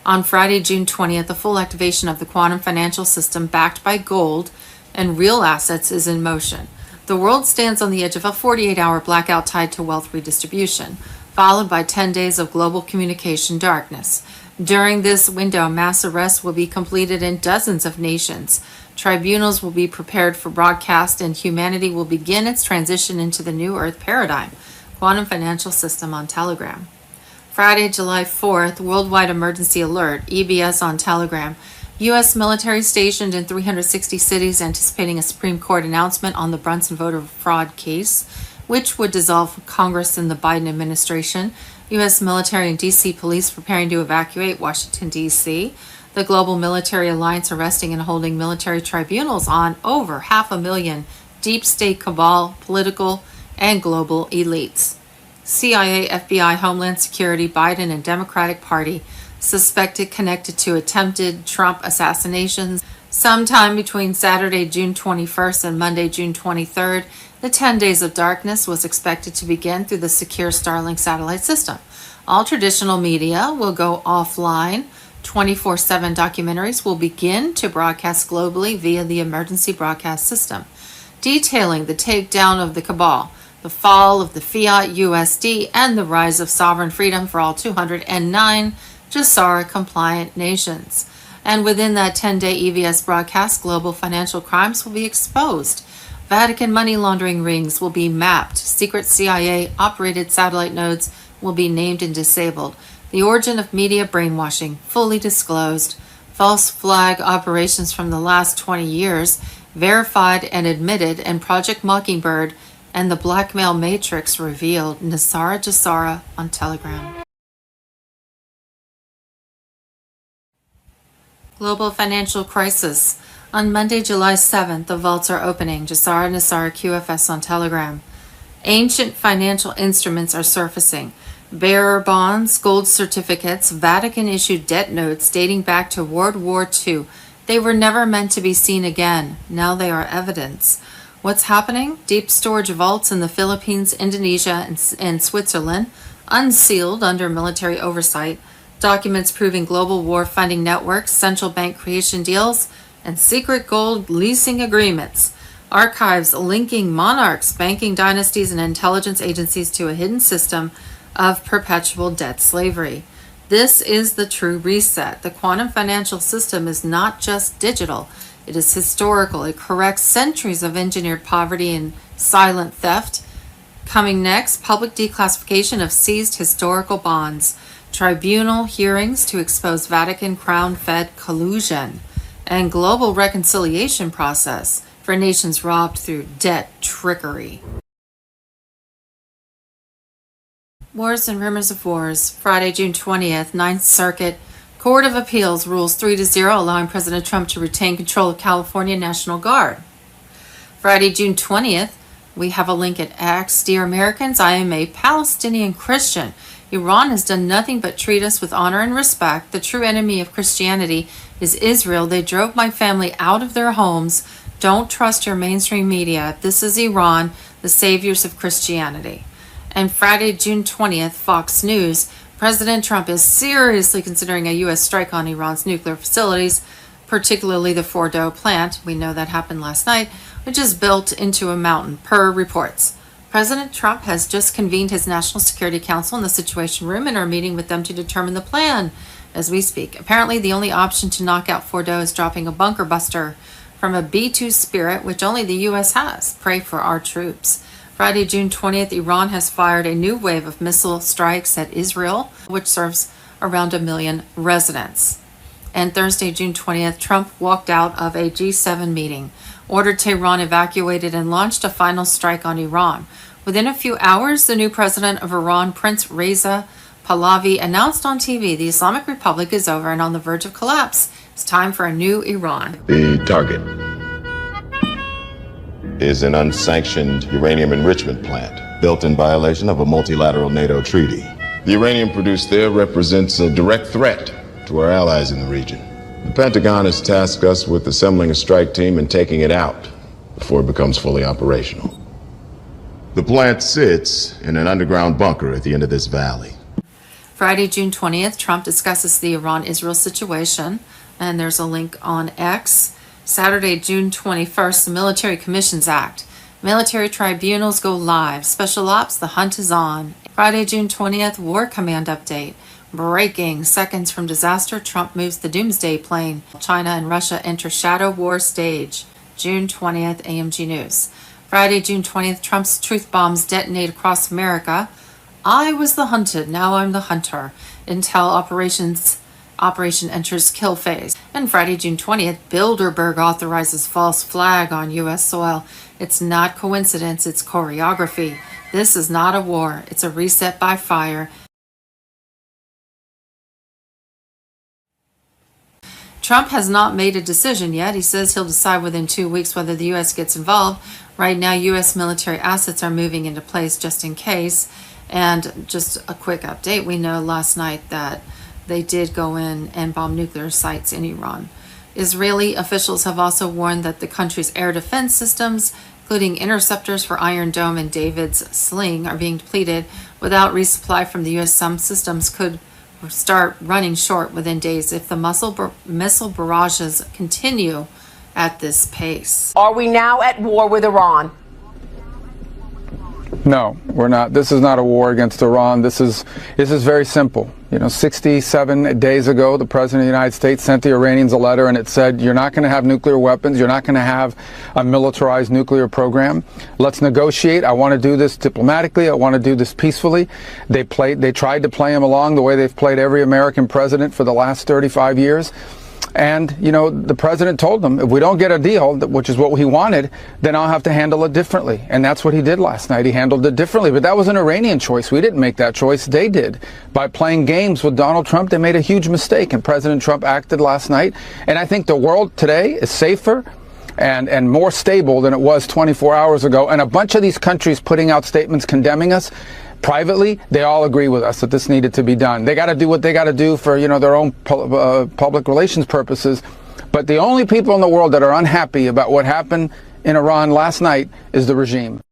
On Friday, June 20th, the full activation of the quantum financial system backed by gold and real assets is in motion. The world stands on the edge of a 48-hour blackout tied to wealth redistribution, followed by 10 days of global communication darkness. During this window, mass arrests will be completed in dozens of nations. Tribunals will be prepared for broadcast, and humanity will begin its transition into the new Earth paradigm. Quantum financial system on Telegram. Friday, July 4th, worldwide emergency alert, EBS on Telegram. U.S. military stationed in 360 cities anticipating a Supreme Court announcement on the Brunson voter fraud case, which would dissolve Congress in the Biden administration. U.S. military and D.C. police preparing to evacuate Washington, D.C. The Global Military Alliance arresting and holding military tribunals on over 500,000 deep state cabal, political, and global elites. CIA, FBI, Homeland Security, Biden, and Democratic Party suspected connected to attempted Trump assassinations. Sometime between Saturday, June 21st and Monday, June 23rd, the 10 days of darkness was expected to begin through the secure Starlink satellite system. All traditional media will go offline. 24/7 documentaries will begin to broadcast globally via the emergency broadcast system, detailing the takedown of the cabal, the fall of the fiat USD, and the rise of sovereign freedom for all 209 Jassara-compliant nations. And within that 10-day EVS broadcast, global financial crimes will be exposed. Vatican money laundering rings will be mapped. Secret CIA-operated satellite nodes will be named and disabled. The origin of media brainwashing fully disclosed. False flag operations from the last 20 years verified and admitted, and Project Mockingbird and the blackmail matrix revealed. Nassara Jassara on Telegram. Global financial crisis. On Monday, July 7th, the vaults are opening. Jassara Nassara QFS on Telegram. Ancient financial instruments are surfacing. Bearer bonds, gold certificates, Vatican-issued debt notes dating back to World War II. They were never meant to be seen again. Now they are evidence. What's happening? Deep storage vaults in the Philippines, Indonesia, and Switzerland, unsealed under military oversight. Documents proving global war funding networks, central bank creation deals, and secret gold leasing agreements. archives linking monarchs, banking dynasties, and intelligence agencies to a hidden system of perpetual debt slavery. This is the true reset. The quantum financial system is not just digital, it is historical. It corrects centuries of engineered poverty and silent theft. Coming next, public declassification of seized historical bonds, tribunal hearings to expose Vatican Crown-Fed collusion, and global reconciliation process for nations robbed through debt trickery. Wars and rumors of wars. Friday, June 20th, Ninth Circuit Court of Appeals rules 3-0, allowing President Trump to retain control of California National Guard. Friday, June 20th, we have a link at X. Dear Americans, I am a Palestinian Christian. Iran has done nothing but treat us with honor and respect. The true enemy of Christianity is Israel. They drove my family out of their homes. Don't trust your mainstream media. This is Iran, the saviors of Christianity. And Friday, June 20th, Fox News, President Trump is seriously considering a U.S. strike on Iran's nuclear facilities, particularly the Fordo plant. We know that happened last night, which is built into a mountain, per reports. President Trump has just convened his National Security Council in the Situation Room and are meeting with them to determine the plan as we speak. Apparently, the only option to knock out Fordo is dropping a bunker buster from a B-2 Spirit, which only the U.S. has. Pray for our troops. Friday, June 20th, Iran has fired a new wave of missile strikes at Israel, which serves around 1 million residents. And Thursday, June 20th, Trump walked out of a G7 meeting, ordered Tehran evacuated, and launched a final strike on Iran. Within a few hours, the new president of Iran, Prince Reza Pahlavi, announced on TV the Islamic Republic is over and on the verge of collapse. It's time for a new Iran. The target is an unsanctioned uranium enrichment plant built in violation of a multilateral NATO treaty. The uranium produced there represents a direct threat to our allies in the region. The Pentagon has tasked us with assembling a strike team and taking it out before it becomes fully operational. The plant sits in an underground bunker at the end of this valley. Friday, June 20th, Trump discusses the Iran-Israel situation, and there's a link on X. Saturday, June 21st, the Military Commissions Act. Military tribunals go live. Special ops, the hunt is on. Friday, June 20th, War Command update. Breaking. Seconds from disaster, Trump moves the doomsday plane. China and Russia enter shadow war stage. June 20th, AMG News. Friday, June 20th, Trump's truth bombs detonate across America. I was the hunted, now I'm the hunter. Intel Operation enters kill phase. And Friday, June 20th, Bilderberg authorizes false flag on U.S. soil. It's not coincidence, it's choreography. This is not a war, it's a reset by fire. Trump has not made a decision yet. He says he'll decide within 2 weeks whether the U.S. gets involved. Right now, U.S. military assets are moving into place just in case. And just a quick update, we know last night that they did go in and bomb nuclear sites in Iran. Israeli officials have also warned that the country's air defense systems, including interceptors for Iron Dome and David's Sling, are being depleted. Without resupply from the U.S., some systems could start running short within days if the missile barrages continue at this pace. Are we now at war with Iran? No, we're not. This is not a war against Iran. This is very simple. 67 days ago, the President of the United States sent the Iranians a letter, and it said, you're not going to have nuclear weapons. You're not going to have a militarized nuclear program. Let's negotiate. I want to do this diplomatically. I want to do this peacefully. They tried to play him along the way they've played every American president for the last 35 years. And, the president told them, if we don't get a deal, which is what he wanted, then I'll have to handle it differently. And that's what he did last night. He handled it differently. But that was an Iranian choice. We didn't make that choice. They did. By playing games with Donald Trump, they made a huge mistake. And President Trump acted last night. And I think the world today is safer and more stable than it was 24 hours ago. And a bunch of these countries putting out statements condemning us, privately, they all agree with us that this needed to be done. They got to do what they got to do for, their own public relations purposes. But the only people in the world that are unhappy about what happened in Iran last night is the regime.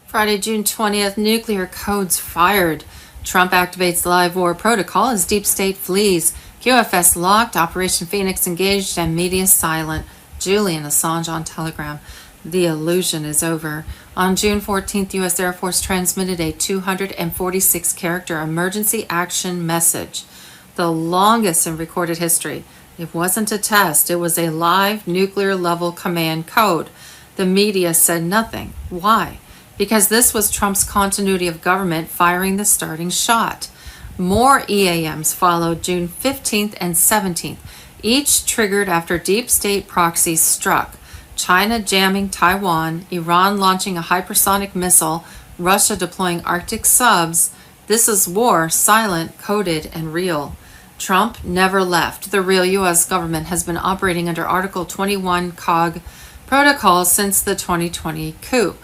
Friday, June 20th, nuclear codes fired. Trump activates live war protocol as deep state flees. QFS locked, Operation Phoenix engaged, and media silent. Julian Assange on Telegram. The illusion is over. On June 14th, U.S. Air Force transmitted a 246-character emergency action message, the longest in recorded history. It wasn't a test. It was a live nuclear-level command code. The media said nothing. Why? Because this was Trump's continuity of government firing the starting shot. More EAMs followed June 15th and 17th, each triggered after deep state proxies struck. China jamming Taiwan, Iran launching a hypersonic missile, Russia deploying Arctic subs. This is war, silent, coded, and real. Trump never left. The real U.S. government has been operating under Article 21 COG protocol since the 2020 coup.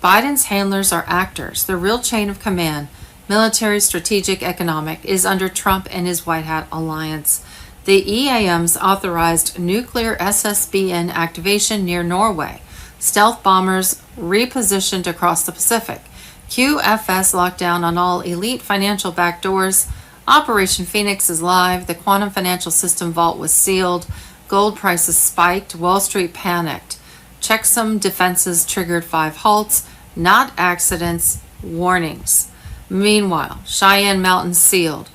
Biden's handlers are actors. The real chain of command, military, strategic, economic, is under Trump and his White Hat alliance. The EAMs authorized nuclear SSBN activation near Norway. Stealth bombers repositioned across the Pacific. QFS locked down on all elite financial backdoors. Operation Phoenix is live. The quantum financial system vault was sealed. Gold prices spiked. Wall Street panicked. Checksum defenses triggered 5 halts. Not accidents, warnings. Meanwhile, Cheyenne Mountain sealed.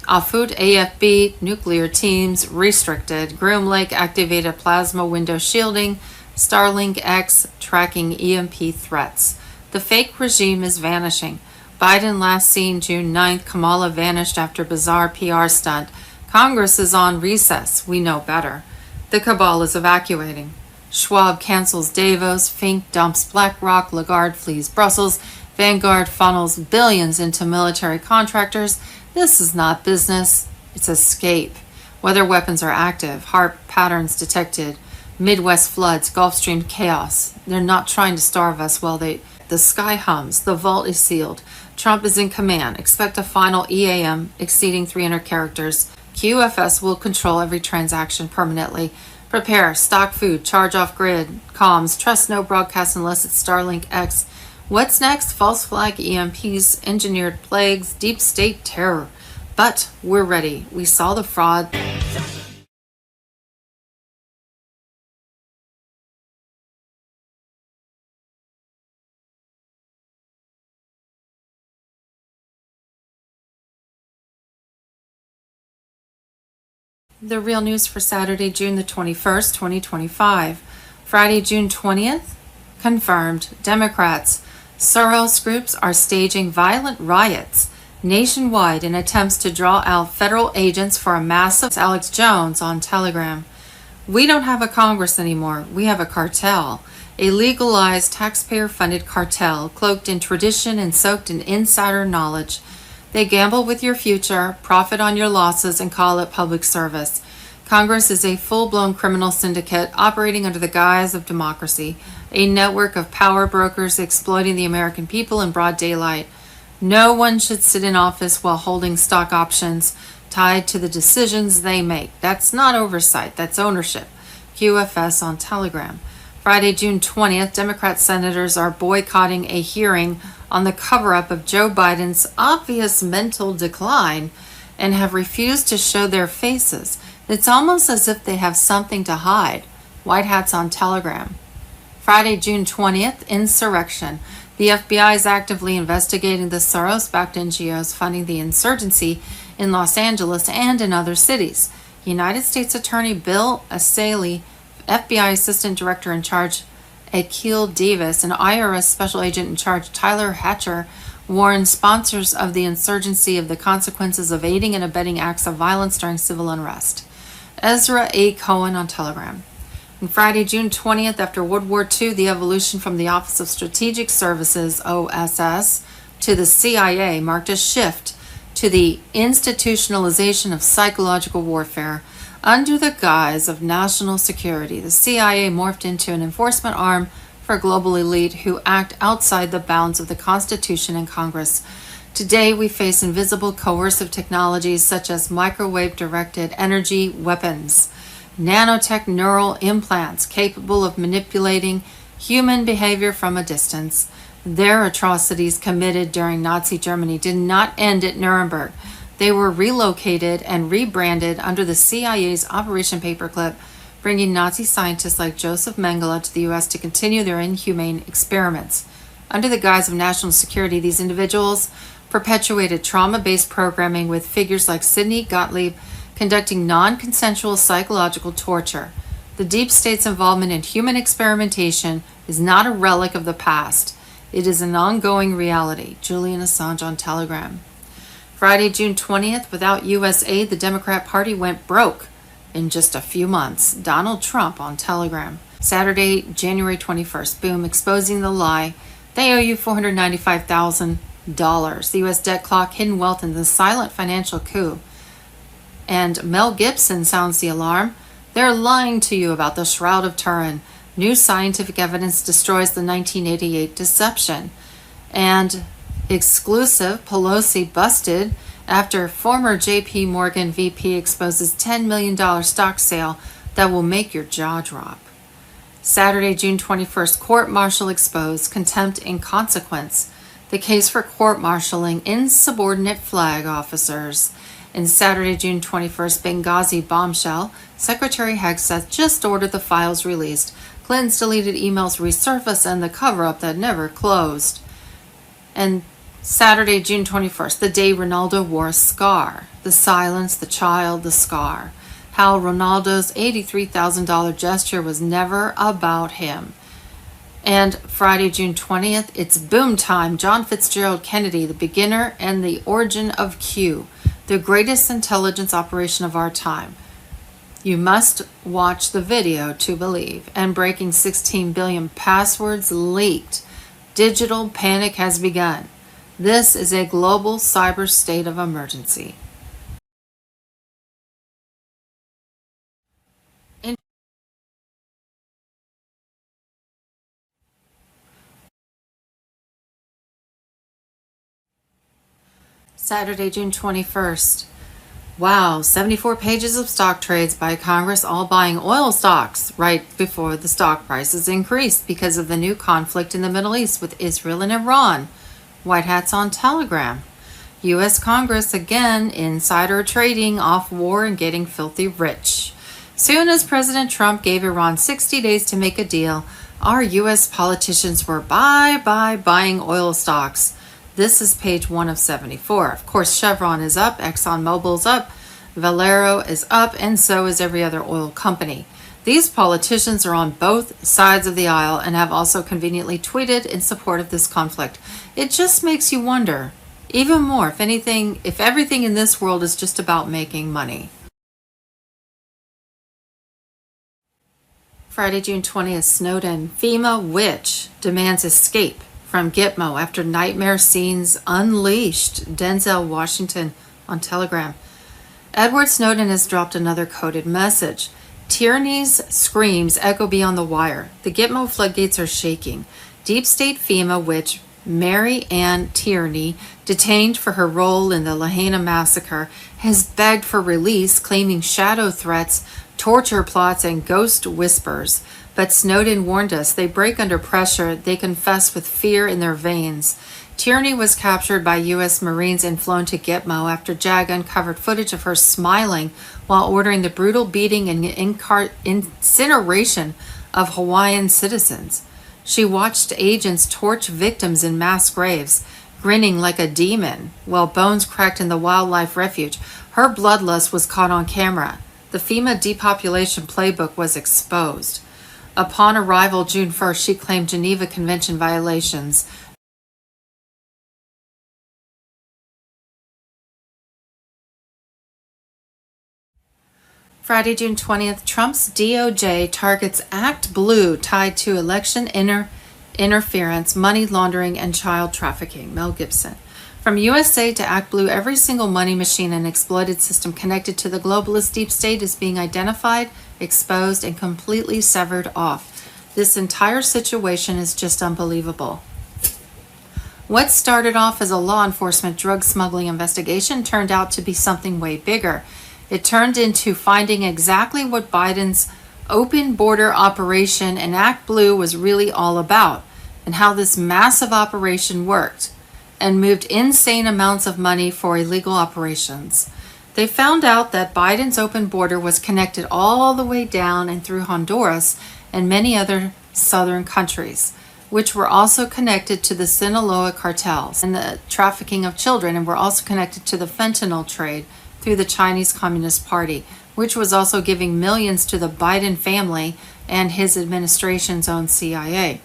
Afut AFB nuclear teams restricted. Groom Lake activated plasma window shielding. Starlink X tracking EMP threats. The fake regime is vanishing. Biden last seen June 9th. Kamala vanished after bizarre PR stunt. Congress is on recess. We know better. The cabal is evacuating. Schwab cancels Davos. Fink dumps BlackRock. Lagarde flees Brussels. Vanguard funnels billions into military contractors. This is not business, it's escape. Weather weapons are active, HAARP patterns detected, Midwest floods, Gulf Stream chaos. They're not trying to starve us while the sky hums, the vault is sealed. Trump is in command. Expect a final EAM exceeding 300 characters. QFS will control every transaction permanently. Prepare, stock food, charge off grid, comms, trust no broadcast unless it's Starlink X. What's next? False flag EMPs, engineered plagues, deep state terror. But we're ready. We saw the fraud. The real news for Saturday, June the 21st, 2025. Friday, June 20th. Confirmed. Democrats. Soros groups are staging violent riots nationwide in attempts to draw out federal agents for a massive. Alex Jones on Telegram. We don't have a Congress anymore. We have a cartel. A legalized taxpayer-funded cartel cloaked in tradition and soaked in insider knowledge. They gamble with your future, profit on your losses, and call it public service. Congress is a full-blown criminal syndicate operating under the guise of democracy, a network of power brokers exploiting the American people in broad daylight. No one should sit in office while holding stock options tied to the decisions they make. That's not oversight, that's ownership. QFS on Telegram. Friday, June 20th, Democrat senators are boycotting a hearing on the cover-up of Joe Biden's obvious mental decline and have refused to show their faces. It's almost as if they have something to hide. White Hats on Telegram. Friday, June 20th, insurrection. The FBI is actively investigating the Soros-backed NGOs funding the insurgency in Los Angeles and in other cities. United States Attorney Bill Asaley, FBI Assistant Director in charge Akil Davis, and IRS Special Agent in charge Tyler Hatcher warned sponsors of the insurgency of the consequences of aiding and abetting acts of violence during civil unrest. Ezra A. Cohen on Telegram. On Friday, June 20th, after World War II, the evolution from the Office of Strategic Services, OSS, to the CIA marked a shift to the institutionalization of psychological warfare. Under the guise of national security, the CIA morphed into an enforcement arm for a global elite who act outside the bounds of the Constitution and Congress. Today, we face invisible coercive technologies such as microwave-directed energy weapons, nanotech neural implants capable of manipulating human behavior from a distance. Their atrocities committed during Nazi Germany did not end at Nuremberg. They were relocated and rebranded under the CIA's Operation Paperclip, bringing Nazi scientists like Joseph Mengele to the U.S. to continue their inhumane experiments. Under the guise of national security, these individuals perpetuated trauma-based programming with figures like Sidney Gottlieb conducting non-consensual psychological torture. The deep state's involvement in human experimentation is not a relic of the past. It is an ongoing reality. Julian Assange on Telegram. Friday, June 20th, without U.S. aid, the Democrat Party went broke in just a few months. Donald Trump on Telegram. Saturday, January 21st, boom, exposing the lie. They owe you $495,000. The U.S. debt clock, hidden wealth, and the silent financial coup. And Mel Gibson sounds the alarm. They're lying to you about the Shroud of Turin. New scientific evidence destroys the 1988 deception. And exclusive, Pelosi busted after former J.P. Morgan VP exposes $10 million stock sale that will make your jaw drop. Saturday, June 21st, court-martial exposed, contempt in consequence. The case for court-martialing insubordinate flag officers. And Saturday, June 21st, Benghazi bombshell. Secretary Hegseth just ordered the files released. Clinton's deleted emails resurfaced and the cover-up that never closed. And Saturday, June 21st, the day Ronaldo wore a scar. The silence, the child, the scar. How Ronaldo's $83,000 gesture was never about him. And Friday, June 20th, it's boom time. John Fitzgerald Kennedy, the beginner and the origin of Q, the greatest intelligence operation of our time. You must watch the video to believe. And breaking 16 billion passwords leaked. Digital panic has begun. This is a global cyber state of emergency. Saturday, June 21st. Wow, 74 pages of stock trades by Congress, all buying oil stocks right before the stock prices increased because of the new conflict in the Middle East with Israel and Iran. White hats on Telegram. U.S. Congress again insider trading off war and getting filthy rich. Soon as President Trump gave Iran 60 days to make a deal, our U.S. politicians were buying oil stocks. This is page 1 of 74. Of course, Chevron is up, ExxonMobil's up, Valero is up, and so is every other oil company. These politicians are on both sides of the aisle and have also conveniently tweeted in support of this conflict. It just makes you wonder, even more, if everything in this world is just about making money. Friday, June 20th, Snowden. FEMA witch demands escape from Gitmo after nightmare scenes unleashed. Denzel Washington on Telegram. Edward Snowden has dropped another coded message. Tyranny's screams echo beyond the wire. The Gitmo floodgates are shaking. Deep State FEMA witch Mary Ann Tierney, detained for her role in the Lahaina massacre, has begged for release, claiming shadow threats, torture plots, and ghost whispers. But Snowden warned us they break under pressure, they confess with fear in their veins. Tierney was captured by U.S. Marines and flown to Gitmo after JAG uncovered footage of her smiling while ordering the brutal beating and incineration of Hawaiian citizens. She watched agents torch victims in mass graves, grinning like a demon, while bones cracked in the wildlife refuge. Her bloodlust was caught on camera. The FEMA depopulation playbook was exposed. Upon arrival June 1st, she claimed Geneva Convention violations. Friday, June 20th, Trump's DOJ targets Act Blue tied to election interference, money laundering, and child trafficking. Mel Gibson. From USA to Act Blue, every single money machine and exploited system connected to the globalist deep state is being identified, exposed, and completely severed off. This entire situation is just unbelievable. What started off as a law enforcement drug smuggling investigation turned out to be something way bigger. It turned into finding exactly what Biden's open border operation and Act Blue was really all about, and how this massive operation worked. and moved insane amounts of money for illegal operations. They found out that Biden's open border was connected all the way down and through Honduras and many other southern countries, which were also connected to the Sinaloa cartels and the trafficking of children, and were also connected to the fentanyl trade through the Chinese Communist Party, which was also giving millions to the Biden family and his administration's own CIA.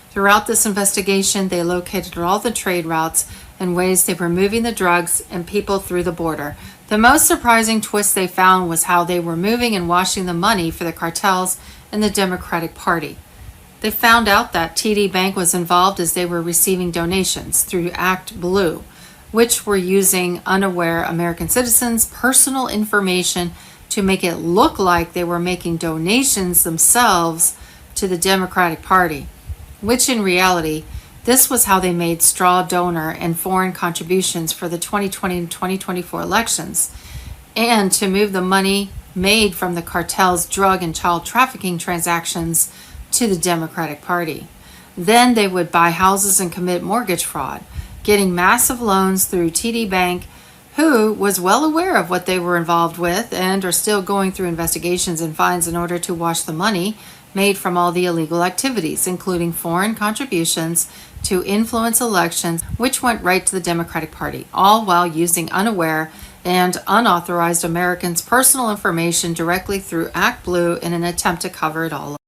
Throughout this investigation, they located all the trade routes and ways they were moving the drugs and people through the border. The most surprising twist they found was how they were moving and washing the money for the cartels and the Democratic Party. They found out that TD Bank was involved as they were receiving donations through Act Blue, which were using unaware American citizens' personal information to make it look like they were making donations themselves to the Democratic Party, which in reality, this was how they made straw donor and foreign contributions for the 2020 and 2024 elections, and to move the money made from the cartel's drug and child trafficking transactions to the Democratic Party. Then they would buy houses and commit mortgage fraud, getting massive loans through TD Bank, who was well aware of what they were involved with and are still going through investigations and fines in order to wash the money made from all the illegal activities, including foreign contributions to influence elections, which went right to the Democratic Party, all while using unaware and unauthorized Americans' personal information directly through Act Blue in an attempt to cover it all up.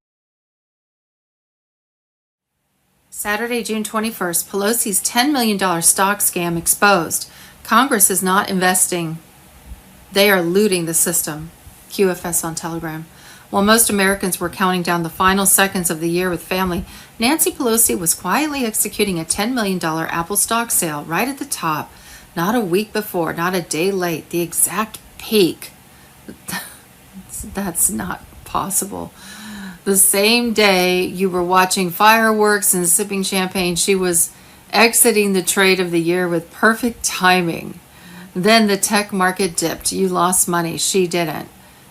Saturday, June 21st, Pelosi's $10 million stock scam exposed. Congress is not investing. They are looting the system. QFS on Telegram. While most Americans were counting down the final seconds of the year with family, Nancy Pelosi was quietly executing a $10 million Apple stock sale right at the top, not a week before, not a day late, the exact peak. That's not possible. The same day you were watching fireworks and sipping champagne, she was exiting the trade of the year with perfect timing. Then the tech market dipped. You lost money. She didn't.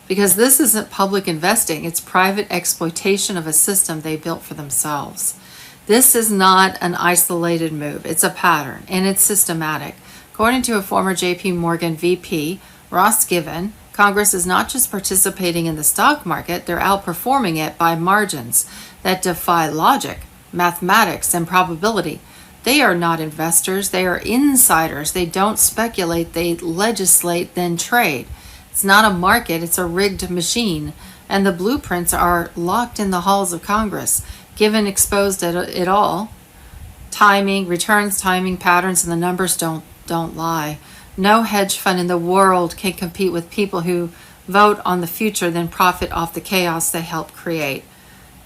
Because this isn't public investing. It's private exploitation of a system they built for themselves. This is not an isolated move. It's a pattern, and it's systematic. According to a former JP Morgan VP, Ross Given, Congress is not just participating in the stock market, they're outperforming it by margins that defy logic, mathematics, and probability. They are not investors, they are insiders. They don't speculate, they legislate, then trade. It's not a market, it's a rigged machine. And the blueprints are locked in the halls of Congress. Given exposed it all. Timing, returns, timing, patterns, and the numbers don't lie. No hedge fund in the world can compete with people who vote on the future then profit off the chaos they help create.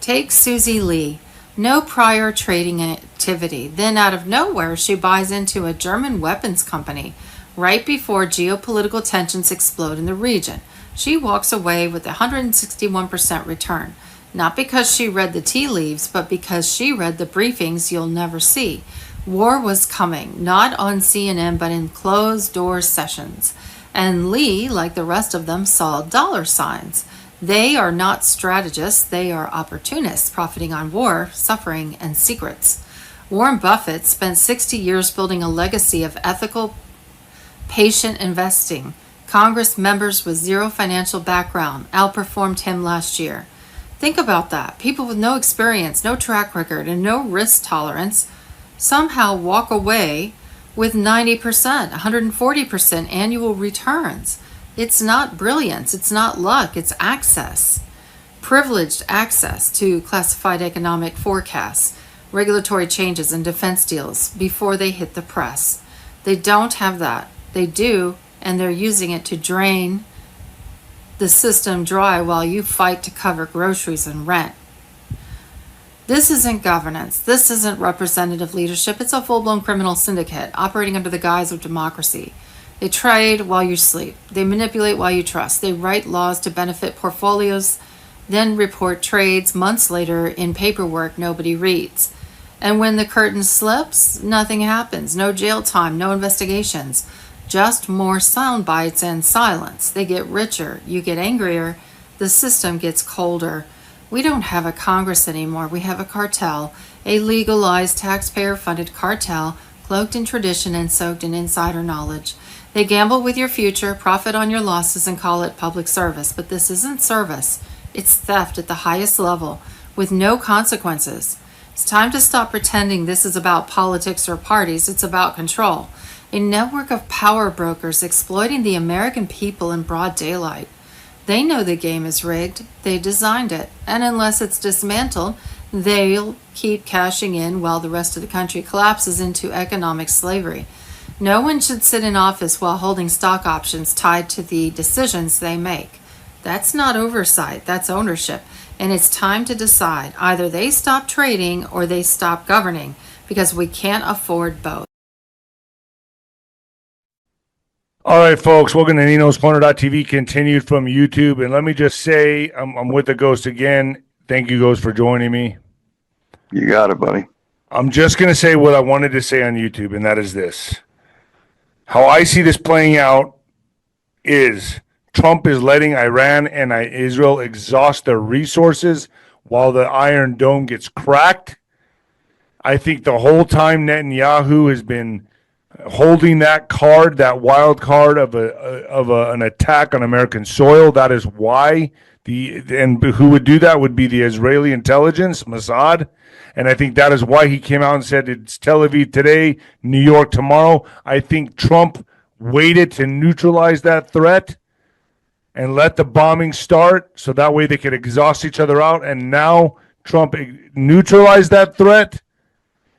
Take Susie Lee. No prior trading activity. Then out of nowhere, she buys into a German weapons company right before geopolitical tensions explode in the region. She walks away with a 161% return. Not because she read the tea leaves, but because she read the briefings you'll never see. War was coming, not on CNN, but in closed-door sessions. And Lee, like the rest of them, saw dollar signs. They are not strategists, they are opportunists, profiting on war, suffering, and secrets. Warren Buffett spent 60 years building a legacy of ethical, patient investing. Congress members with zero financial background outperformed him last year. Think about that. People with no experience, no track record, and no risk tolerance somehow walk away with 90%, 140% annual returns. It's not brilliance, it's not luck, it's access. Privileged access to classified economic forecasts, regulatory changes, and defense deals before they hit the press. They don't have that. They do, and they're using it to drain the system dry while you fight to cover groceries and rent. This isn't governance. This isn't representative leadership. It's a full-blown criminal syndicate operating under the guise of democracy. They trade while you sleep. They manipulate while you trust. They write laws to benefit portfolios, then report trades months later in paperwork nobody reads. And when the curtain slips, nothing happens. No jail time, no investigations. Just more sound bites and silence. They get richer. You get angrier. The system gets colder. We don't have a Congress anymore. We have a cartel, a legalized taxpayer-funded cartel cloaked in tradition and soaked in insider knowledge. They gamble with your future, profit on your losses, and call it public service. But this isn't service. It's theft at the highest level, with no consequences. It's time to stop pretending this is about politics or parties. It's about control. A network of power brokers exploiting the American people in broad daylight. They know the game is rigged. They designed it. And unless it's dismantled, they'll keep cashing in while the rest of the country collapses into economic slavery. No one should sit in office while holding stock options tied to the decisions they make. That's not oversight, that's ownership. And it's time to decide. Either they stop trading or they stop governing, because we can't afford both. All right, folks, welcome to Nino's Corner.tv, continued from YouTube. And let me just say, I'm with the Ghost again. Thank you, Ghost, for joining me. You got it, buddy. I'm just going to say what I wanted to say on YouTube, and that is this. How I see this playing out is Trump is letting Iran and Israel exhaust their resources while the Iron Dome gets cracked. I think the whole time Netanyahu has been holding that card, that wild card of an attack on American soil. That is why and who would do that would be the Israeli intelligence, Mossad. And I think that is why he came out and said it's Tel Aviv today, New York tomorrow. I think Trump waited to neutralize that threat and let the bombing start so that way they could exhaust each other out. And now Trump neutralized that threat.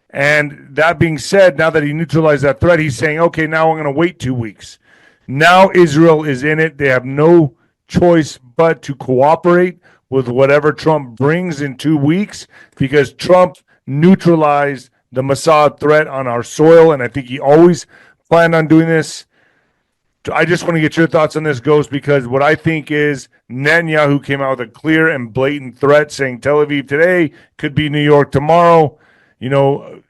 And that being said, now that he neutralized that threat, he's saying, okay, now I'm going to wait 2 weeks. Now Israel is in it. They have no choice but to cooperate with whatever Trump brings in 2 weeks, because Trump neutralized the Mossad threat on our soil. And I think he always planned on doing this. I just want to get your thoughts on this, Ghost, because what I think is Netanyahu came out with a clear and blatant threat saying Tel Aviv today could be New York tomorrow. You know,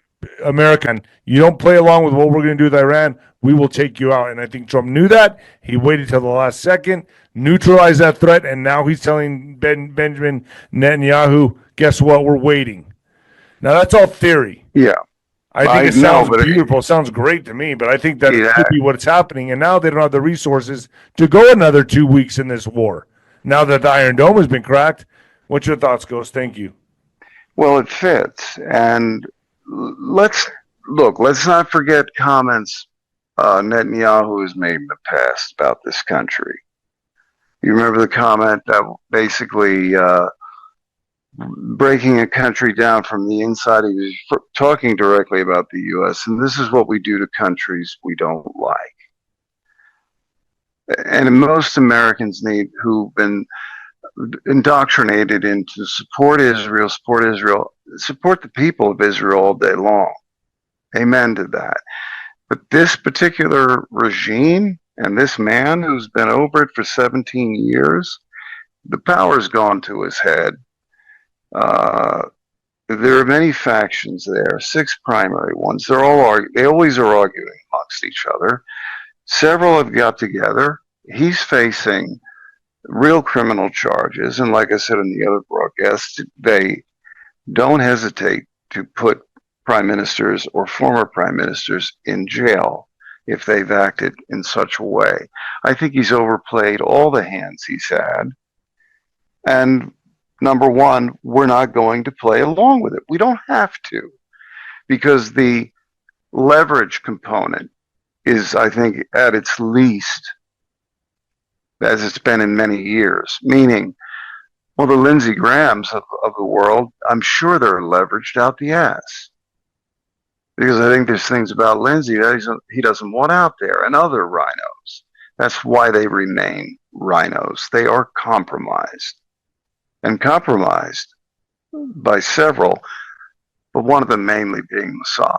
American, you don't play along with what we're going to do with Iran, we will take you out. And I think Trump knew that. He waited till the last second, neutralized that threat, and now he's telling Benjamin Netanyahu, guess what, we're waiting. Now, that's all theory. Yeah. I think it sounds beautiful. It sounds great to me, but I think that could be what's happening. And now they don't have the resources to go another 2 weeks in this war. Now that the Iron Dome has been cracked, what's your thoughts, Ghost? Thank you. Well, it fits. And let's not forget comments Netanyahu has made in the past about this country. You remember the comment that basically breaking a country down from the inside. He was talking directly about the U.S., and this is what we do to countries we don't like. And most Americans who've been indoctrinated into support Israel, support the people of Israel all day long. Amen to that. But this particular regime and this man who's been over it for 17 years, the power's gone to his head. There are many factions there, 6 primary ones. They always are arguing amongst each other. Several have got together. He's facing real criminal charges, and like I said in the other broadcast, they don't hesitate to put prime ministers or former prime ministers in jail if they've acted in such a way. I think he's overplayed all the hands he's had. And number one, we're not going to play along with it. We don't have to, because the leverage component is, I think, at its least as it's been in many years, meaning, well, the Lindsey Grahams of the world, I'm sure they're leveraged out the ass. Because I think there's things about Lindsey that he doesn't want out there, and other rhinos. That's why they remain rhinos. They are compromised. And compromised by several, but one of them mainly being Mossad.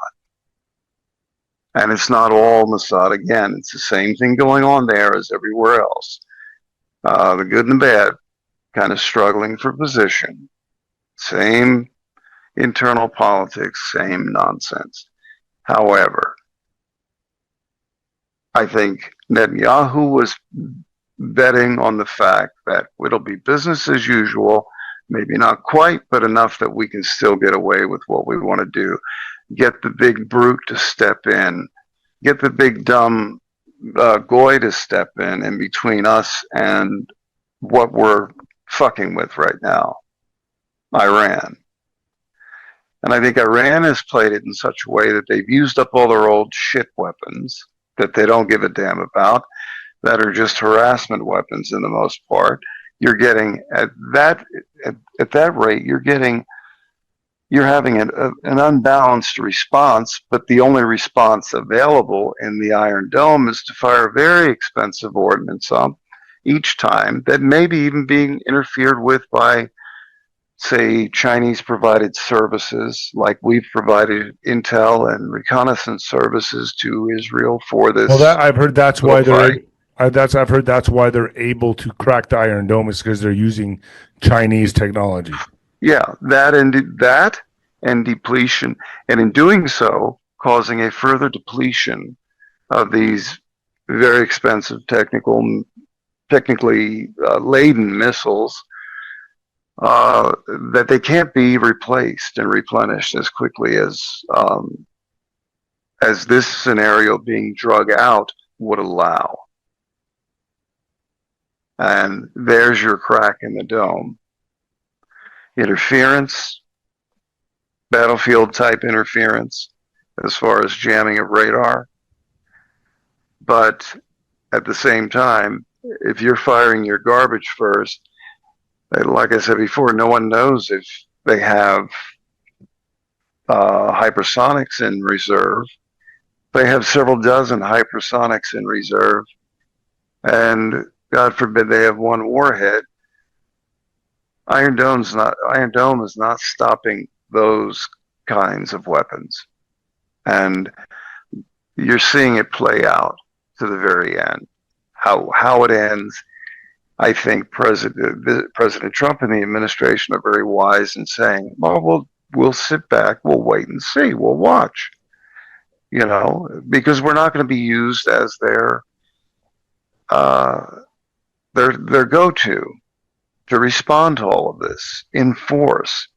And it's not all Mossad. Again, it's the same thing going on there as everywhere else. The good and the bad kind of struggling for position. Same internal politics, same nonsense. However, I think Netanyahu was betting on the fact that it'll be business as usual, maybe not quite, but enough that we can still get away with what we want to do. get the big brute to step in, get the big dumb goy to step in between us and what we're fucking with right now, Iran. And I think Iran has played it in such a way that they've used up all their old shit weapons that they don't give a damn about, that are just harassment weapons in the most part. You're getting at that rate, you're having an unbalanced response, but the only response available in the Iron Dome is to fire very expensive ordnance up each time that may be even being interfered with by, say, Chinese provided services, like we've provided intel and reconnaissance services to Israel for this. Well, I've heard that's why fight. I've heard that's why they're able to crack the Iron Dome, is because they're using Chinese technology. Yeah, that and depletion, and in doing so, causing a further depletion of these very expensive technically laden missiles that they can't be replaced and replenished as quickly as this scenario being drug out would allow. And there's your crack in the dome. Interference, battlefield type interference, as far as jamming of radar. But at the same time, if you're firing your garbage first, like I said before, no one knows if they have hypersonics in reserve. They have several dozen hypersonics in reserve, and God forbid they have one warhead. Iron Dome is not stopping those kinds of weapons, and you're seeing it play out to the very end. How it ends, I think President Trump and the administration are very wise in saying, "Well, we'll sit back, we'll wait and see, we'll watch," because we're not going to be used as their go-to to respond to all of this in force.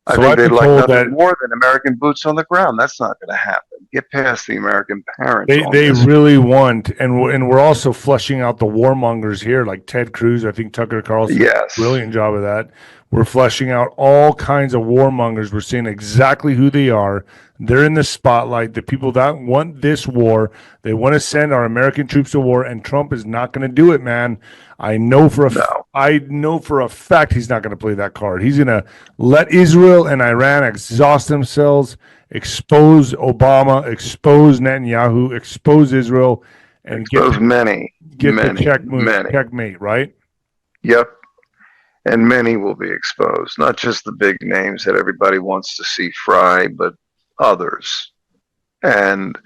I think they'd like nothing more than American boots on the ground. That's not going to happen. Get past the American parents. They really want, and we're also flushing out the warmongers here, like Ted Cruz. I think Tucker Carlson did a brilliant job of that. We're flushing out all kinds of warmongers. We're seeing exactly who they are. They're in the spotlight. The people that want this war, they want to send our American troops to war, and Trump is not going to do it, man. I know for a fact he's not going to play that card. He's going to let Israel and Iran exhaust themselves, expose Obama, expose Netanyahu, expose Israel, and expose many, the checkmate, right? Yep. And many will be exposed, not just the big names that everybody wants to see fry, but others. And,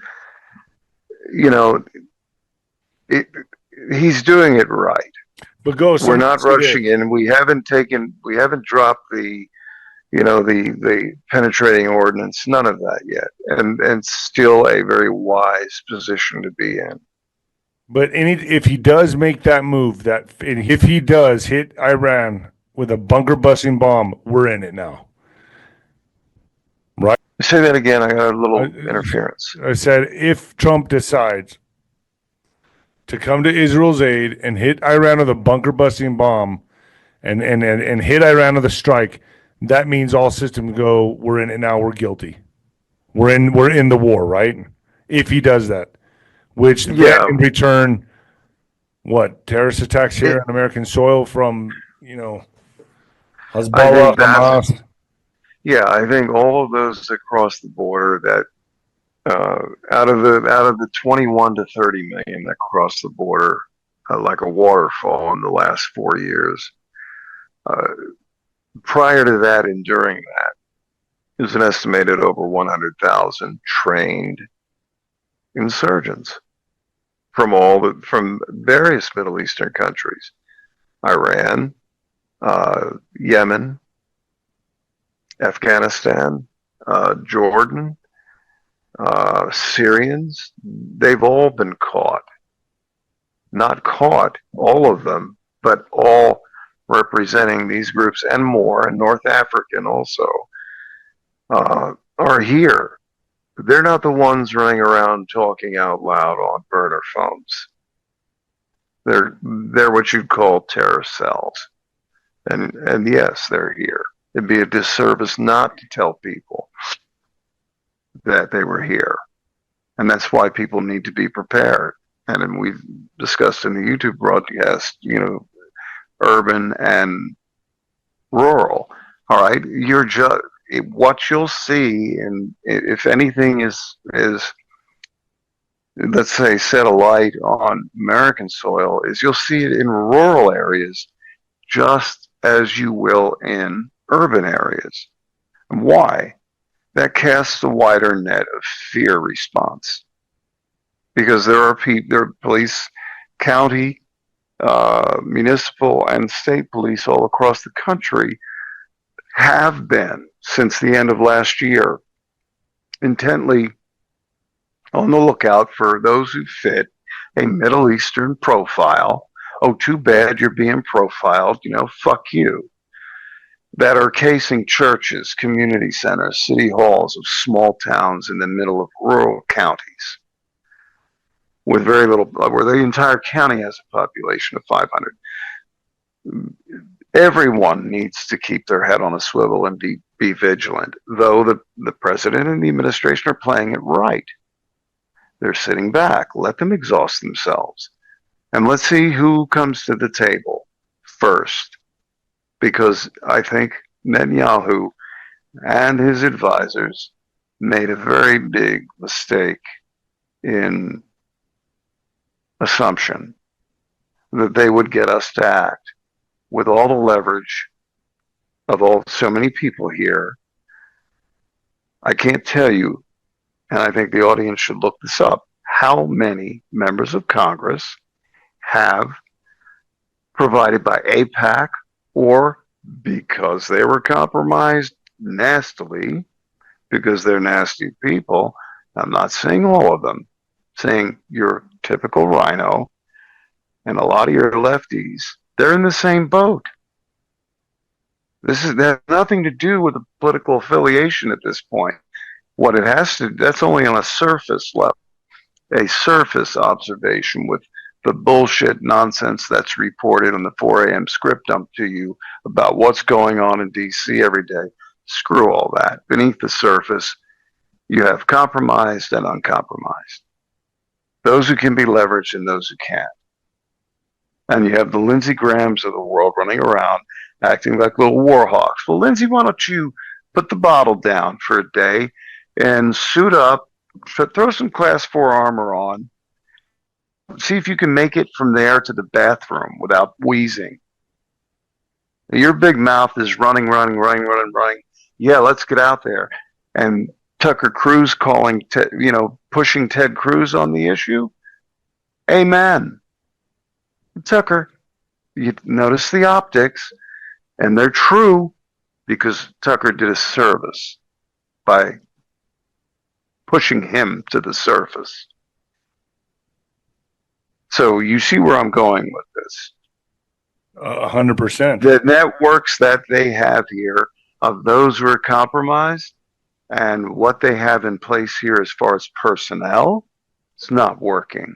he's doing it right. But we're not rushing in. We haven't dropped the penetrating ordnance, none of that yet. And still a very wise position to be in. But if he does make that move, if he does hit Iran with a bunker busting bomb, we're in it now. Right? Say that again. I got a little interference. I said if Trump decides to come to Israel's aid and hit Iran with a bunker busting bomb and hit Iran with a strike, that means all systems go, we're in it now, we're guilty. We're in the war, right? If he does that. Which then in return, terrorist attacks here on American soil from, Hezbollah, Hamas? Yeah, I think all of those across the border that out of the 21 to 30 million that crossed the border like a waterfall in the last 4 years, prior to that and during that, it was an estimated over 100,000 trained insurgents from various Middle Eastern countries, Iran, Yemen, Afghanistan, Jordan, Syrians. They've all been caught. Not caught, all of them, but all representing these groups and more, and North African also. are here. They're not the ones running around talking out loud on burner phones. They're what you'd call terror cells. And yes, they're here. It'd be a disservice not to tell people that they were here. And that's why people need to be prepared. And we've discussed in the YouTube broadcast, urban and rural. All right, what you'll see, and if anything is let's say set alight on American soil, is you'll see it in rural areas just as you will in urban areas. And why? That casts a wider net of fear response, because there are police, county, municipal, and state police all across the country have been, since the end of last year, intently on the lookout for those who fit a Middle Eastern profile. Oh, too bad you're being profiled, fuck you. That are casing churches, community centers, city halls of small towns in the middle of rural counties with very little, where the entire county has a population of 500. Everyone needs to keep their head on a swivel and be vigilant, though the president and the administration are playing it right. They're sitting back. Let them exhaust themselves. And let's see who comes to the table first. Because I think Netanyahu and his advisors made a very big mistake in assumption that they would get us to act with all the leverage of so many people here. I can't tell you, and I think the audience should look this up, how many members of Congress have provided by AIPAC or because they were compromised nastily, because they're nasty people. I'm not saying all of them, saying your typical rhino and a lot of your lefties, they're in the same boat. That has nothing to do with a political affiliation at this point. What it has to, that's only on a surface level, a surface observation with the bullshit nonsense that's reported on the 4 a.m. script dump to you about what's going on in D.C. every day. Screw all that. Beneath the surface, you have compromised and uncompromised. Those who can be leveraged and those who can't. And you have the Lindsey Grahams of the world running around acting like little war hawks. Well, Lindsey, why don't you put the bottle down for a day and suit up, throw some class 4 armor on, see if you can make it from there to the bathroom without wheezing. Your big mouth is running. Yeah, let's get out there. And Tucker Cruz pushing Ted Cruz on the issue. Amen. Tucker, you notice the optics, and they're true because Tucker did a service by pushing him to the surface. So you see where I'm going with this. 100%. The networks that they have here of those who are compromised and what they have in place here as far as personnel, it's not working.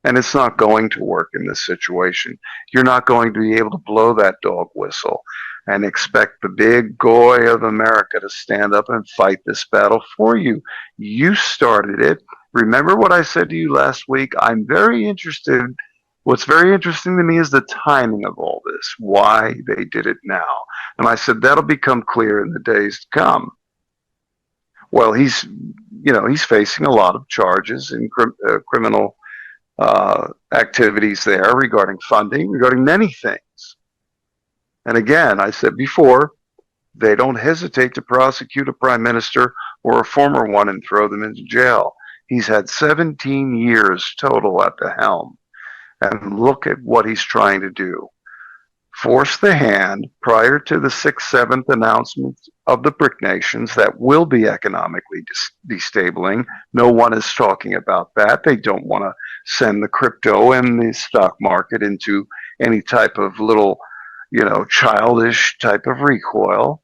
And it's not going to work in this situation. You're not going to be able to blow that dog whistle and expect the big goy of America to stand up and fight this battle for you. You started it. Remember what I said to you last week? I'm very interested. What's very interesting to me is the timing of all this, why they did it now. And I said, that'll become clear in the days to come. Well, he's facing a lot of charges in criminal activities there regarding funding, regarding many things. And again, I said before, they don't hesitate to prosecute a prime minister or a former one and throw them into jail. He's had 17 years total at the helm. And look at what he's trying to do. Force the hand prior to the 6th, 7th announcement of the BRIC nations that will be economically destabilizing. No one is talking about that. They don't want to send the crypto and the stock market into any type of little, childish type of recoil.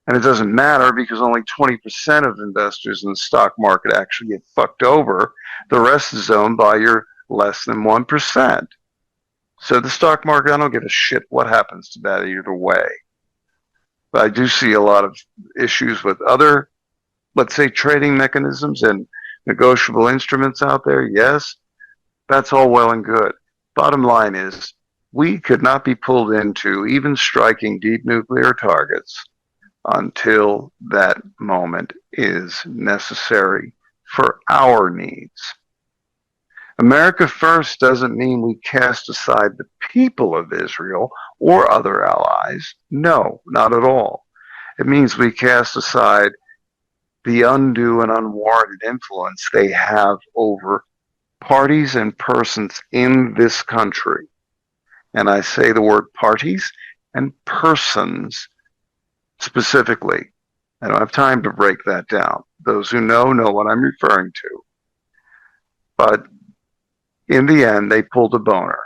And it doesn't matter because only 20% of investors in the stock market actually get fucked over. The rest is owned by your less than 1%. So the stock market, I don't give a shit what happens to that either way. But I do see a lot of issues with other, let's say, trading mechanisms and negotiable instruments out there. Yes, that's all well and good. Bottom line is, we could not be pulled into even striking deep nuclear targets until that moment is necessary for our needs. America first doesn't mean we cast aside the people of Israel or other allies. No, not at all. It means we cast aside the undue and unwarranted influence they have over parties and persons in this country. And I say the word parties and persons specifically. I don't have time to break that down. Those who know what I'm referring to. But in the end, they pulled a boner.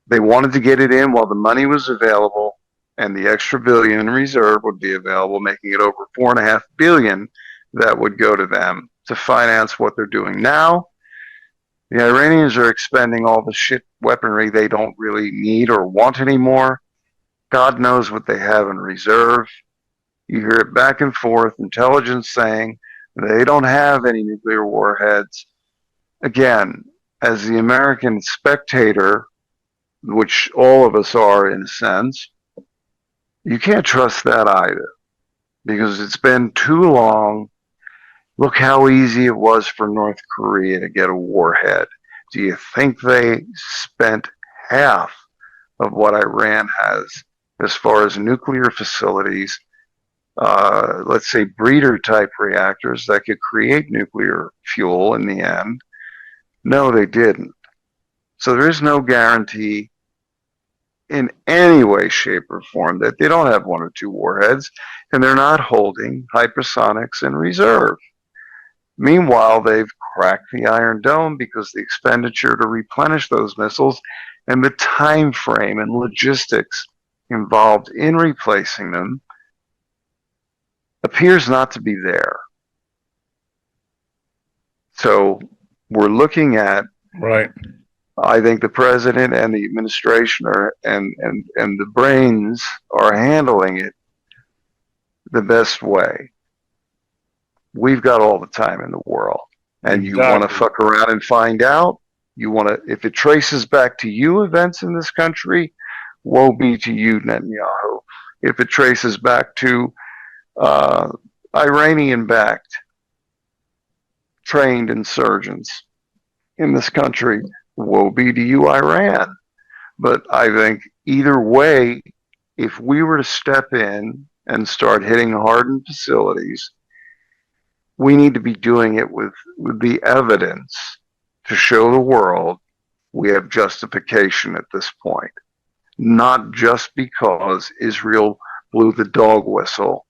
They wanted to get it in while the money was available and the extra billion in reserve would be available, making it over $4.5 billion that would go to them to finance what they're doing now. The Iranians are expending all the shit weaponry they don't really need or want anymore. God knows what they have in reserve. You hear it back and forth, intelligence saying they don't have any nuclear warheads. Again, as the American spectator, which all of us are in a sense, you can't trust that either because it's been too long. Look how easy it was for North Korea to get a warhead. Do you think they spent half of what Iran has as far as nuclear facilities, let's say breeder type reactors that could create nuclear fuel in the end? No, they didn't. So there is no guarantee in any way, shape, or form that they don't have one or two warheads, and they're not holding hypersonics in reserve. Meanwhile, they've cracked the Iron Dome because the expenditure to replenish those missiles and the time frame and logistics involved in replacing them appears not to be there. So we're looking at, right. I think the president and the administration are and the brains are handling it the best way. We've got all the time in the world. And you want to fuck around and find out, you want to, if it traces back to you events in this country, woe be to you, Netanyahu. If it traces back to Iranian-backed trained insurgents in this country, woe be to you, Iran. But I think either way, if we were to step in and start hitting hardened facilities, we need to be doing it with the evidence to show the world we have justification at this point. Not just because Israel blew the dog whistle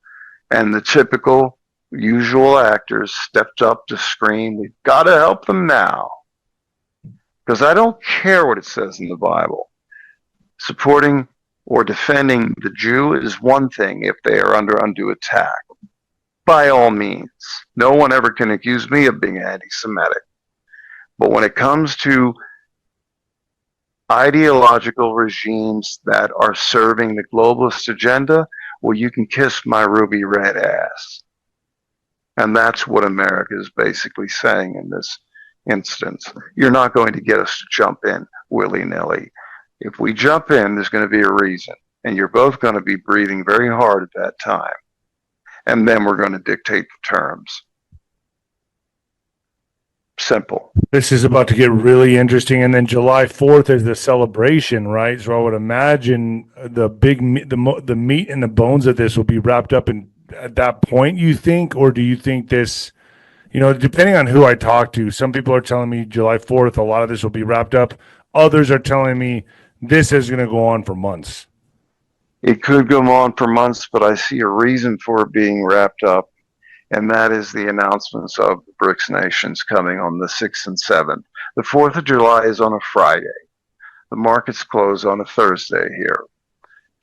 and the typical usual actors stepped up to scream, we've got to help them now. Because I don't care what it says in the Bible. Supporting or defending the Jew is one thing if they are under undue attack. By all means. No one ever can accuse me of being anti-Semitic. But when it comes to ideological regimes that are serving the globalist agenda, well, you can kiss my ruby red ass. And that's what America is basically saying in this instance. You're not going to get us to jump in willy-nilly. If we jump in, there's going to be a reason. And you're both going to be breathing very hard at that time. And then we're going to dictate the terms. Simple. This is about to get really interesting. And then July 4th is the celebration, right? So I would imagine the meat and the bones of this will be wrapped up in at that point, you think? Or do you think this, depending on who I talk to, some people are telling me July 4th, a lot of this will be wrapped up. Others are telling me this is going to go on for months. It could go on for months, but I see a reason for it being wrapped up, and that is the announcements of the BRICS nations coming on the 6th and 7th. The 4th of July is on a Friday. The markets close on a Thursday here.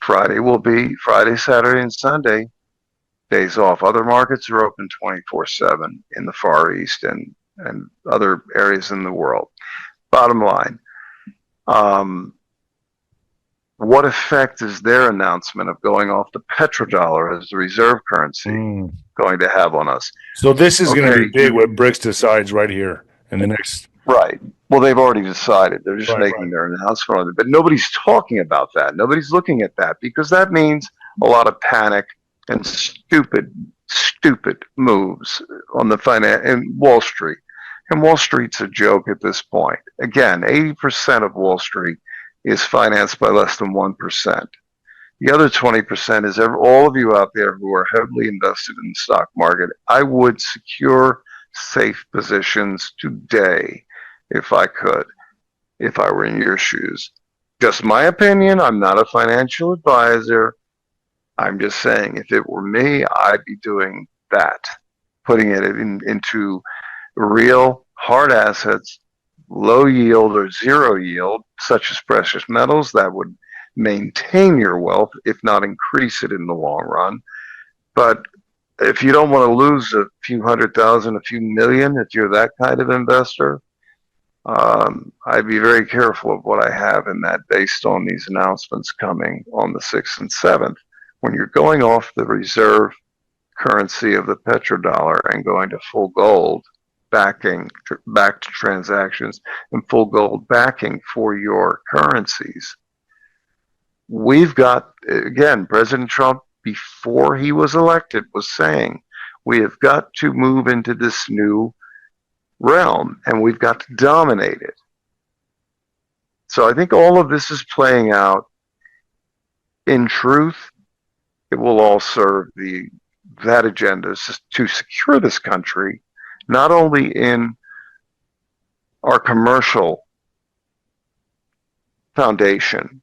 Friday, Saturday, and Sunday days off. Other markets are open 24/7 in the Far East and other areas in the world. Bottom line, what effect is their announcement of going off the petrodollar as the reserve currency going to have on us? So this is going to be big what BRICS decides right here in the next. Right. Well, they've already decided. They're just making their announcement on it. But nobody's talking about that. Nobody's looking at that because that means a lot of panic and stupid moves on the in Wall Street. And Wall Street's a joke at this point. Again, 80% of Wall Street is financed by less than 1%. The other 20% is all of you out there who are heavily invested in the stock market. I would secure safe positions today if I could, if I were in your shoes. Just my opinion. I'm not a financial advisor. I'm just saying if it were me, I'd be doing that, putting it into real hard assets, low yield or zero yield, such as precious metals, that would maintain your wealth, if not increase it in the long run. But if you don't want to lose a few $100,000, a few million, if you're that kind of investor, I'd be very careful of what I have in that based on these announcements coming on the 6th and 7th. When you're going off the reserve currency of the petrodollar and going to full gold backing, back to transactions and full gold backing for your currencies, we've got, again, President Trump, before he was elected, was saying we have got to move into this new realm and we've got to dominate it. So I think all of this is playing out. In truth, it will all serve that agenda to secure this country, not only in our commercial foundation,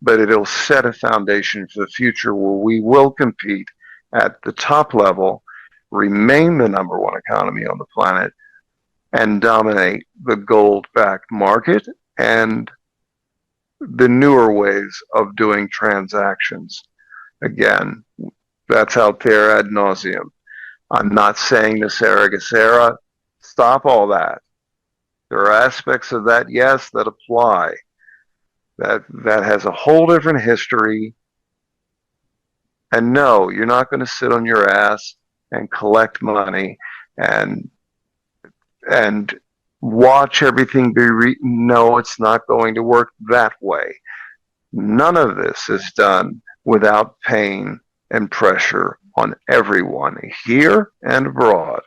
but it'll set a foundation for the future where we will compete at the top level, remain the number one economy on the planet, and dominate the gold-backed market and the newer ways of doing transactions. Again, that's out there ad nauseum. I'm not saying this era, stop all that. There are aspects of that, yes, that apply. That has a whole different history. And no, you're not going to sit on your ass and collect money and watch everything be no, it's not going to work that way. None of this is done without pain and pressure on everyone here and abroad.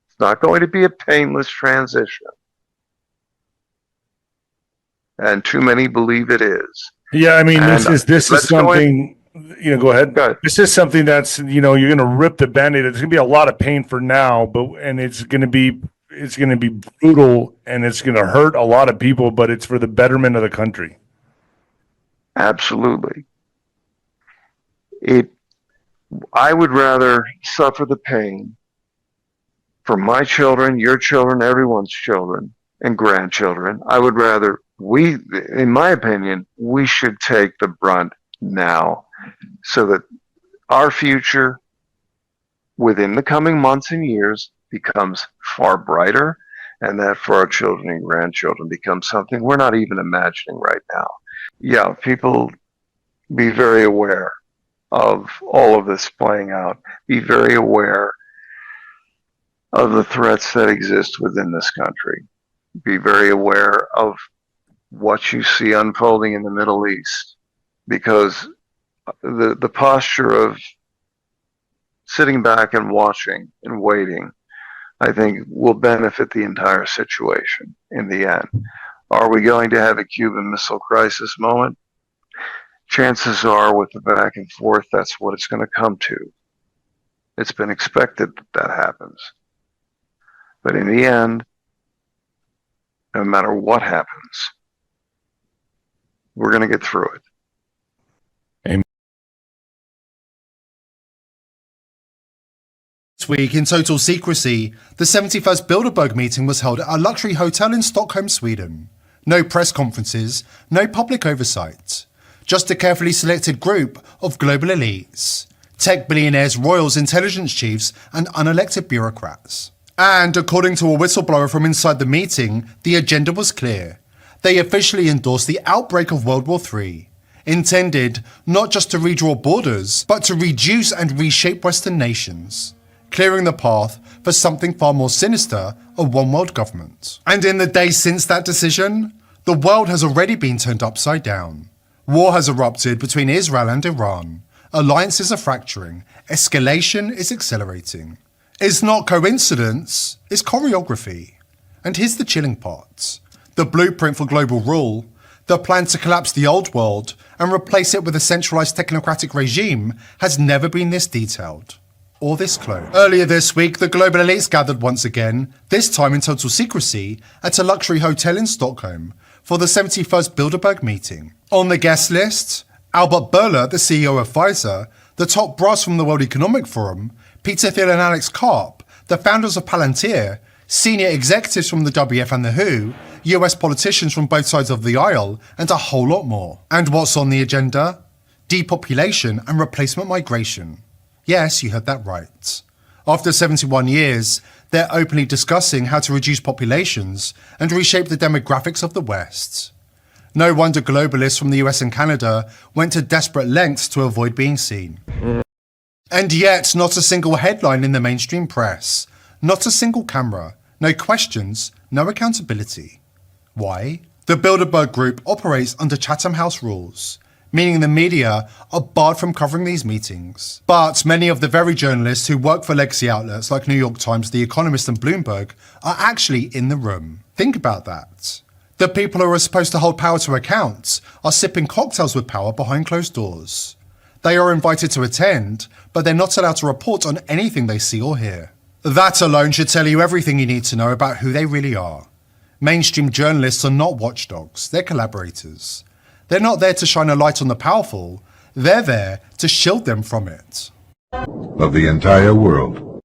It's not going to be a painless transition. And too many believe it is. Yeah, I mean, this is something, go ahead. This is something that's, you're going to rip the Band-Aid. It's going to be a lot of pain for now, and it's going to be brutal and it's going to hurt a lot of people, but it's for the betterment of the country. Absolutely. I would rather suffer the pain for my children, your children, everyone's children and grandchildren. I would rather in my opinion, we should take the brunt now so that our future within the coming months and years becomes far brighter, and that for our children and grandchildren becomes something we're not even imagining right now. Yeah, people be very aware of all of this playing out. Be very aware of the threats that exist within this country. Be very aware of what you see unfolding in the Middle East, because the posture of sitting back and watching and waiting, I think, will benefit the entire situation in the end. Are we going to have a Cuban Missile Crisis moment? Chances are, with the back and forth, that's what it's going to come to. It's been expected that happens. But in the end, no matter what happens, we're going to get through it. Amen. This week, in total secrecy, the 71st Bilderberg meeting was held at a luxury hotel in Stockholm, Sweden. No press conferences, no public oversight. just a carefully selected group of global elites, tech billionaires, royals, intelligence chiefs, and unelected bureaucrats. And according to a whistleblower from inside the meeting, the agenda was clear. They officially endorsed the outbreak of World War III, intended not just to redraw borders, but to reduce and reshape Western nations, clearing the path for something far more sinister, a one-world government. And in the days since that decision, the world has already been turned upside down. War has erupted between Israel and Iran. Alliances are fracturing. Escalation is accelerating. It's not coincidence, it's choreography. And here's the chilling part. The blueprint for global rule, the plan to collapse the old world and replace it with a centralized technocratic regime, has never been this detailed or this close. Earlier this week, the global elites gathered once again, this time in total secrecy, at a luxury hotel in Stockholm for the 71st Bilderberg meeting. On the guest list, Albert Bourla, the CEO of Pfizer, the top brass from the World Economic Forum, Peter Thiel and Alex Karp, the founders of Palantir, senior executives from the WF and the WHO, US politicians from both sides of the aisle, and a whole lot more. And what's on the agenda? Depopulation and replacement migration. Yes, you heard that right. After 71 years, they're openly discussing how to reduce populations and reshape the demographics of the West. No wonder globalists from the US and Canada went to desperate lengths to avoid being seen. And yet, not a single headline in the mainstream press, not a single camera, no questions, no accountability. Why? The Bilderberg Group operates under Chatham House rules, meaning the media are barred from covering these meetings. But many of the very journalists who work for legacy outlets like New York Times, The Economist and Bloomberg are actually in the room. Think about that. The people who are supposed to hold power to account are sipping cocktails with power behind closed doors. They are invited to attend, but they're not allowed to report on anything they see or hear. That alone should tell you everything you need to know about who they really are. Mainstream journalists are not watchdogs, they're collaborators. They're not there to shine a light on the powerful, they're there to shield them from it. Of the entire world.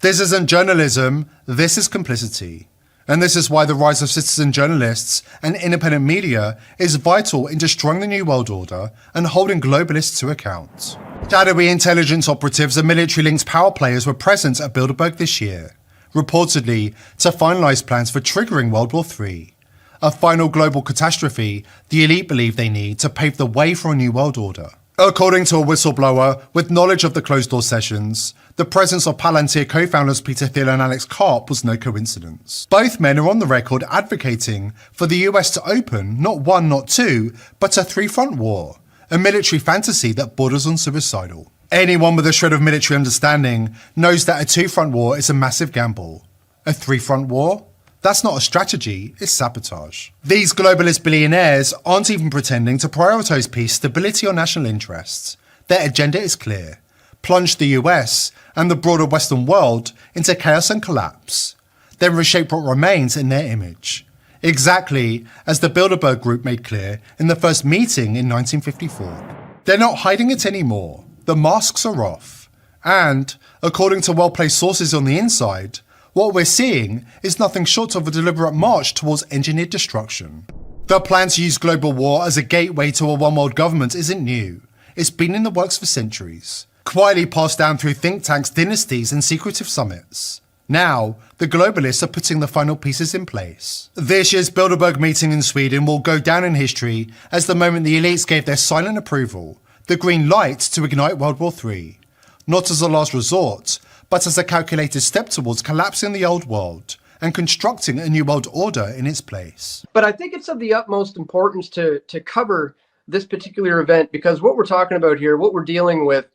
This isn't journalism, this is complicity. And this is why the rise of citizen journalists and independent media is vital in destroying the New World Order and holding globalists to account. Shadowy intelligence operatives and military-linked power players were present at Bilderberg this year, reportedly to finalise plans for triggering World War III, a final global catastrophe the elite believe they need to pave the way for a new world order. According to a whistleblower with knowledge of the closed-door sessions, the presence of Palantir co-founders Peter Thiel and Alex Karp was no coincidence. Both men are on the record advocating for the US to open not one, not two, but a three-front war, a military fantasy that borders on suicidal. Anyone with a shred of military understanding knows that a two-front war is a massive gamble. A three-front war? That's not a strategy, it's sabotage. These globalist billionaires aren't even pretending to prioritise peace, stability or national interests. Their agenda is clear. Plunge the US and the broader Western world into chaos and collapse. Then reshape what remains in their image. Exactly as the Bilderberg Group made clear in the first meeting in 1954. They're not hiding it anymore. The masks are off. And, according to well-placed sources on the inside, what we're seeing is nothing short of a deliberate march towards engineered destruction. The plan to use global war as a gateway to a one-world government isn't new. It's been in the works for centuries, quietly passed down through think tanks, dynasties and secretive summits. Now, the globalists are putting the final pieces in place. This year's Bilderberg meeting in Sweden will go down in history as the moment the elites gave their silent approval, the green light to ignite World War III. Not as a last resort, but as a calculated step towards collapsing the old world and constructing a new world order in its place. But I think it's of the utmost importance to cover this particular event, because what we're talking about here, what we're dealing with,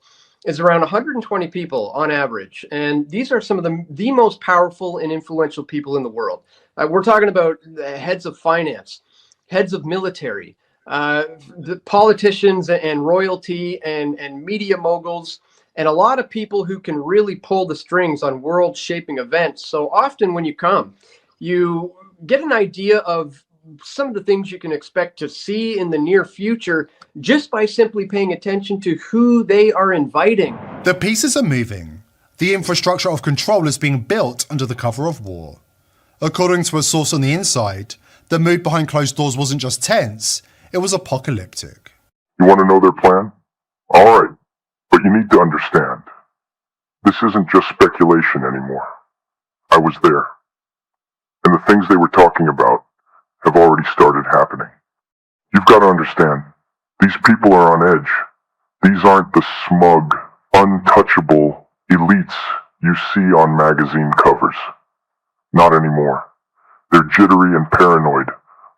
is around 120 people on average. And these are some of the most powerful and influential people in the world. We're talking about the heads of finance, heads of military, the politicians and royalty and media moguls, and a lot of people who can really pull the strings on world-shaping events. So often when you come, you get an idea of some of the things you can expect to see in the near future just by simply paying attention to who they are inviting. The pieces are moving. The infrastructure of control is being built under the cover of war. According to a source on the inside, the mood behind closed doors wasn't just tense, it was apocalyptic. You want to know their plan? All right, but you need to understand, this isn't just speculation anymore. I was there, and the things they were talking about have already started happening. You've got to understand, these people are on edge. These aren't the smug, untouchable elites you see on magazine covers. Not anymore. They're jittery and paranoid,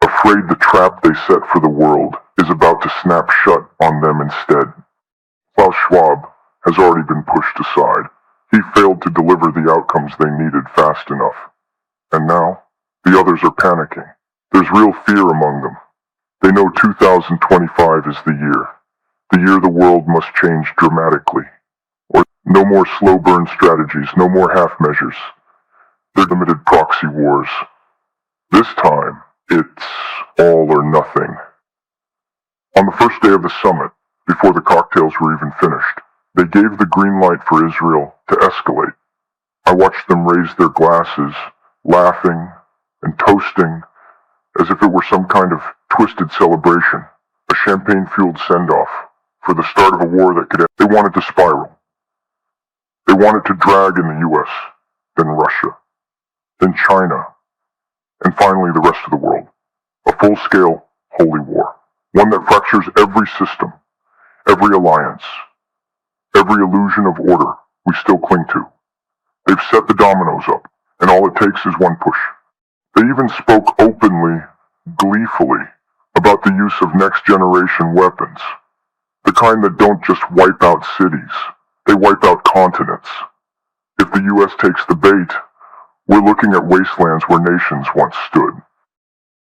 afraid the trap they set for the world is about to snap shut on them instead. Klaus Schwab has already been pushed aside. He failed to deliver the outcomes they needed fast enough. And now, the others are panicking. There's real fear among them. They know 2025 is the year the world must change dramatically. Or no more slow burn strategies, no more half measures. They're limited proxy wars. This time, it's all or nothing. On the first day of the summit, before the cocktails were even finished, they gave the green light for Israel to escalate. I watched them raise their glasses, laughing and toasting as if it were some kind of twisted celebration, a champagne-fueled send-off for the start of a war that could end. They wanted to spiral. They wanted to drag in the U.S., then Russia, then China, and finally the rest of the world. A full-scale holy war. One that fractures every system, every alliance, every illusion of order we still cling to. They've set the dominoes up, and all it takes is one push. They even spoke openly, gleefully, about the use of next-generation weapons. The kind that don't just wipe out cities, they wipe out continents. If the U.S. takes the bait, we're looking at wastelands where nations once stood.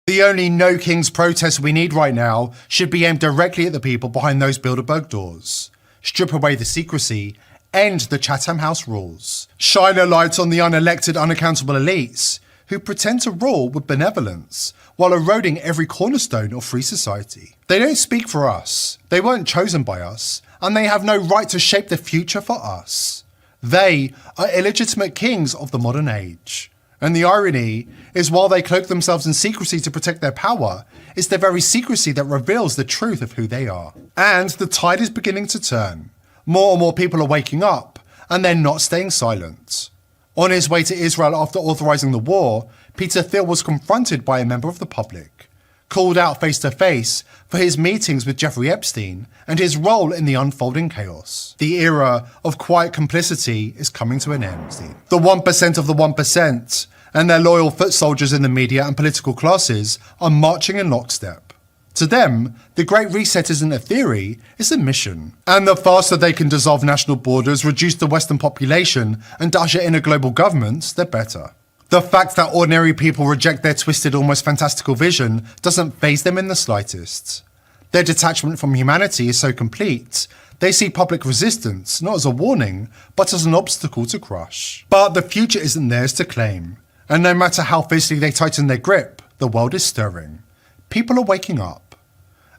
The only No Kings protest we need right now should be aimed directly at the people behind those Bilderberg doors. Strip away the secrecy, end the Chatham House rules. Shine a light on the unelected, unaccountable elites who pretend to rule with benevolence while eroding every cornerstone of free society. They don't speak for us, they weren't chosen by us, and they have no right to shape the future for us. They are illegitimate kings of the modern age. And the irony is, while they cloak themselves in secrecy to protect their power, it's their very secrecy that reveals the truth of who they are. And the tide is beginning to turn. More and more people are waking up, and they're not staying silent. On his way to Israel after authorizing the war, Peter Thiel was confronted by a member of the public, called out face to face for his meetings with Jeffrey Epstein and his role in the unfolding chaos. The era of quiet complicity is coming to an end. The 1% of the 1% and their loyal foot soldiers in the media and political classes are marching in lockstep. To them, the Great Reset isn't a theory, it's a mission. And the faster they can dissolve national borders, reduce the Western population, and usher in a global government, the better. The fact that ordinary people reject their twisted, almost fantastical vision doesn't faze them in the slightest. Their detachment from humanity is so complete, they see public resistance not as a warning, but as an obstacle to crush. But the future isn't theirs to claim, and no matter how fiercely they tighten their grip, the world is stirring. People are waking up.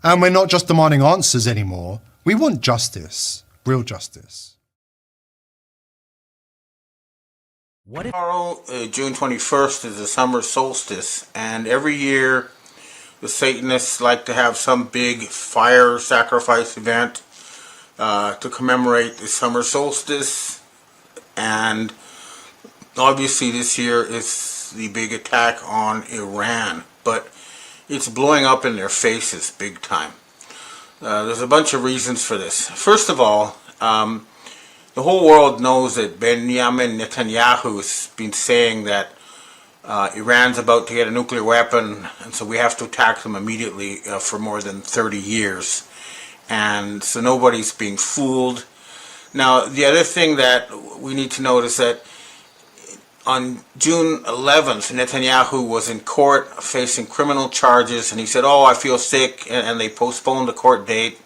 And we're not just demanding answers anymore, we want justice, real justice. Tomorrow, June 21st, is the summer solstice, and every year the Satanists like to have some big fire sacrifice event to commemorate the summer solstice. And obviously this year is the big attack on Iran, but it's blowing up in their faces big time. There's a bunch of reasons for this. First of all, the whole world knows that Benjamin Netanyahu has been saying that Iran's about to get a nuclear weapon, and so we have to attack them immediately for more than 30 years. And so nobody's being fooled. Now, the other thing that we need to note is that on June 11th, Netanyahu was in court facing criminal charges, and he said, "Oh, I feel sick," and they postponed the court date.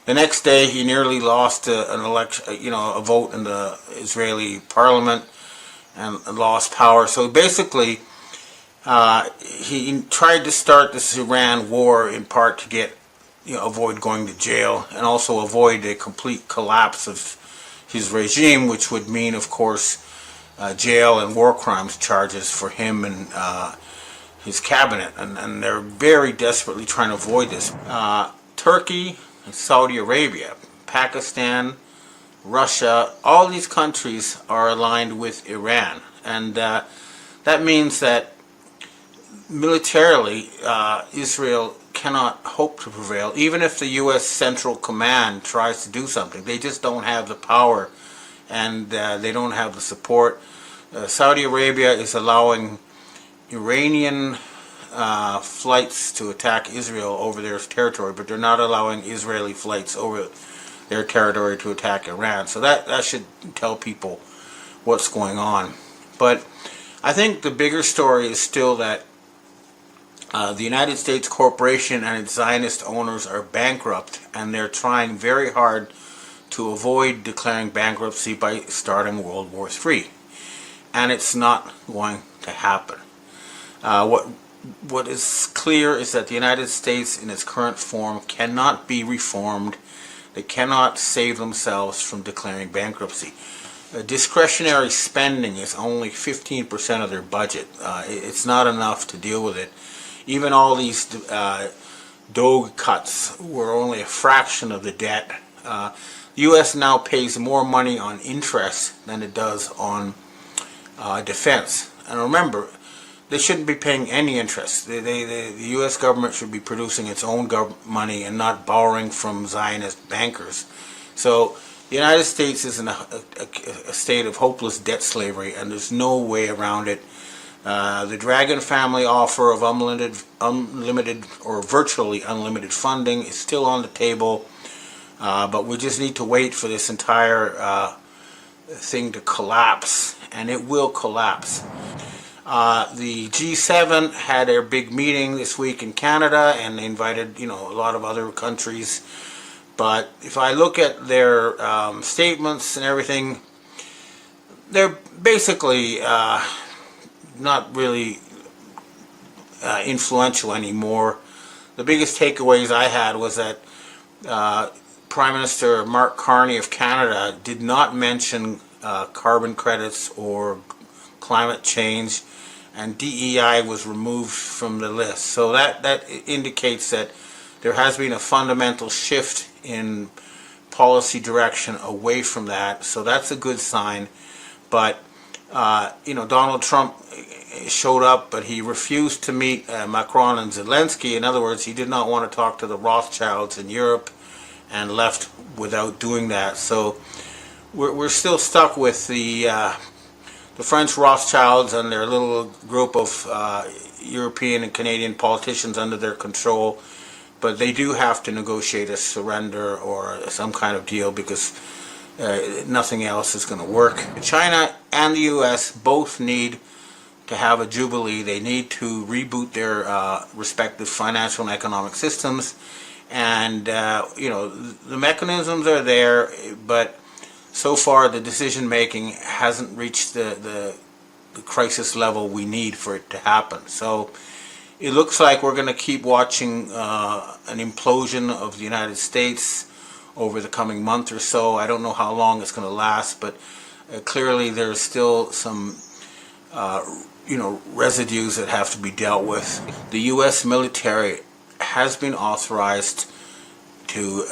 The next day, he nearly lost an election, a vote in the Israeli parliament, and lost power. So basically, he tried to start this Iran war in part to get, avoid going to jail, and also avoid a complete collapse of his regime, which would mean, of course, jail and war crimes charges for him and his cabinet, and they're very desperately trying to avoid this. Turkey Saudi Arabia, Pakistan, Russia, all these countries are aligned with Iran. And that means that militarily, Israel cannot hope to prevail, even if the U.S. Central Command tries to do something. They just don't have the power, and they don't have the support. Saudi Arabia is allowing Iranian flights to attack Israel over their territory, but they're not allowing Israeli flights over their territory to attack Iran. So that should tell people what's going on. But I think the bigger story is still that the United States corporation and its Zionist owners are bankrupt, and they're trying very hard to avoid declaring bankruptcy by starting World War III. And it's not going to happen. What is clear is that the United States in its current form cannot be reformed. They cannot save themselves from declaring bankruptcy. Discretionary spending is only 15% of their budget. It's not enough to deal with it. Even all these DOGE cuts were only a fraction of the debt. The U.S. now pays more money on interest than it does on defense. And remember, they shouldn't be paying any interest. The U.S. government should be producing its own money and not borrowing from Zionist bankers. So the United States is in a state of hopeless debt slavery, and there's no way around it. The Dragon family offer of unlimited or virtually unlimited funding is still on the table, but we just need to wait for this entire thing to collapse, and it will collapse. The G7 had their big meeting this week in Canada, and they invited, a lot of other countries. But if I look at their statements and everything, they're basically not really influential anymore. The biggest takeaways I had was that Prime Minister Mark Carney of Canada did not mention carbon credits or climate change, and DEI was removed from the list. So that indicates that there has been a fundamental shift in policy direction away from that. So that's a good sign. But Donald Trump showed up, but he refused to meet Macron and Zelensky. In other words, he did not want to talk to the Rothschilds in Europe, and left without doing that. So we're still stuck with the French Rothschilds and their little group of European and Canadian politicians under their control. But they do have to negotiate a surrender or some kind of deal, because nothing else is going to work. China and the U.S. both need to have a jubilee. They need to reboot their respective financial and economic systems. And, the mechanisms are there, but so far the decision-making hasn't reached the crisis level we need for it to happen. So it looks like we're going to keep watching an implosion of the United States over the coming month or so. I don't know how long it's going to last, but clearly there's still some residues that have to be dealt with. The U.S. military has been authorized to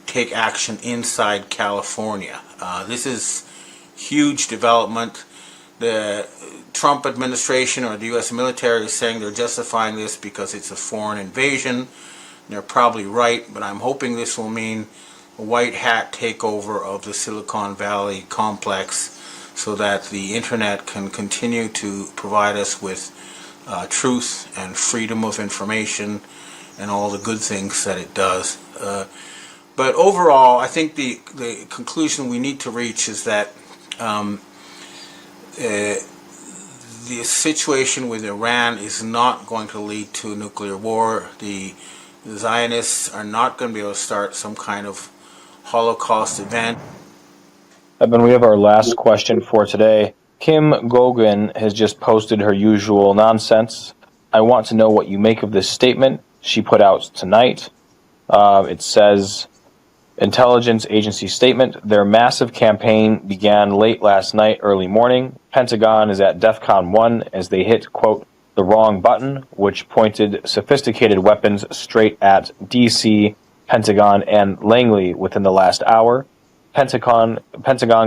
take action inside California. This is huge development. The Trump administration or the U.S. military is saying they're justifying this because it's a foreign invasion. They're probably right, but I'm hoping this will mean a white hat takeover of the Silicon Valley complex, so that the internet can continue to provide us with truth and freedom of information and all the good things that it does. But overall, I think the conclusion we need to reach is that the situation with Iran is not going to lead to a nuclear war. The Zionists are not going to be able to start some kind of Holocaust event. Evan, we have our last question for today. Kim Gogan has just posted her usual nonsense. I want to know what you make of this statement she put out tonight. It says, intelligence agency statement, their massive campaign began late last night, early morning. Pentagon is at DEFCON 1 as they hit, quote, the wrong button, which pointed sophisticated weapons straight at D.C. Pentagon, and Langley within the last hour. Pentagon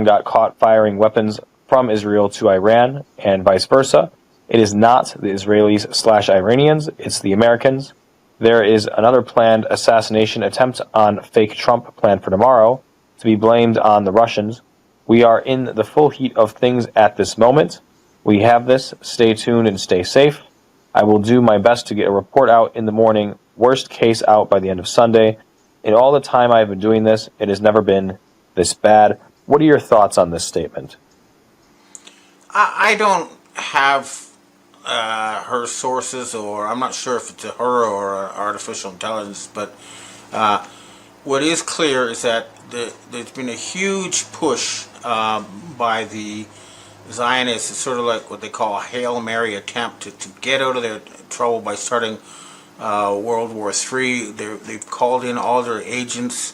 got caught firing weapons from Israel to Iran and vice versa. It is not the Israelis/Iranians, it's the Americans. There is another planned assassination attempt on fake Trump planned for tomorrow to be blamed on the Russians. We are in the full heat of things at this moment. We have this. Stay tuned and stay safe. I will do my best to get a report out in the morning, worst case out by the end of Sunday. In all the time I've been doing this, it has never been this bad. What are your thoughts on this statement? I don't have her sources, or I'm not sure if it's a her or artificial intelligence, but what is clear is that there's been a huge push by the Zionists. It's sort of like what they call a Hail Mary attempt to get out of their trouble by starting World War III. They've called in all their agents.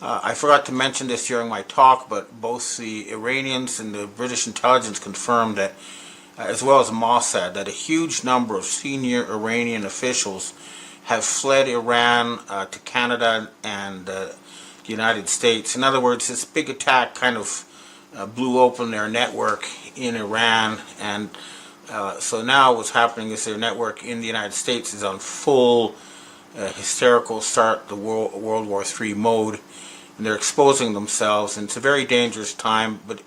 I forgot to mention this during my talk, but both the Iranians and the British intelligence confirmed that, as well as Mossad, that a huge number of senior Iranian officials have fled Iran to Canada and the United States. In other words, this big attack kind of blew open their network in Iran, and so now what's happening is their network in the United States is on full hysterical start the World War III mode, and they're exposing themselves, and it's a very dangerous time. But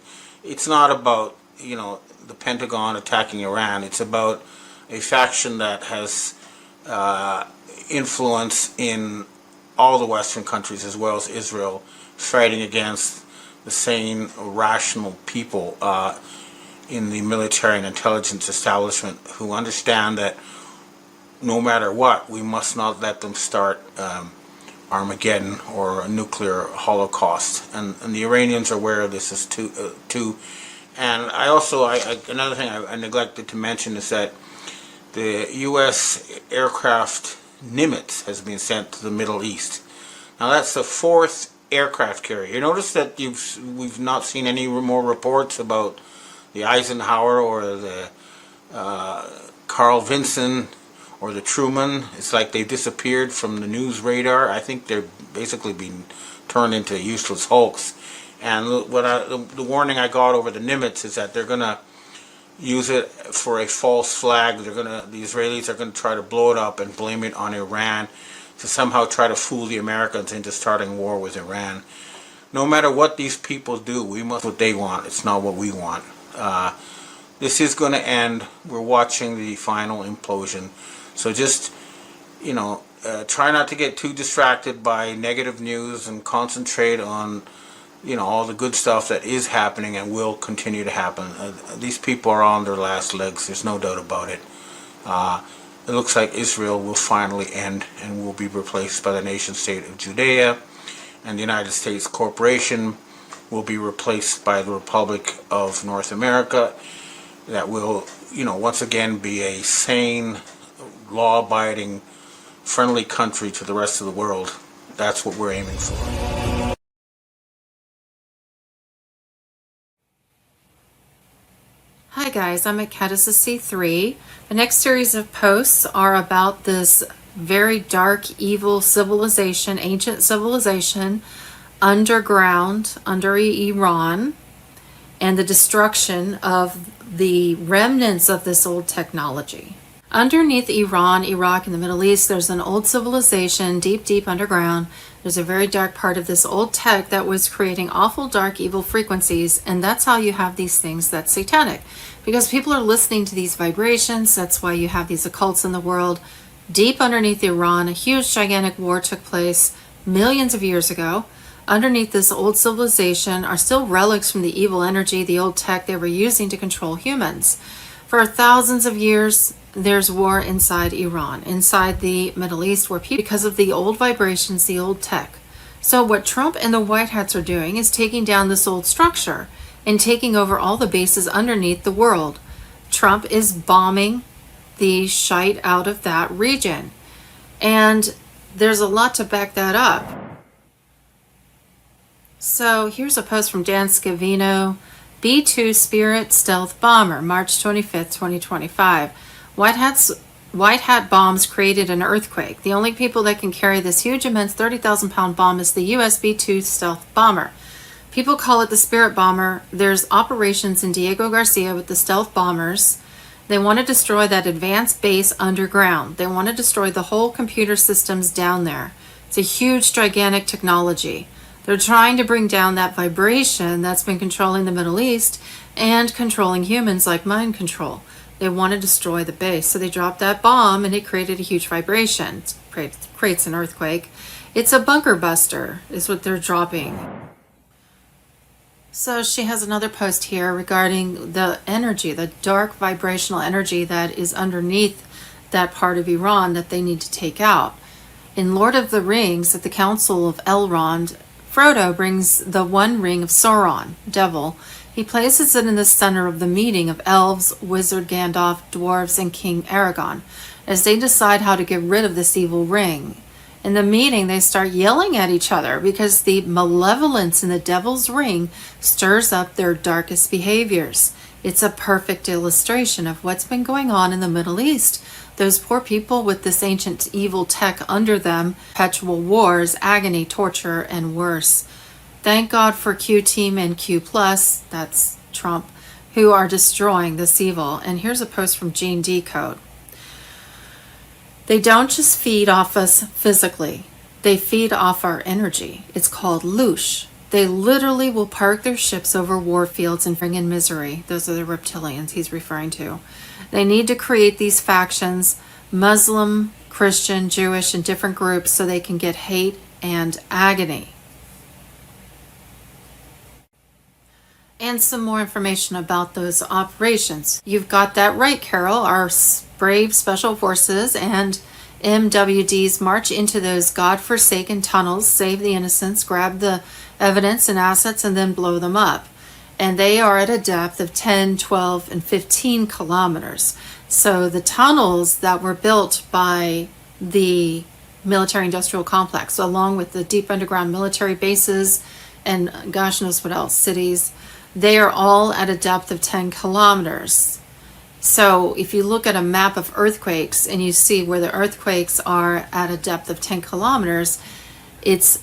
it's not about, you know, the Pentagon attacking Iran. It's about a faction that has influence in all the Western countries as well as Israel, fighting against the sane, rational people in the military and intelligence establishment who understand that no matter what, we must not let them start Armageddon or a nuclear holocaust. And the Iranians are aware of this as too. And I also, another thing I neglected to mention is that the U.S. aircraft Nimitz has been sent to the Middle East. Now that's the 4th aircraft carrier. You notice that we've not seen any more reports about the Eisenhower or the Carl Vinson or the Truman. It's like they've disappeared from the news radar. I think they're basically being turned into useless hulks. And the warning I got over the Nimitz is that they're going to use it for a false flag. The Israelis are going to try to blow it up and blame it on Iran to somehow try to fool the Americans into starting war with Iran. No matter what these people do, we must what they want. It's not what we want. This is going to end. We're watching the final implosion. So just, try not to get too distracted by negative news and concentrate on, all the good stuff that is happening and will continue to happen. These people are on their last legs. There's no doubt about it. It looks like Israel will finally end and will be replaced by the nation-state of Judea, and the United States corporation will be replaced by the Republic of North America. That will, once again be a sane, law-abiding, friendly country to the rest of the world. That's what we're aiming for. Hi guys, I'm at C3. The next series of posts are about this very dark, evil civilization, ancient civilization, underground, under Iran, and the destruction of the remnants of this old technology. Underneath Iran, Iraq, and the Middle East, there's an old civilization, deep, deep underground. There's a very dark part of this old tech that was creating awful, dark, evil frequencies, and that's how you have these things that's satanic. Because people are listening to these vibrations, that's why you have these occults in the world. Deep underneath Iran, a huge, gigantic war took place millions of years ago. Underneath this old civilization are still relics from the evil energy, the old tech they were using to control humans. For thousands of years, there's war inside Iran, inside the Middle East, where people, because of the old vibrations, the old tech. So what Trump and the White Hats are doing is taking down this old structure and taking over all the bases underneath the world. Trump is bombing the shite out of that region. And there's a lot to back that up. So here's a post from Dan Scavino, B-2 Spirit Stealth Bomber, March 25th, 2025. White Hats White Hat bombs created an earthquake. The only people that can carry this huge, immense 30,000-pound bomb is the US B-2 stealth bomber. People call it the Spirit Bomber. There's operations in Diego Garcia with the stealth bombers. They want to destroy that advanced base underground. They want to destroy the whole computer systems down there. It's a huge, gigantic technology. They're trying to bring down that vibration that's been controlling the Middle East and controlling humans like mind control. They want to destroy the base. So they dropped that bomb and it created a huge vibration. It creates an earthquake. It's a bunker buster is what they're dropping. So she has another post here regarding the energy, the dark vibrational energy that is underneath that part of Iran that they need to take out. In Lord of the Rings, at the Council of Elrond, Frodo brings the one ring of Sauron, devil. He places it in the center of the meeting of elves, wizard Gandalf, dwarves, and King Aragorn, as they decide how to get rid of this evil ring. In the meeting, they start yelling at each other because the malevolence in the devil's ring stirs up their darkest behaviors. It's a perfect illustration of what's been going on in the Middle East. Those poor people with this ancient evil tech under them, perpetual wars, agony, torture, and worse. Thank God for Q Team and Q+, that's Trump, who are destroying this evil. And here's a post from Gene Decode. They don't just feed off us physically. They feed off our energy. It's called loosh. They literally will park their ships over war fields and bring in misery. Those are the reptilians he's referring to. They need to create these factions, Muslim, Christian, Jewish, and different groups so they can get hate and agony. And some more information about those operations. You've got that right, Carol. Our brave special forces and MWDs march into those God-forsaken tunnels, save the innocents, grab the evidence and assets, and then blow them up. And they are at a depth of 10, 12, and 15 kilometers. So the tunnels that were built by the military-industrial complex, along with the deep underground military bases and gosh knows what else, cities, they are all at a depth of 10 kilometers. So if you look at a map of earthquakes and you see where the earthquakes are at a depth of 10 kilometers, it's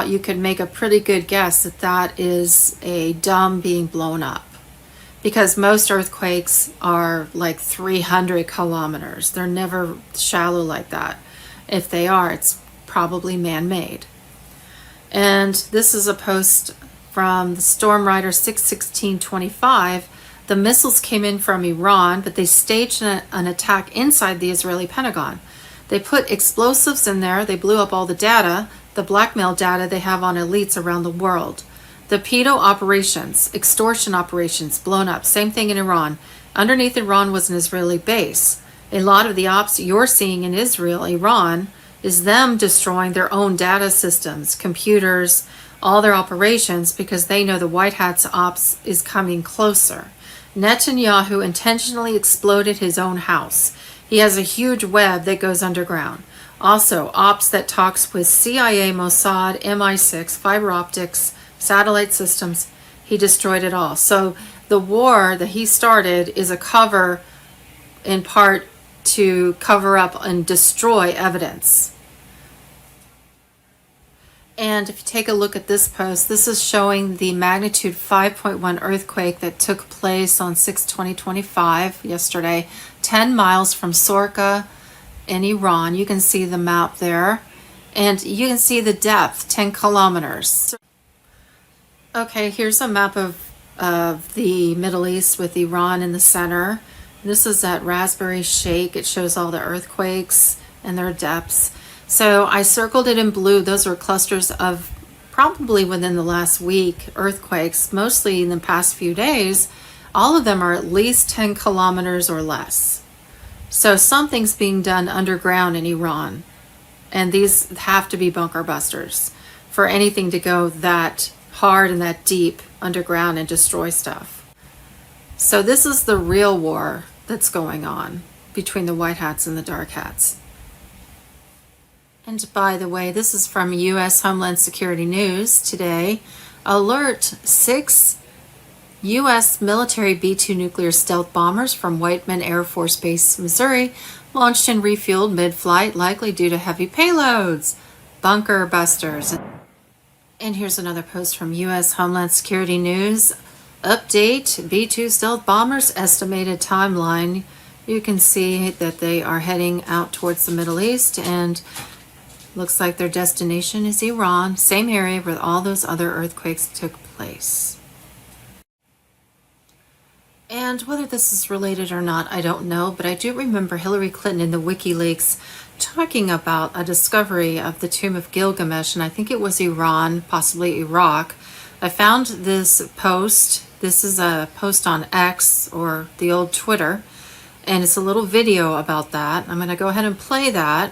you could make a pretty good guess that that is a dome being blown up, because most earthquakes are like 300 kilometers. They're never shallow like that. If they are, it's probably man-made. And this is a post from the Storm Rider 61625. The missiles came in from Iran, but they staged an attack inside the Israeli Pentagon. They put explosives in there. They blew up all the data, the blackmail data they have on elites around the world. The pedo operations, extortion operations, blown up. Same thing in Iran. Underneath Iran was an Israeli base. A lot of the ops you're seeing in Israel, Iran, is them destroying their own data systems, computers, all their operations, because they know the White Hat's ops is coming closer. Netanyahu intentionally exploded his own house. He has a huge web that goes underground. Also, ops that talks with CIA, Mossad, MI6, fiber optics, satellite systems. He destroyed it all. So the war that he started is a cover, in part, to cover up and destroy evidence. And if you take a look at this post, this is showing the magnitude 5.1 earthquake that took place on 6/20/25 yesterday, 10 miles from Sorka in Iran. You can see the map there, and you can see the depth, 10 kilometers. Okay, here's a map of the Middle East with Iran in the center. This is at Raspberry Sheikh. It shows all the earthquakes and their depths. So I circled it in blue. Those were clusters of probably within the last week earthquakes, mostly in the past few days. All of them are at least 10 kilometers or less. So something's being done underground in Iran. And these have to be bunker busters for anything to go that hard and that deep underground and destroy stuff. So this is the real war that's going on between the White Hats and the Dark Hats. And by the way, this is from U.S. Homeland Security News today. Alert: 6 U.S. military B-2 nuclear stealth bombers from Whiteman Air Force Base, Missouri, Launched and refueled mid-flight, likely due to heavy payloads. Bunker busters. And here's another post from U.S. Homeland Security News. Update, B-2 stealth bombers estimated timeline. You can see that they are heading out towards the Middle East, and looks like their destination is Iran, same area where all those other earthquakes took place. And whether this is related or not, I don't know, but I do remember Hillary Clinton in the WikiLeaks talking about a discovery of the tomb of Gilgamesh, and I think it was Iran, possibly Iraq. I found this post. This is a post on X, or the old Twitter, and it's a little video about that. I'm going to go ahead and play that,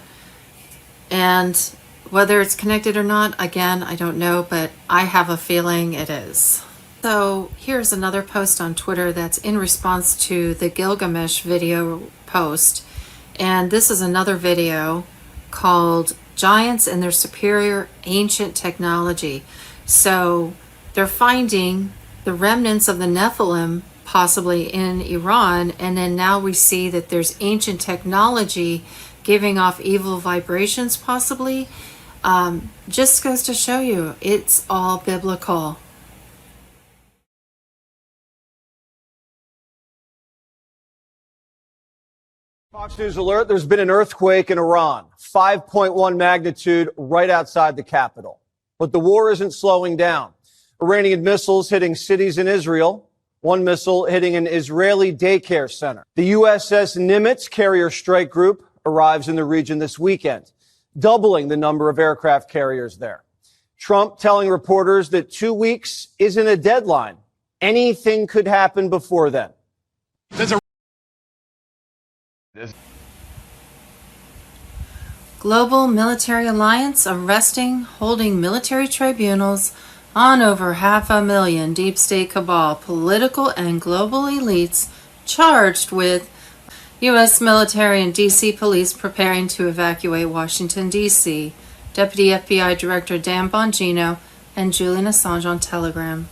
and whether it's connected or not, again, I don't know, but I have a feeling it is. So here's another post on Twitter that's in response to the Gilgamesh video post. And this is another video called Giants and Their Superior Ancient Technology. So they're finding the remnants of the Nephilim possibly in Iran, and then now we see that there's ancient technology giving off evil vibrations possibly. Just goes to show you, it's all biblical. Fox News alert, there's been an earthquake in Iran, 5.1 magnitude right outside the capital. But the war isn't slowing down. Iranian missiles hitting cities in Israel, one missile hitting an Israeli daycare center. The USS Nimitz carrier strike group arrives in the region this weekend, doubling the number of aircraft carriers there. Trump telling reporters that 2 weeks isn't a deadline. Anything could happen before then. Global Military Alliance arresting, holding military tribunals on over 500,000 deep state cabal, political and global elites charged with U.S. military and D.C. police preparing to evacuate Washington, D.C. Deputy FBI Director Dan Bongino and Julian Assange on Telegram.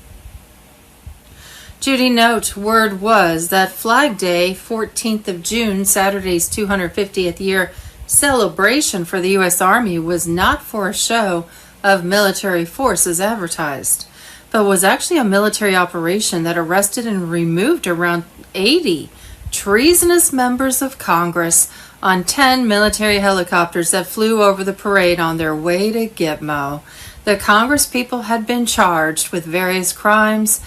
Judy note, word was that Flag Day, 14th of June, Saturday's 250th year celebration for the U.S. Army was not for a show of military force as advertised, but was actually a military operation that arrested and removed around 80 treasonous members of Congress on 10 military helicopters that flew over the parade on their way to Gitmo. The Congress people had been charged with various crimes,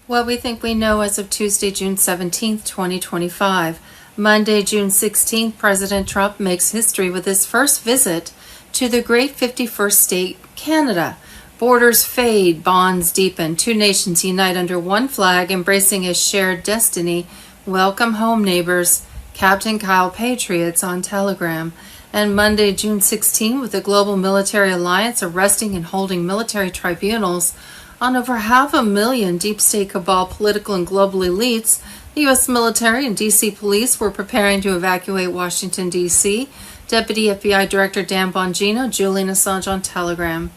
what we think we know as of Tuesday, June 17th, 2025. Monday, June 16th, President Trump makes history with his first visit to the great 51st state, Canada. Borders fade, bonds deepen, two nations unite under one flag, embracing a shared destiny. Welcome home, neighbors. Captain Kyle Patriots on Telegram. And Monday, June 16th, with the Global Military Alliance arresting and holding military tribunals on over 500,000 deep state cabal political and global elites, the U.S. military and D.C. police were preparing to evacuate Washington, D.C. Deputy FBI Director Dan Bongino, Julian Assange on Telegram.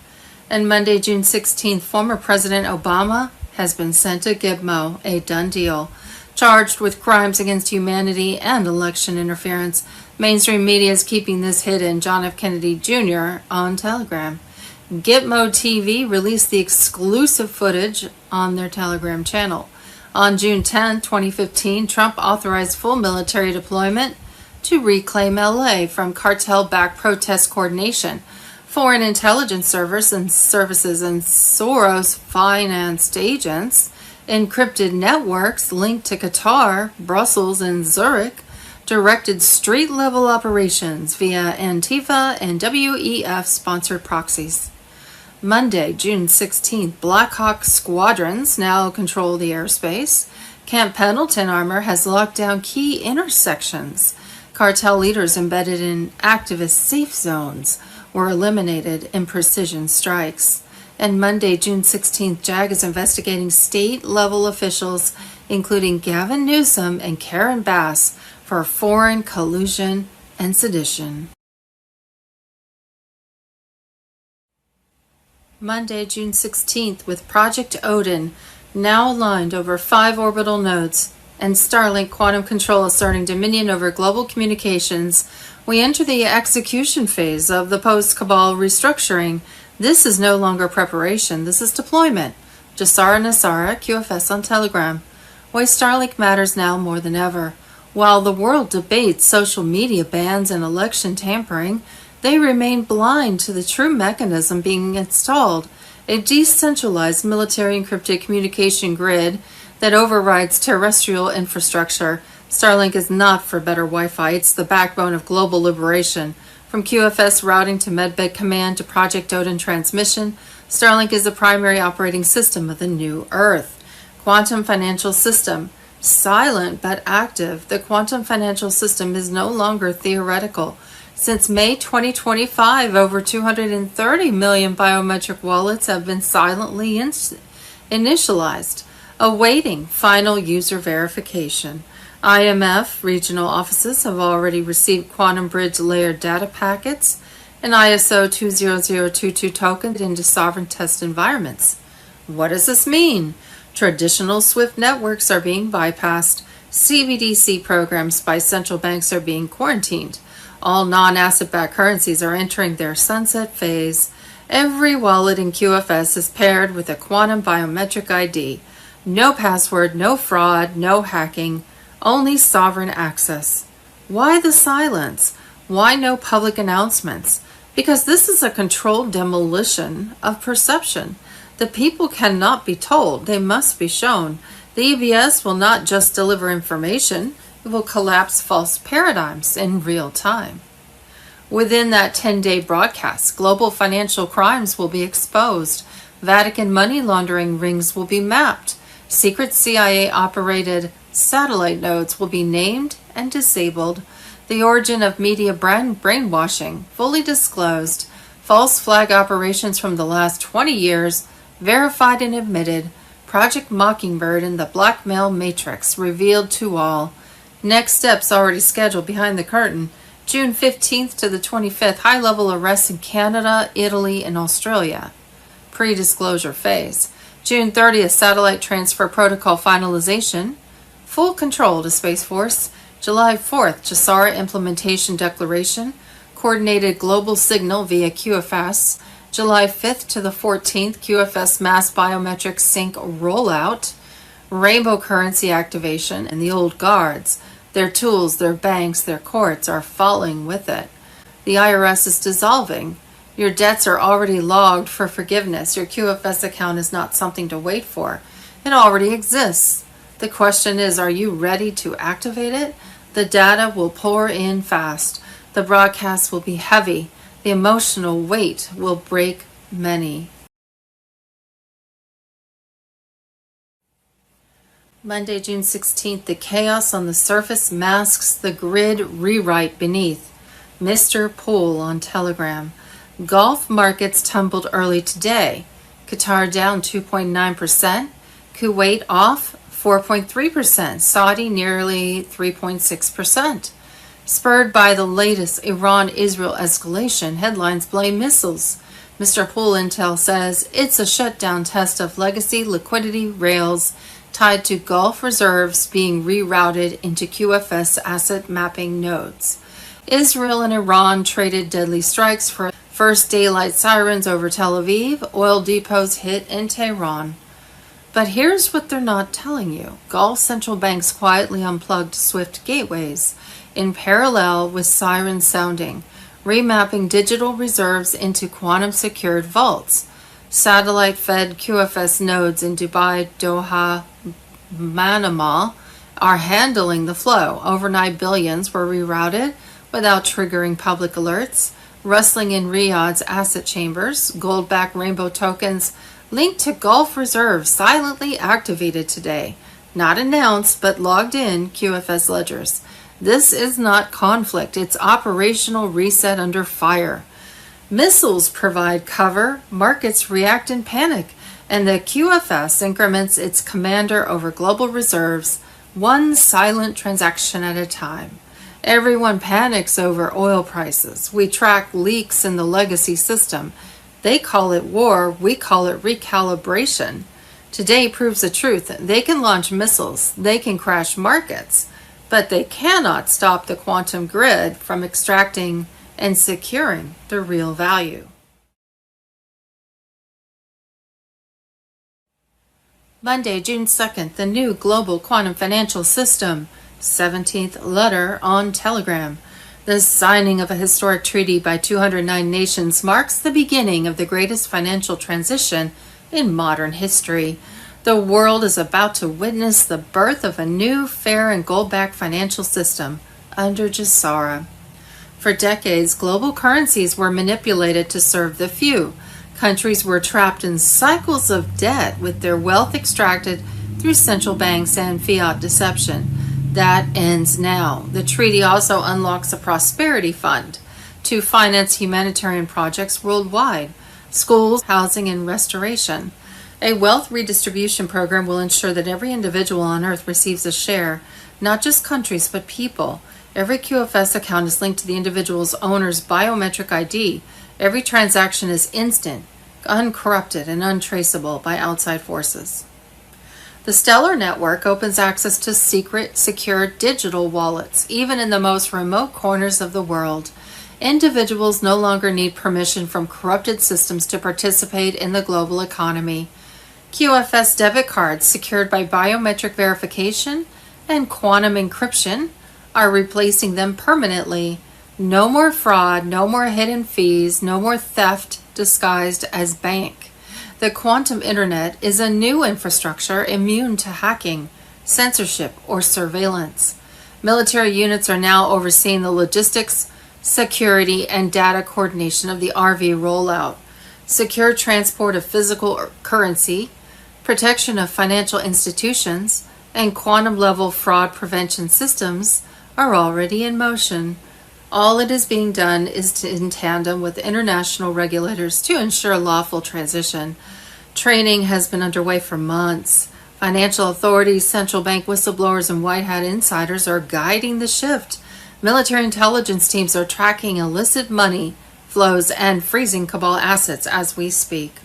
And Monday, June 16th, former President Obama has been sent to Gitmo, a done deal, charged with crimes against humanity and election interference. Mainstream media is keeping this hidden. John F. Kennedy Jr. on Telegram. Gitmo TV released the exclusive footage on their Telegram channel. On June 10, 2015, Trump authorized full military deployment to reclaim LA from cartel-backed protest coordination. Foreign intelligence services and Soros-financed agents, encrypted networks linked to Qatar, Brussels, and Zurich, directed street-level operations via Antifa and WEF-sponsored proxies. Monday, June 16th, Black Hawk squadrons now control the airspace. Camp Pendleton armor has locked down key intersections. Cartel leaders embedded in activist safe zones were eliminated in precision strikes. And Monday, June 16th, JAG is investigating state-level officials, including Gavin Newsom and Karen Bass, for foreign collusion and sedition. Monday, June 16th, with Project Odin, now aligned over 5 orbital nodes, and Starlink quantum control asserting dominion over global communications, we enter the execution phase of the post-Cabal restructuring. This is no longer preparation, this is deployment. Jassara Nassara, QFS on Telegram. Why Starlink matters now more than ever. While the world debates social media bans and election tampering, they remain blind to the true mechanism being installed, a decentralized military encrypted communication grid that overrides terrestrial infrastructure. Starlink is not for better Wi-Fi, it's the backbone of global liberation. From QFS routing to Medbed Command to Project Odin transmission, Starlink is the primary operating system of the new Earth. Quantum financial system. Silent but active, the quantum financial system is no longer theoretical. Since May 2025, over 230 million biometric wallets have been silently initialized, awaiting final user verification. IMF regional offices have already received Quantum Bridge layered data packets and ISO 20022 tokens into sovereign test environments. What does this mean? Traditional SWIFT networks are being bypassed. CBDC programs by central banks are being quarantined. All non-asset-backed currencies are entering their sunset phase. Every wallet in QFS is paired with a quantum biometric ID. No password, no fraud, no hacking, only sovereign access. Why the silence? Why no public announcements? Because this is a controlled demolition of perception. The people cannot be told, they must be shown. The EBS will not just deliver information, it will collapse false paradigms in real time. Within that 10-day broadcast, global financial crimes will be exposed. Vatican money laundering rings will be mapped. Secret CIA-operated satellite nodes will be named and disabled. The origin of media brainwashing fully disclosed. False flag operations from the last 20 years verified and admitted. Project Mockingbird and the blackmail matrix revealed to all. Next steps already scheduled behind the curtain. June 15th to the 25th, high-level arrests in Canada, Italy, and Australia. Pre-disclosure phase. June 30th, satellite transfer protocol finalization. Full control to Space Force. July 4th, Jassara implementation declaration. Coordinated global signal via QFS. July 5th to the 14th, QFS mass biometric sync rollout. Rainbow currency activation, and the old guards. Their tools, their banks, their courts are falling with it. The IRS is dissolving. Your debts are already logged for forgiveness. Your QFS account is not something to wait for. It already exists. The question is, are you ready to activate it? The data will pour in fast. The broadcast will be heavy. The emotional weight will break many. Monday, June 16th, the chaos on the surface masks the grid rewrite beneath. Mr. Poole on Telegram. Golf markets tumbled early today. Qatar down 2.9%. Kuwait off 4.3%. Saudi nearly 3.6%. Spurred by the latest Iran-Israel escalation, headlines blame missiles. Mr. Poole Intel says it's a shutdown test of legacy liquidity rails tied to Gulf reserves being rerouted into QFS asset mapping nodes. Israel and Iran traded deadly strikes for first daylight sirens over Tel Aviv, oil depots hit in Tehran. But here's what they're not telling you. Gulf central banks quietly unplugged SWIFT gateways in parallel with sirens sounding, remapping digital reserves into quantum-secured vaults. Satellite-fed QFS nodes in Dubai, Doha, Manama are handling the flow. Overnight billions were rerouted without triggering public alerts. Rustling in Riyadh's asset chambers, gold-backed rainbow tokens linked to Gulf reserves silently activated today. Not announced, but logged in QFS ledgers. This is not conflict, it's operational reset under fire. Missiles provide cover, markets react in panic, and the QFS increments its commander over global reserves, one silent transaction at a time. Everyone panics over oil prices. We track leaks in the legacy system. They call it war, we call it recalibration. Today proves the truth. They can launch missiles, they can crash markets, but they cannot stop the quantum grid from extracting and securing the real value. Monday, June 2nd, the new global quantum financial system, 17th letter on Telegram. The signing of a historic treaty by 209 nations marks the beginning of the greatest financial transition in modern history. The world is about to witness the birth of a new, fair, and gold-backed financial system under Gesara. For decades, global currencies were manipulated to serve the few. Countries were trapped in cycles of debt with their wealth extracted through central banks and fiat deception. That ends now. The treaty also unlocks a prosperity fund to finance humanitarian projects worldwide, schools, housing, and restoration. A wealth redistribution program will ensure that every individual on Earth receives a share, not just countries, but people. Every QFS account is linked to the individual's owner's biometric ID. Every transaction is instant, uncorrupted, and untraceable by outside forces. The Stellar Network opens access to secret, secure digital wallets, even in the most remote corners of the world. Individuals no longer need permission from corrupted systems to participate in the global economy. QFS debit cards secured by biometric verification and quantum encryption are replacing them permanently. No more fraud, no more hidden fees, no more theft disguised as bank. The quantum internet is a new infrastructure immune to hacking, censorship, or surveillance. Military units are now overseeing the logistics, security, and data coordination of the RV rollout. Secure transport of physical currency, protection of financial institutions, and quantum-level fraud prevention systems are already in motion. All it is being done is in tandem with international regulators to ensure lawful transition. Training has been underway for months. Financial authorities, central bank whistleblowers, and white hat insiders are guiding the shift. Military intelligence teams are tracking illicit money flows and freezing cabal assets as we speak.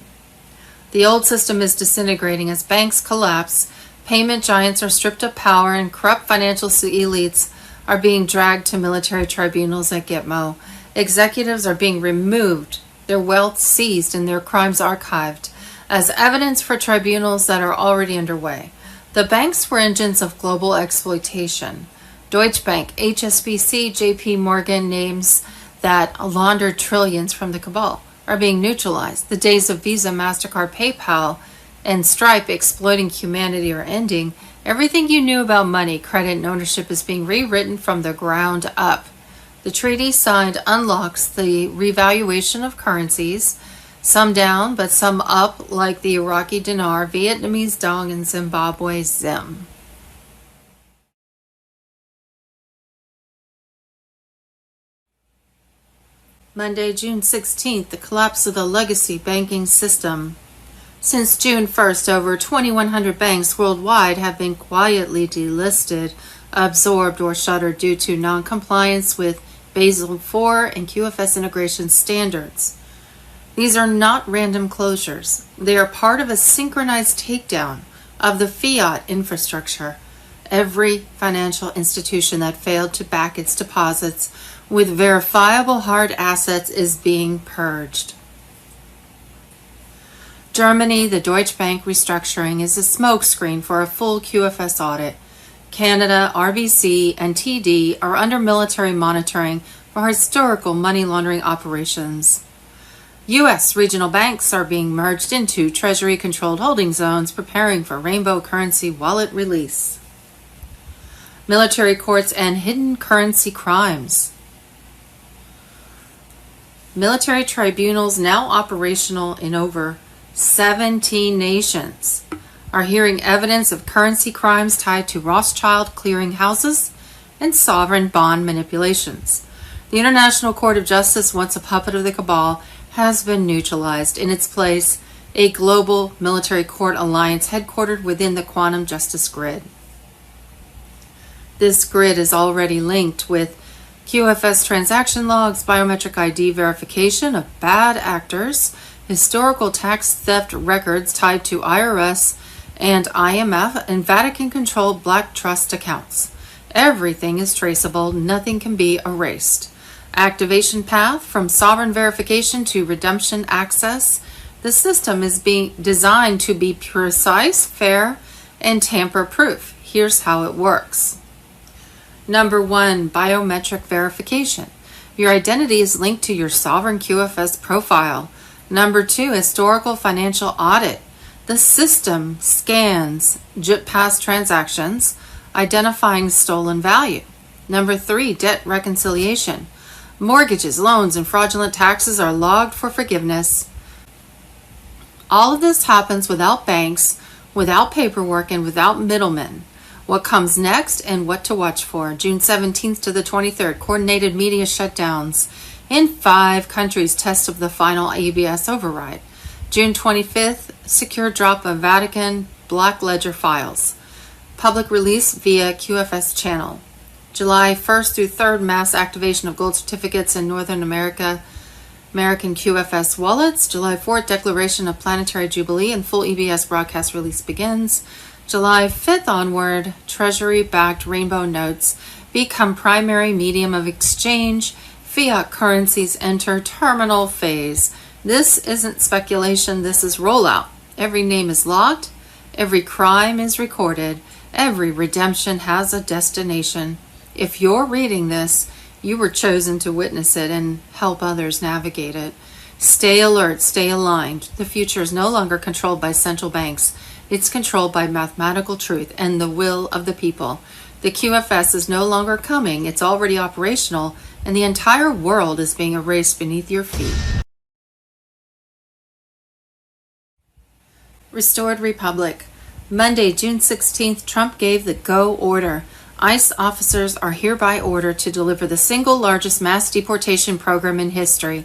The old system is disintegrating as banks collapse, payment giants are stripped of power, and corrupt financial elites are being dragged to military tribunals at Gitmo. Executives are being removed, their wealth seized, and their crimes archived as evidence for tribunals that are already underway. The banks were engines of global exploitation. Deutsche Bank, HSBC, JP Morgan names that laundered trillions from the cabal are being neutralized. The days of Visa, MasterCard, PayPal, and Stripe exploiting humanity are ending. Everything you knew about money, credit, and ownership is being rewritten from the ground up. The treaty signed unlocks the revaluation of currencies, some down, but some up, like the Iraqi dinar, Vietnamese dong, and Zimbabwe zim. Monday, June 16th, the collapse of the legacy banking system. Since June 1st, over 2,100 banks worldwide have been quietly delisted, absorbed, or shuttered due to non-compliance with Basel IV and QFS integration standards. These are not random closures. They are part of a synchronized takedown of the fiat infrastructure. Every financial institution that failed to back its deposits with verifiable hard assets is being purged. Germany, the Deutsche Bank restructuring is a smokescreen for a full QFS audit. Canada, RBC, and TD are under military monitoring for historical money laundering operations. U.S. regional banks are being merged into Treasury-controlled holding zones, preparing for rainbow currency wallet release. Military courts and hidden currency crimes. Military tribunals now operational in over 17 nations are hearing evidence of currency crimes tied to Rothschild clearing houses and sovereign bond manipulations. The International Court of Justice, once a puppet of the cabal, has been neutralized. In its place, a global military court alliance headquartered within the quantum justice grid. This grid is already linked with QFS transaction logs, biometric ID verification of bad actors, historical tax theft records tied to IRS and IMF and Vatican-controlled black trust accounts. Everything is traceable, nothing can be erased. Activation path from sovereign verification to redemption access. The system is being designed to be precise, fair, and tamper-proof. Here's how it works. Number 1, biometric verification. Your identity is linked to your sovereign QFS profile. Number 2, historical financial audit. The system scans past transactions, identifying stolen value. Number 3, debt reconciliation. Mortgages, loans, and fraudulent taxes are logged for forgiveness. All of this happens without banks, without paperwork, and without middlemen. What comes next and what to watch for. June 17th to the 23rd, coordinated media shutdowns. In 5 countries, test of the final ABS override. June 25th, secure drop of Vatican Black Ledger files. Public release via QFS channel. July 1st through 3rd, mass activation of gold certificates in Northern American QFS wallets. July 4th, declaration of planetary jubilee and full EBS broadcast release begins. July 5th onward, Treasury-backed rainbow notes become primary medium of exchange. Fiat currencies enter terminal phase. This isn't speculation, this is rollout. Every name is logged, every crime is recorded, every redemption has a destination. If you're reading this, you were chosen to witness it and help others navigate it. Stay alert, stay aligned. The future is no longer controlled by central banks. It's controlled by mathematical truth and the will of the people. The QFS is no longer coming, it's already operational, and the entire world is being erased beneath your feet. Restored Republic. Monday, June 16th, Trump gave the go order. ICE officers are hereby ordered to deliver the single largest mass deportation program in history.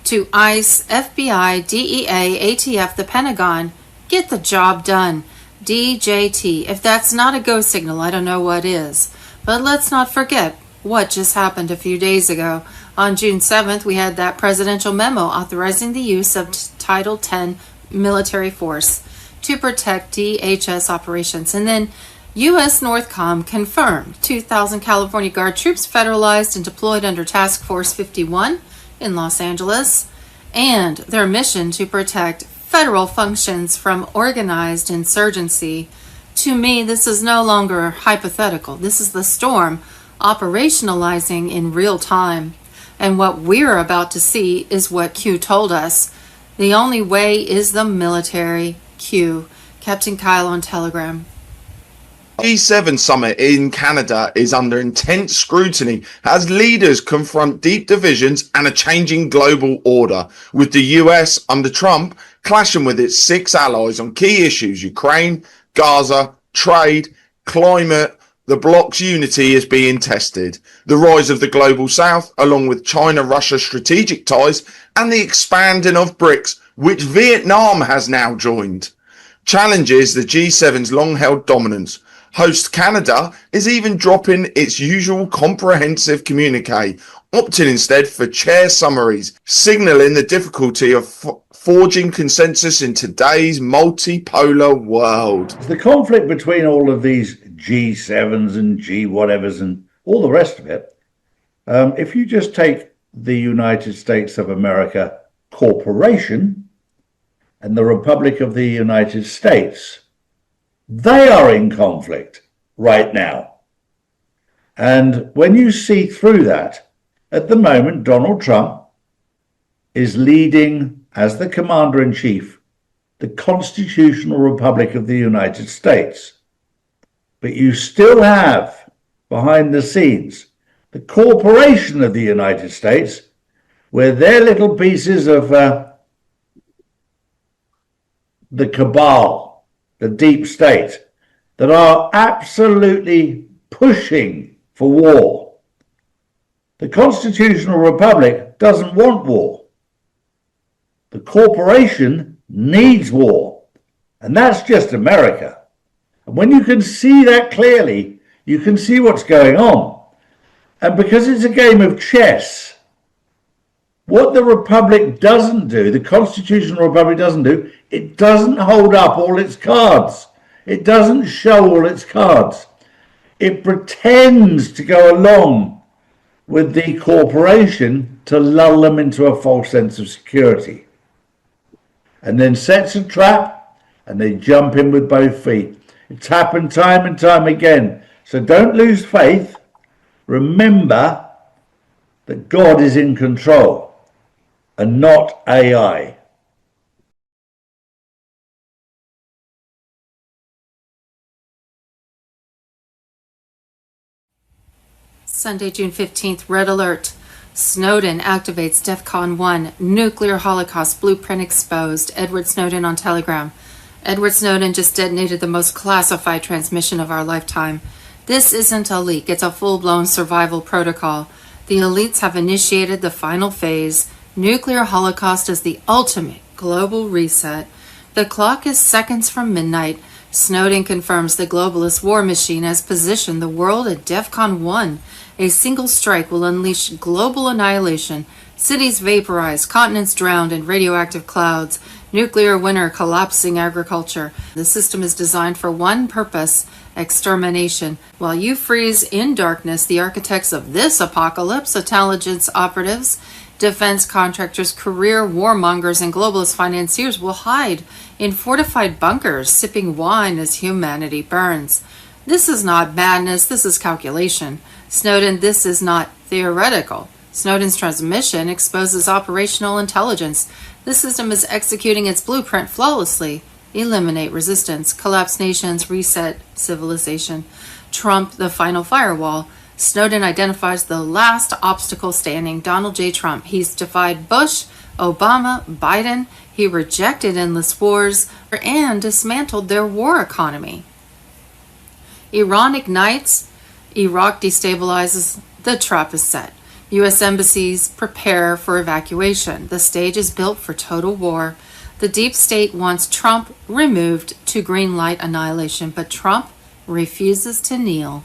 To ICE, FBI, DEA, ATF, the Pentagon, get the job done. DJT. If that's not a go signal, I don't know what is. But let's not forget what just happened a few days ago. On June 7th, we had that presidential memo authorizing the use of Title 10 military force to protect DHS operations. And then U.S. Northcom confirmed 2,000 California Guard troops federalized and deployed under Task Force 51 in Los Angeles, and their mission to protect federal functions from organized insurgency. To me, this is no longer hypothetical. This is the storm operationalizing in real time. And what we're about to see is what Q told us. The only way is the military. Q. Captain Kyle on Telegram. G7 summit in Canada is under intense scrutiny as leaders confront deep divisions and a changing global order, with the US under Trump clashing with its 6 allies on key issues: Ukraine, Gaza, trade, climate. The bloc's unity is being tested. The rise of the global south, along with China-Russia strategic ties, and the expanding of BRICS, which Vietnam has now joined, challenges the G7's long-held dominance. Host Canada is even dropping its usual comprehensive communique, opting instead for chair summaries, signalling the difficulty of forging consensus in today's multipolar world. The conflict between all of these G7s and G whatevers and all the rest of it, if you just take the United States of America Corporation and the Republic of the United States, they are in conflict right now. And when you see through that, at the moment, Donald Trump is leading, as the commander-in-chief, the Constitutional Republic of the United States. But you still have, behind the scenes, the Corporation of the United States, where their little pieces of the cabal, the deep state, that are absolutely pushing for war. The Constitutional Republic doesn't want war. The corporation needs war. And that's just America. And when you can see that clearly, you can see what's going on. And because it's a game of chess, what the Republic doesn't do, the Constitutional Republic doesn't do, it doesn't hold up all its cards. It doesn't show all its cards. It pretends to go along with the corporation to lull them into a false sense of security, and then sets a trap and they jump in with both feet. It's happened time and time again. So don't lose faith. Remember that God is in control and not AI. Sunday, June 15th, red alert. Snowden activates DEFCON 1, nuclear holocaust blueprint exposed. Edward Snowden on Telegram. Edward Snowden just detonated the most classified transmission of our lifetime. This isn't a leak, it's a full-blown survival protocol. The elites have initiated the final phase. Nuclear holocaust is the ultimate global reset. The clock is seconds from midnight. Snowden confirms the globalist war machine has positioned the world at DEFCON 1. A single strike will unleash global annihilation. Cities vaporized, continents drowned in radioactive clouds, nuclear winter collapsing agriculture. The system is designed for one purpose: extermination. While you freeze in darkness, the architects of this apocalypse, intelligence operatives, defense contractors, career warmongers, and globalist financiers will hide in fortified bunkers, sipping wine as humanity burns. This is not madness, this is calculation. Snowden, this is not theoretical. Snowden's transmission exposes operational intelligence. The system is executing its blueprint flawlessly. Eliminate resistance, collapse nations, reset civilization. Trump, the final firewall. Snowden identifies the last obstacle standing, Donald J. Trump. He's defied Bush, Obama, Biden. He rejected endless wars and dismantled their war economy. Iran ignites, Iraq destabilizes, the trap is set. U.S. embassies prepare for evacuation. The stage is built for total war. The deep state wants Trump removed to greenlight annihilation, but Trump refuses to kneel.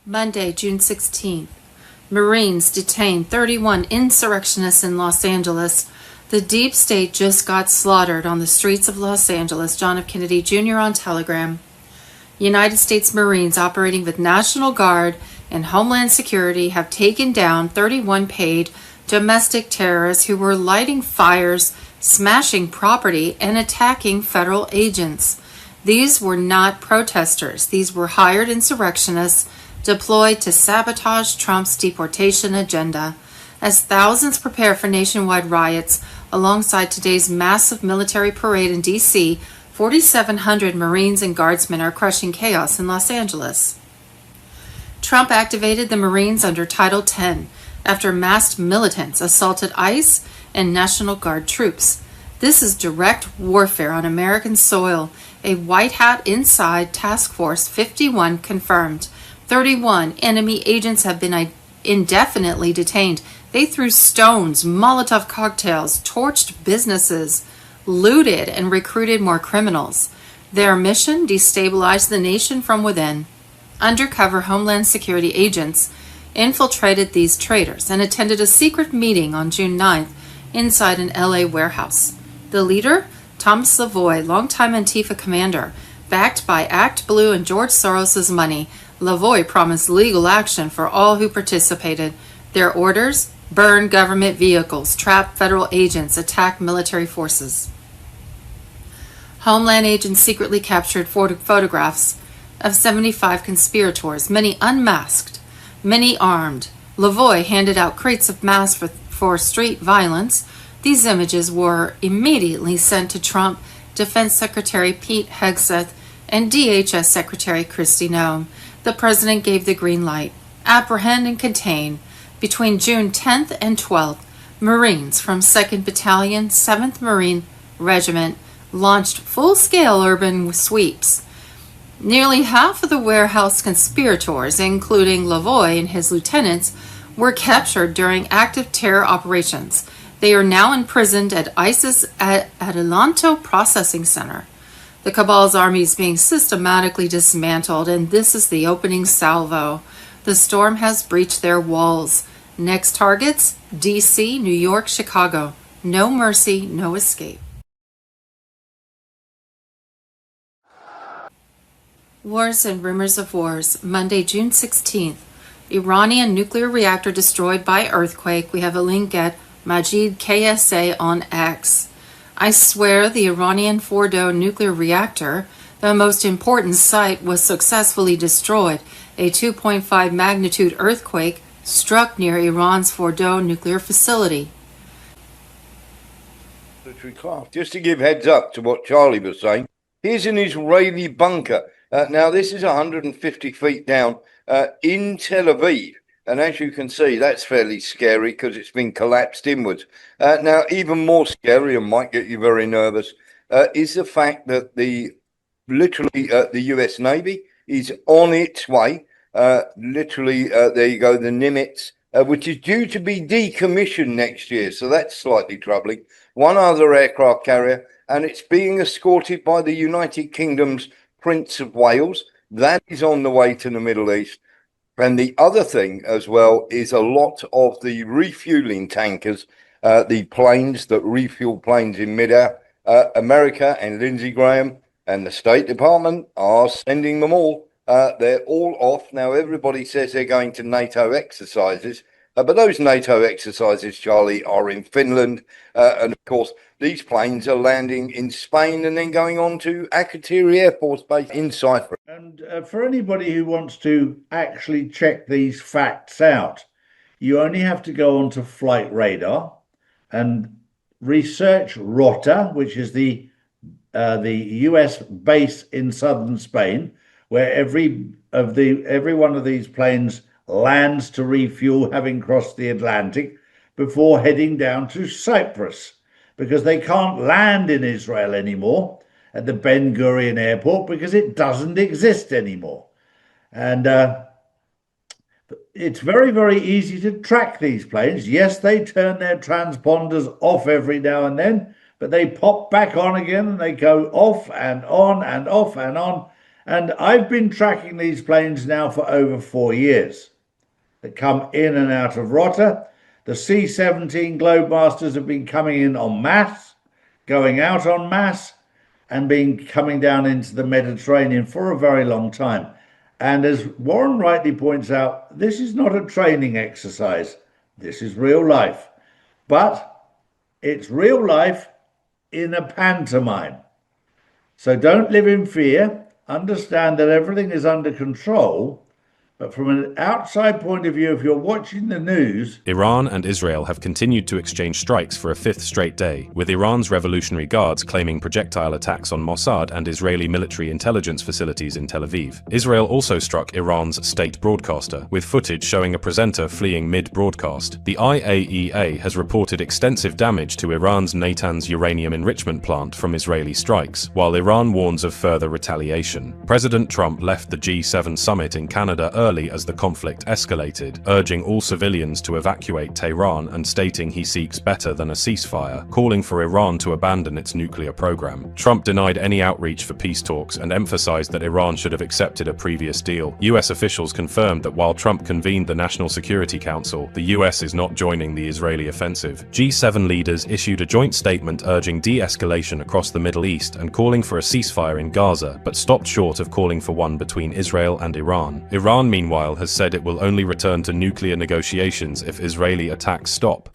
Monday, June 16th. Marines detain 31 insurrectionists in Los Angeles. The deep state just got slaughtered on the streets of Los Angeles. John F. Kennedy Jr. on Telegram. United States Marines operating with National Guard and Homeland Security have taken down 31 paid domestic terrorists who were lighting fires, smashing property, and attacking federal agents. These were not protesters. These were hired insurrectionists deployed to sabotage Trump's deportation agenda. As thousands prepare for nationwide riots alongside today's massive military parade in D.C., 4,700 Marines and Guardsmen are crushing chaos in Los Angeles. Trump activated the Marines under Title X after masked militants assaulted ICE and National Guard troops. This is direct warfare on American soil. A White Hat Inside Task Force 51 confirmed 31 enemy agents have been indefinitely detained. They threw stones, Molotov cocktails, torched businesses, looted, and recruited more criminals. Their mission: destabilize the nation from within. Undercover Homeland Security agents infiltrated these traitors and attended a secret meeting on June 9th inside an LA warehouse. The leader, Thomas Lavoie, longtime Antifa commander, backed by Act Blue and George Soros' money. Lavoie promised legal action for all who participated. Their orders: burn government vehicles, trap federal agents, attack military forces. Homeland agents secretly captured photographs of 75 conspirators, many unmasked, many armed. Lavoie handed out crates of masks for street violence. These images were immediately sent to Trump, Defense Secretary Pete Hegseth, and DHS Secretary Kristi Noem. The president gave the green light. Apprehend and contain. Between June 10th and 12th, Marines from 2nd Battalion, 7th Marine Regiment launched full-scale urban sweeps. Nearly half of the warehouse conspirators, including Lavoie and his lieutenants, were captured during active terror operations. They are now imprisoned at ISIS Adelanto Processing Center. The cabal's army is being systematically dismantled, and this is the opening salvo. The storm has breached their walls. Next targets: D.C., New York, Chicago. No mercy, no escape. Wars and rumors of wars. Monday, June 16th. Iranian nuclear reactor destroyed by earthquake. We have a link at Majid KSA on X. I swear the Iranian Fordo nuclear reactor, the most important site, was successfully destroyed. A 2.5 magnitude earthquake struck near Iran's Fordo nuclear facility. Just to give heads up to what Charlie was saying, here's an Israeli bunker. Now, this is 150 feet down in Tel Aviv. And as you can see, that's fairly scary because it's been collapsed inwards. Now, even more scary and might get you very nervous is the fact that the US Navy is on its way. There you go, the Nimitz, which is due to be decommissioned next year. So that's slightly troubling. One other aircraft carrier, and it's being escorted by the United Kingdom's Prince of Wales. That is on the way to the Middle East. And the other thing as well is a lot of the refueling tankers, the planes that refuel planes in midair. America and Lindsey Graham and the State Department are sending them all. They're all off. Now, everybody says they're going to NATO exercises. But those NATO exercises, Charlie, are in Finland. And of course, these planes are landing in Spain and then going on to Akrotiri Air Force Base in Cyprus. And for anybody who wants to actually check these facts out, you only have to go onto Flight Radar and research Rota, which is the US base in southern Spain, where every one of these planes lands to refuel, having crossed the Atlantic, before heading down to Cyprus, because they can't land in Israel anymore at the Ben Gurion airport because it doesn't exist anymore. And it's very, very easy to track these planes. Yes, they turn their transponders off every now and then, but they pop back on again and they go off and on and off and on. And I've been tracking these planes now for over 4 years that come in and out of Rota. The C-17 Globemasters have been coming in en masse, going out en masse, and coming down into the Mediterranean for a very long time. And as Warren rightly points out, this is not a training exercise. This is real life. But it's real life in a pantomime. So don't live in fear. Understand that everything is under control. But from an outside point of view, if you're watching the news... Iran and Israel have continued to exchange strikes for a fifth straight day, with Iran's Revolutionary Guards claiming projectile attacks on Mossad and Israeli military intelligence facilities in Tel Aviv. Israel also struck Iran's state broadcaster, with footage showing a presenter fleeing mid-broadcast. The IAEA has reported extensive damage to Iran's Natanz uranium enrichment plant from Israeli strikes, while Iran warns of further retaliation. President Trump left the G7 summit in Canada early as the conflict escalated, urging all civilians to evacuate Tehran and stating he seeks better than a ceasefire, calling for Iran to abandon its nuclear program. Trump denied any outreach for peace talks and emphasized that Iran should have accepted a previous deal. US officials confirmed that while Trump convened the National Security Council, the US is not joining the Israeli offensive. G7 leaders issued a joint statement urging de-escalation across the Middle East and calling for a ceasefire in Gaza, but stopped short of calling for one between Israel and Iran. Iran, meanwhile, has said it will only return to nuclear negotiations if Israeli attacks stop.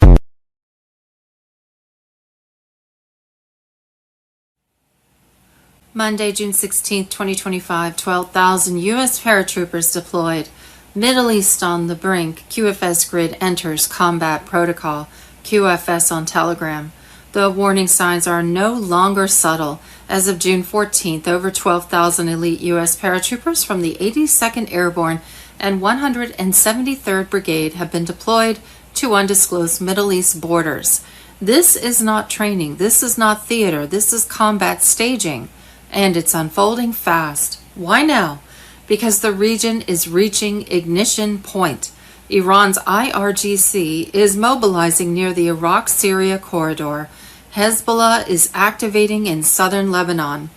Monday, June 16, 2025, 12,000 U.S. paratroopers deployed. Middle East on the brink. QFS grid enters combat protocol. QFS on Telegram. The warning signs are no longer subtle. As of June 14th, over 12,000 elite U.S. paratroopers from the 82nd Airborne and 173rd Brigade have been deployed to undisclosed Middle East borders. This is not training. This is not theater. This is combat staging. And it's unfolding fast. Why now? Because the region is reaching ignition point. Iran's IRGC is mobilizing near the Iraq-Syria corridor. Hezbollah is activating in southern Lebanon.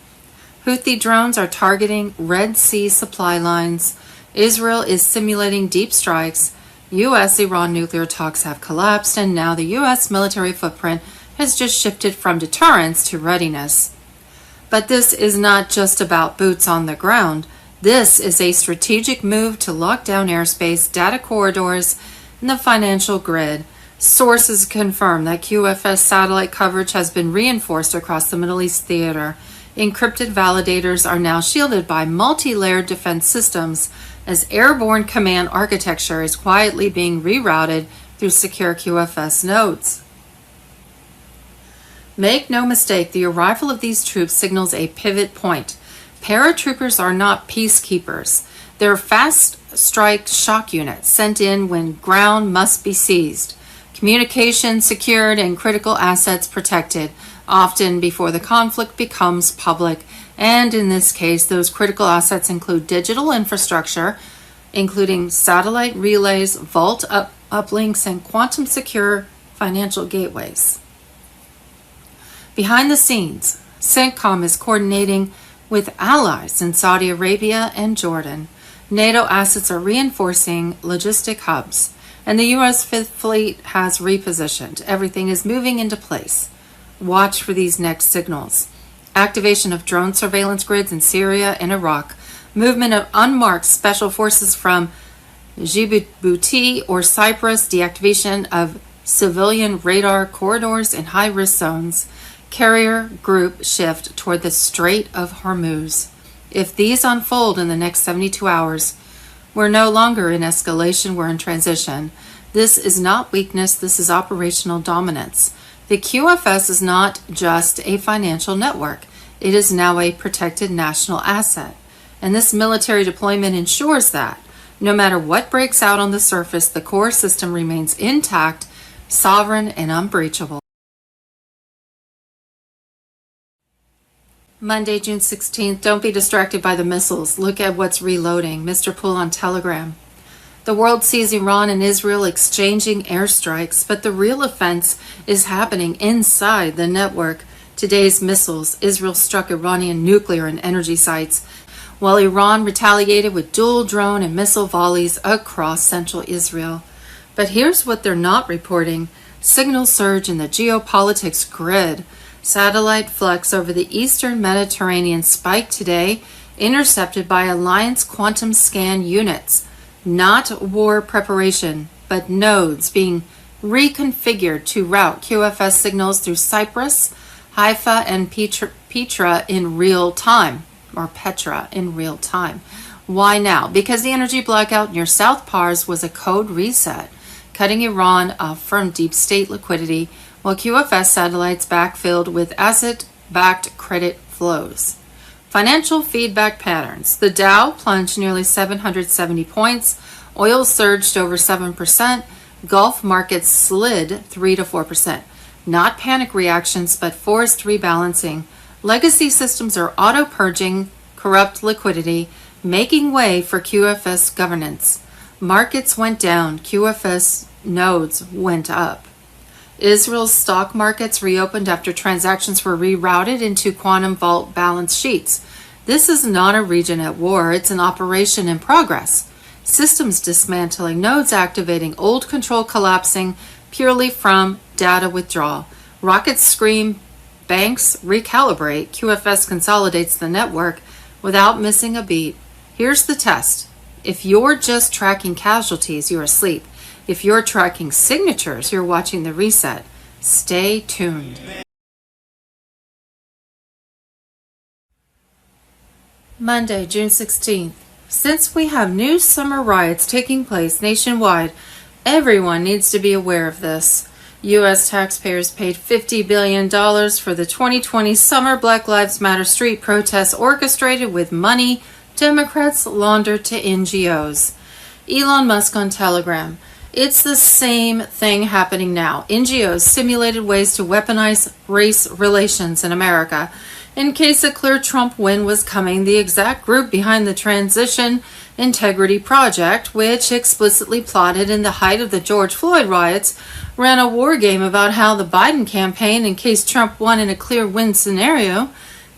Houthi drones are targeting Red Sea supply lines. Israel is simulating deep strikes. U.S.-Iran nuclear talks have collapsed, and now the U.S. military footprint has just shifted from deterrence to readiness. But this is not just about boots on the ground. This is a strategic move to lock down airspace, data corridors, and the financial grid. Sources confirm that QFS satellite coverage has been reinforced across the Middle East theater. Encrypted validators are now shielded by multi-layered defense systems as airborne command architecture is quietly being rerouted through secure QFS nodes. Make no mistake, the arrival of these troops signals a pivot point. Paratroopers are not peacekeepers. They're fast strike shock units sent in when ground must be seized. Communication secured and critical assets protected, often before the conflict becomes public. And in this case, those critical assets include digital infrastructure, including satellite relays, vault uplinks, and quantum secure financial gateways. Behind the scenes, CENTCOM is coordinating with allies in Saudi Arabia and Jordan. NATO assets are reinforcing logistic hubs, and the U.S. Fifth Fleet has repositioned. Everything is moving into place. Watch for these next signals. Activation of drone surveillance grids in Syria and Iraq. Movement of unmarked special forces from Djibouti or Cyprus. Deactivation of civilian radar corridors in high-risk zones. Carrier group shift toward the Strait of Hormuz. If these unfold in the next 72 hours, we're no longer in escalation, we're in transition. This is not weakness, this is operational dominance. The QFS is not just a financial network. It is now a protected national asset. And this military deployment ensures that no matter what breaks out on the surface, the core system remains intact, sovereign, and unbreachable. Monday, June 16th. Don't be distracted by the missiles. Look at what's reloading. Mr. Poole on Telegram. The world sees Iran and Israel exchanging airstrikes, but the real offense is happening inside the network. Today's missiles, Israel struck Iranian nuclear and energy sites, while Iran retaliated with dual drone and missile volleys across central Israel. But here's what they're not reporting. Signal surge in the geopolitics grid. Satellite flux over the eastern Mediterranean spiked today, intercepted by Alliance quantum scan units. Not war preparation, but nodes being reconfigured to route QFS signals through Cyprus, Haifa, and Petra in real time, or Petra in real time. Why now? Because the energy blackout near South Pars was a code reset, cutting Iran off from deep state liquidity, while QFS satellites backfilled with asset-backed credit flows. Financial feedback patterns. The Dow plunged nearly 770 points. Oil surged over 7%. Gulf markets slid 3 to 4%. Not panic reactions, but forced rebalancing. Legacy systems are auto-purging corrupt liquidity, making way for QFS governance. Markets went down. QFS nodes went up. Israel's stock markets reopened after transactions were rerouted into quantum vault balance sheets. This is not a region at war, it's an operation in progress. Systems dismantling, nodes activating, old control collapsing purely from data withdrawal. Rockets scream, banks recalibrate, QFS consolidates the network without missing a beat. Here's the test. If you're just tracking casualties, you're asleep. If you're tracking signatures, you're watching the reset. Stay tuned. Monday, June 16th. Since we have new summer riots taking place nationwide, everyone needs to be aware of this. U.S. taxpayers paid $50 billion for the 2020 summer Black Lives Matter street protests orchestrated with money Democrats laundered to NGOs. Elon Musk on Telegram. It's the same thing happening now. NGOs simulated ways to weaponize race relations in America. In case a clear Trump win was coming, the exact group behind the Transition Integrity Project, which explicitly plotted in the height of the George Floyd riots, ran a war game about how the Biden campaign, in case Trump won in a clear win scenario,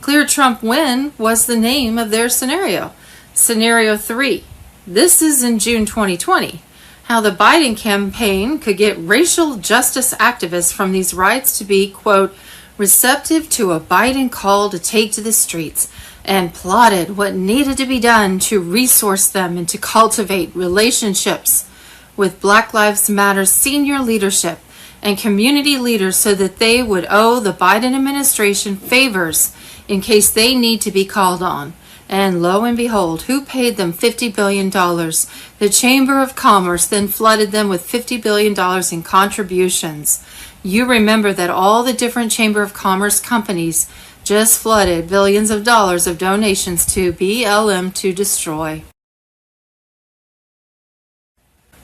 Clear Trump Win was the name of their scenario. Scenario 3. This is in June 2020. how the Biden campaign could get racial justice activists from these riots to be, quote, receptive to a Biden call to take to the streets, and plotted what needed to be done to resource them and to cultivate relationships with Black Lives Matter senior leadership and community leaders so that they would owe the Biden administration favors in case they need to be called on. And lo and behold, who paid them $50 billion? The Chamber of Commerce then flooded them with $50 billion in contributions. You remember that all the different Chamber of Commerce companies just flooded billions of dollars of donations to BLM to destroy.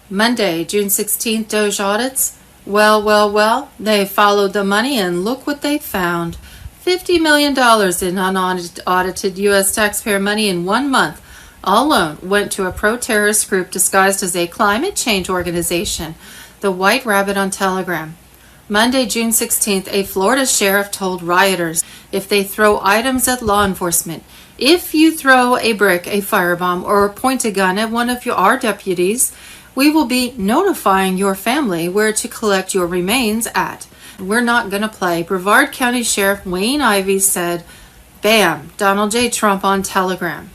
Monday, June 16th, Doge audits. Well, they followed the money and look what they found. $50 million in unaudited U.S. taxpayer money in 1 month alone went to a pro-terrorist group disguised as a climate change organization, the White Rabbit on Telegram. Monday, June 16th, a Florida sheriff told rioters if they throw items at law enforcement, if you throw a brick, a firebomb, or point a gun at one of our deputies, we will be notifying your family where to collect your remains at. We're not going to play. Brevard County Sheriff Wayne Ivey said, bam, Donald J. Trump on Telegram.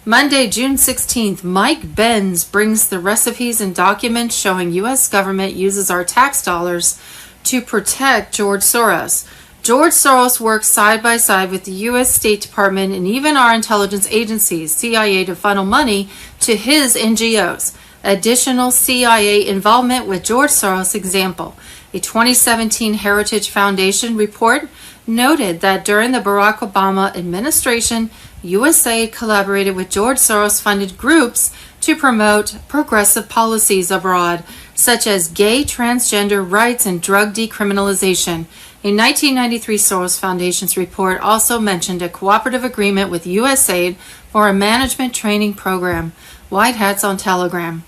Monday, June 16th, Mike Benz brings the recipes and documents showing U.S. government uses our tax dollars to protect George Soros. George Soros works side by side with the U.S. State Department and even our intelligence agencies, CIA, to funnel money to his NGOs. Additional CIA involvement with George Soros example. A 2017 Heritage Foundation report noted that during the Barack Obama administration, USAID collaborated with George Soros-funded groups to promote progressive policies abroad, such as gay, transgender rights, and drug decriminalization. A 1993 Soros Foundation's report also mentioned a cooperative agreement with USAID for a management training program. White Hats on Telegram.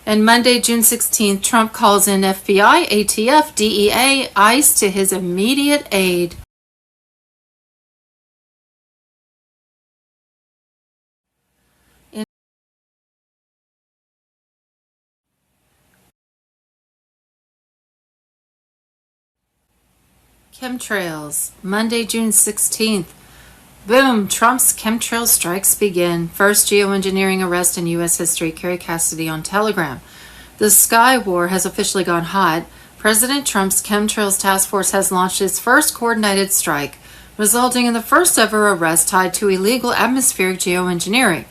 And Monday, June 16th, Trump calls in FBI, ATF, DEA, ICE to his immediate aid. Chemtrails. Monday, June 16th. Boom! Trump's chemtrail strikes begin. First geoengineering arrest in U.S. history. Carrie Cassidy on Telegram. The Sky War has officially gone hot. President Trump's chemtrails task force has launched its first coordinated strike, resulting in the first ever arrest tied to illegal atmospheric geoengineering.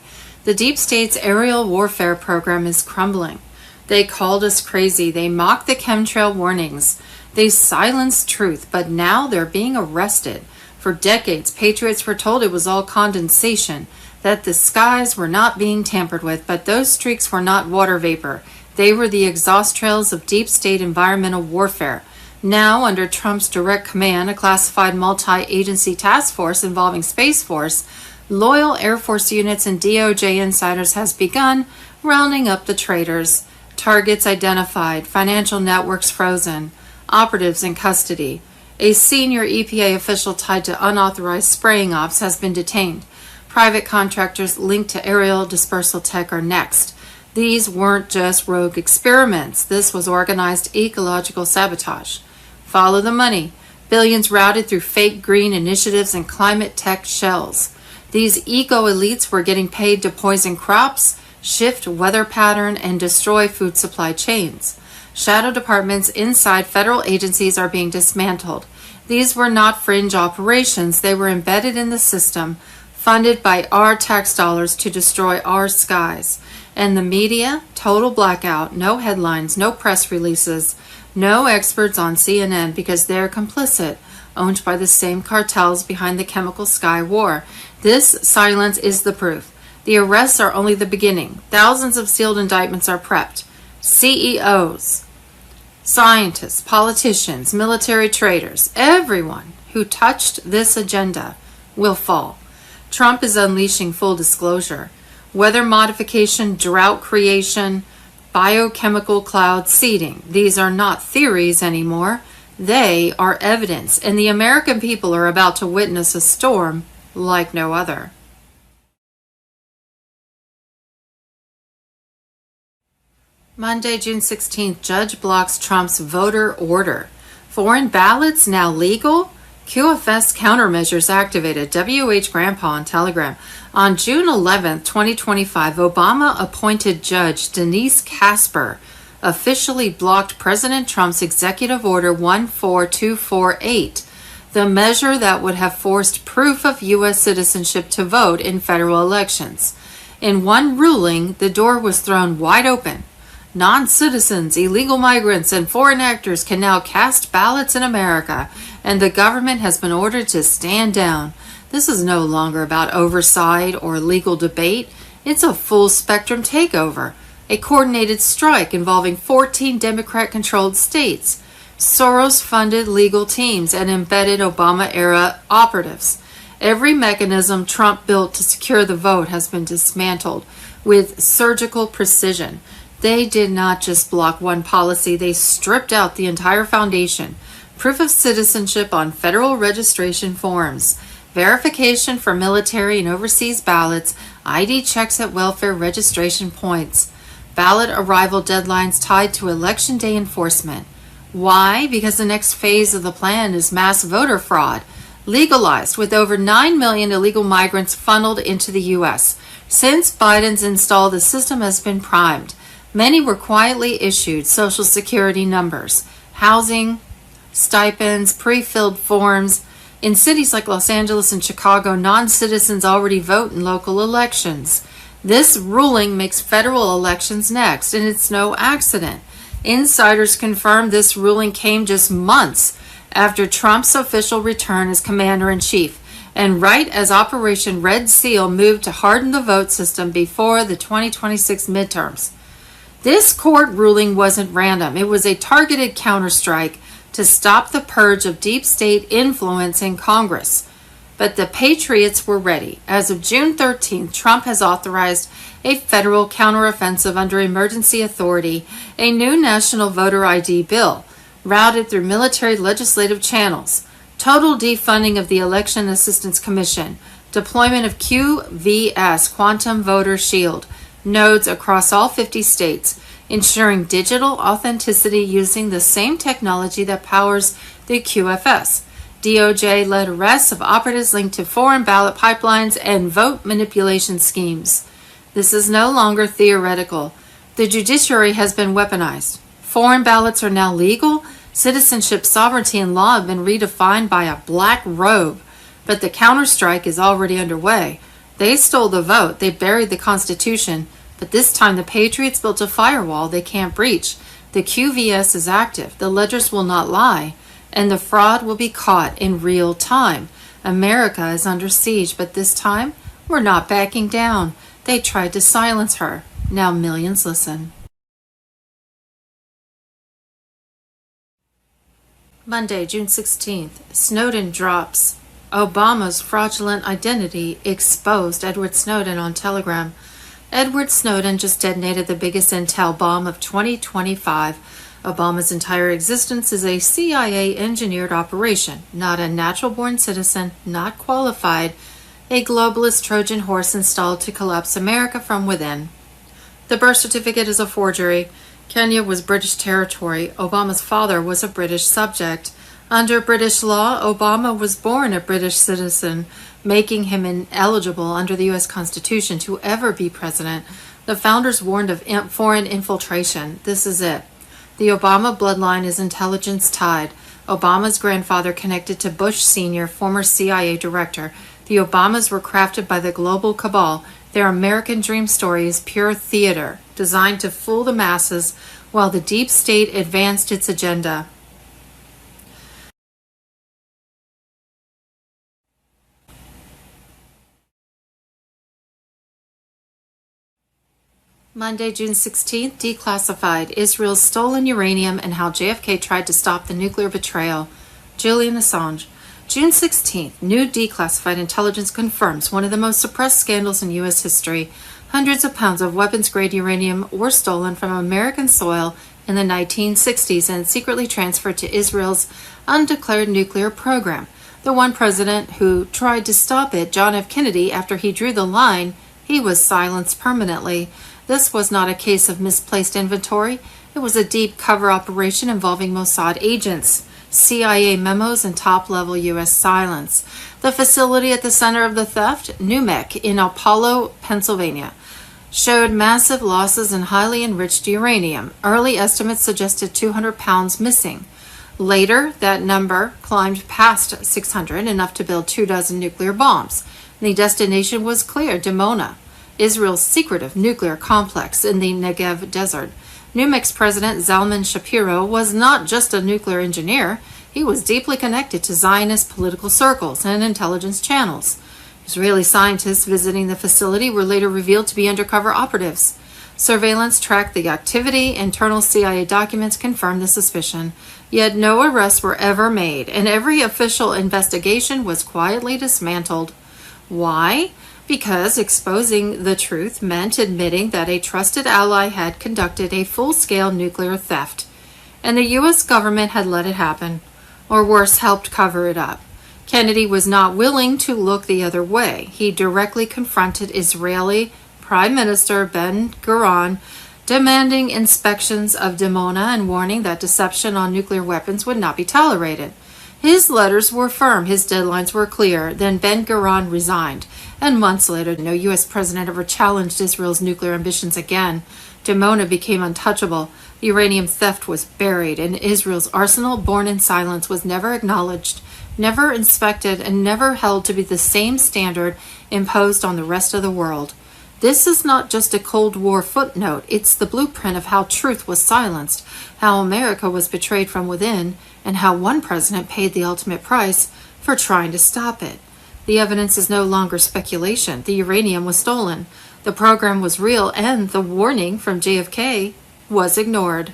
The deep state's aerial warfare program is crumbling. They called us crazy. They mocked the chemtrail warnings. They silenced truth, but now they're being arrested. For decades, patriots were told it was all condensation, that the skies were not being tampered with, but those streaks were not water vapor. They were the exhaust trails of deep state environmental warfare. Now, under Trump's direct command, a classified multi-agency task force involving Space Force, loyal Air Force units, and DOJ insiders has begun rounding up the traitors. Targets identified, financial networks frozen, operatives in custody. A senior EPA official tied to unauthorized spraying ops has been detained. Private contractors linked to aerial dispersal tech are next. These weren't just rogue experiments. This was organized ecological sabotage. Follow the money. Billions routed through fake green initiatives and climate tech shells. These eco-elites were getting paid to poison crops, shift weather pattern, and destroy food supply chains. Shadow departments inside federal agencies are being dismantled. These were not fringe operations. They were embedded in the system, funded by our tax dollars to destroy our skies. And the media, total blackout, no headlines, no press releases, no experts on CNN because they're complicit, owned by the same cartels behind the chemical sky war. This silence is the proof. The arrests are only the beginning. Thousands of sealed indictments are prepped. CEOs, scientists, politicians, military traitors, everyone who touched this agenda will fall. Trump is unleashing full disclosure. Weather modification, drought creation, biochemical cloud seeding. These are not theories anymore. They are evidence, and the American people are about to witness a storm like no other. Monday, June 16th, judge blocks Trump's voter order. Foreign ballots now legal? QFS countermeasures activated. WH Grandpa on Telegram. On June 11th, 2025, Obama-appointed Judge Denise Casper officially blocked President Trump's Executive Order 14248, the measure that would have forced proof of U.S. citizenship to vote in federal elections. In one ruling, the door was thrown wide open. Non-citizens, illegal migrants, and foreign actors can now cast ballots in America, and the government has been ordered to stand down. This is no longer about oversight or legal debate. It's a full-spectrum takeover, a coordinated strike involving 14 Democrat-controlled states, Soros-funded legal teams, and embedded Obama-era operatives. Every mechanism Trump built to secure the vote has been dismantled with surgical precision. They did not just block one policy, they stripped out the entire foundation. Proof of citizenship on federal registration forms, verification for military and overseas ballots, ID checks at welfare registration points, ballot arrival deadlines tied to Election Day enforcement. Why? Because the next phase of the plan is mass voter fraud, legalized with over 9 million illegal migrants funneled into the U.S. Since Biden's installed, the system has been primed. Many were quietly issued Social Security numbers, housing, stipends, pre-filled forms. In cities like Los Angeles and Chicago, non-citizens already vote in local elections. This ruling makes federal elections next, and it's no accident. Insiders confirm this ruling came just months after Trump's official return as commander-in-chief, and right as Operation Red Seal moved to harden the vote system before the 2026 midterms. This court ruling wasn't random. It was a targeted counterstrike to stop the purge of deep state influence in Congress. But the Patriots were ready. As of June 13th, Trump has authorized a federal counteroffensive under emergency authority, a new national voter ID bill, routed through military legislative channels, total defunding of the Election Assistance Commission, deployment of QVS, Quantum Voter Shield, nodes across all 50 states, ensuring digital authenticity using the same technology that powers the QFS. DOJ-led arrests of operatives linked to foreign ballot pipelines and vote manipulation schemes. This is no longer theoretical. The judiciary has been weaponized. Foreign ballots are now legal. Citizenship, sovereignty, and law have been redefined by a black robe. But the counterstrike is already underway. They stole the vote, they buried the Constitution, but this time the Patriots built a firewall they can't breach. The QVS is active, the ledgers will not lie, and the fraud will be caught in real time. America is under siege, but this time, we're not backing down. They tried to silence her. Now millions listen. Monday, June 16th, Snowden drops Obama's fraudulent identity exposed. Edward Snowden on Telegram. Edward Snowden just detonated the biggest intel bomb of 2025. Obama's entire existence is a CIA-engineered operation, not a natural-born citizen, not qualified, a globalist Trojan horse installed to collapse America from within. The birth certificate is a forgery. Kenya was British territory. Obama's father was a British subject. Under British law, Obama was born a British citizen, making him ineligible under the U.S. Constitution to ever be president. The founders warned of foreign infiltration. This is it. The Obama bloodline is intelligence tied. Obama's grandfather connected to Bush Sr., former CIA director. The Obamas were crafted by the global cabal. Their American dream story is pure theater, designed to fool the masses while the deep state advanced its agenda. Monday, June 16th, declassified Israel's stolen uranium and how JFK tried to stop the nuclear betrayal. Julian Assange. June 16th, new declassified intelligence confirms one of the most suppressed scandals in U.S. history. Hundreds of pounds of weapons-grade uranium were stolen from American soil in the 1960s and secretly transferred to Israel's undeclared nuclear program. The one president who tried to stop it, John F. Kennedy, after he drew the line, he was silenced permanently. This was not a case of misplaced inventory. It was a deep cover operation involving Mossad agents, CIA memos, and top-level U.S. silence. The facility at the center of the theft, NUMEC in Apollo, Pennsylvania, showed massive losses in highly enriched uranium. Early estimates suggested 200 pounds missing. Later, that number climbed past 600, enough to build 24 nuclear bombs. The destination was clear: Dimona, Israel's secretive nuclear complex in the Negev desert. NUMEC's president, Zalman Shapiro, was not just a nuclear engineer. He was deeply connected to Zionist political circles and intelligence channels. Israeli scientists visiting the facility were later revealed to be undercover operatives. Surveillance tracked the activity. Internal CIA documents confirmed the suspicion. Yet no arrests were ever made, and every official investigation was quietly dismantled. Why? Because exposing the truth meant admitting that a trusted ally had conducted a full-scale nuclear theft, and the U.S. government had let it happen, or worse, helped cover it up. Kennedy was not willing to look the other way. He directly confronted Israeli Prime Minister Ben-Gurion, demanding inspections of Dimona and warning that deception on nuclear weapons would not be tolerated. His letters were firm, his deadlines were clear. Then Ben-Gurion resigned, and months later, no U.S. president ever challenged Israel's nuclear ambitions again. Dimona became untouchable. The uranium theft was buried, and Israel's arsenal, born in silence, was never acknowledged, never inspected, and never held to be the same standard imposed on the rest of the world. This is not just a Cold War footnote. It's the blueprint of how truth was silenced, how America was betrayed from within, and how one president paid the ultimate price for trying to stop it. The evidence is no longer speculation. The uranium was stolen. The program was real, and the warning from JFK was ignored.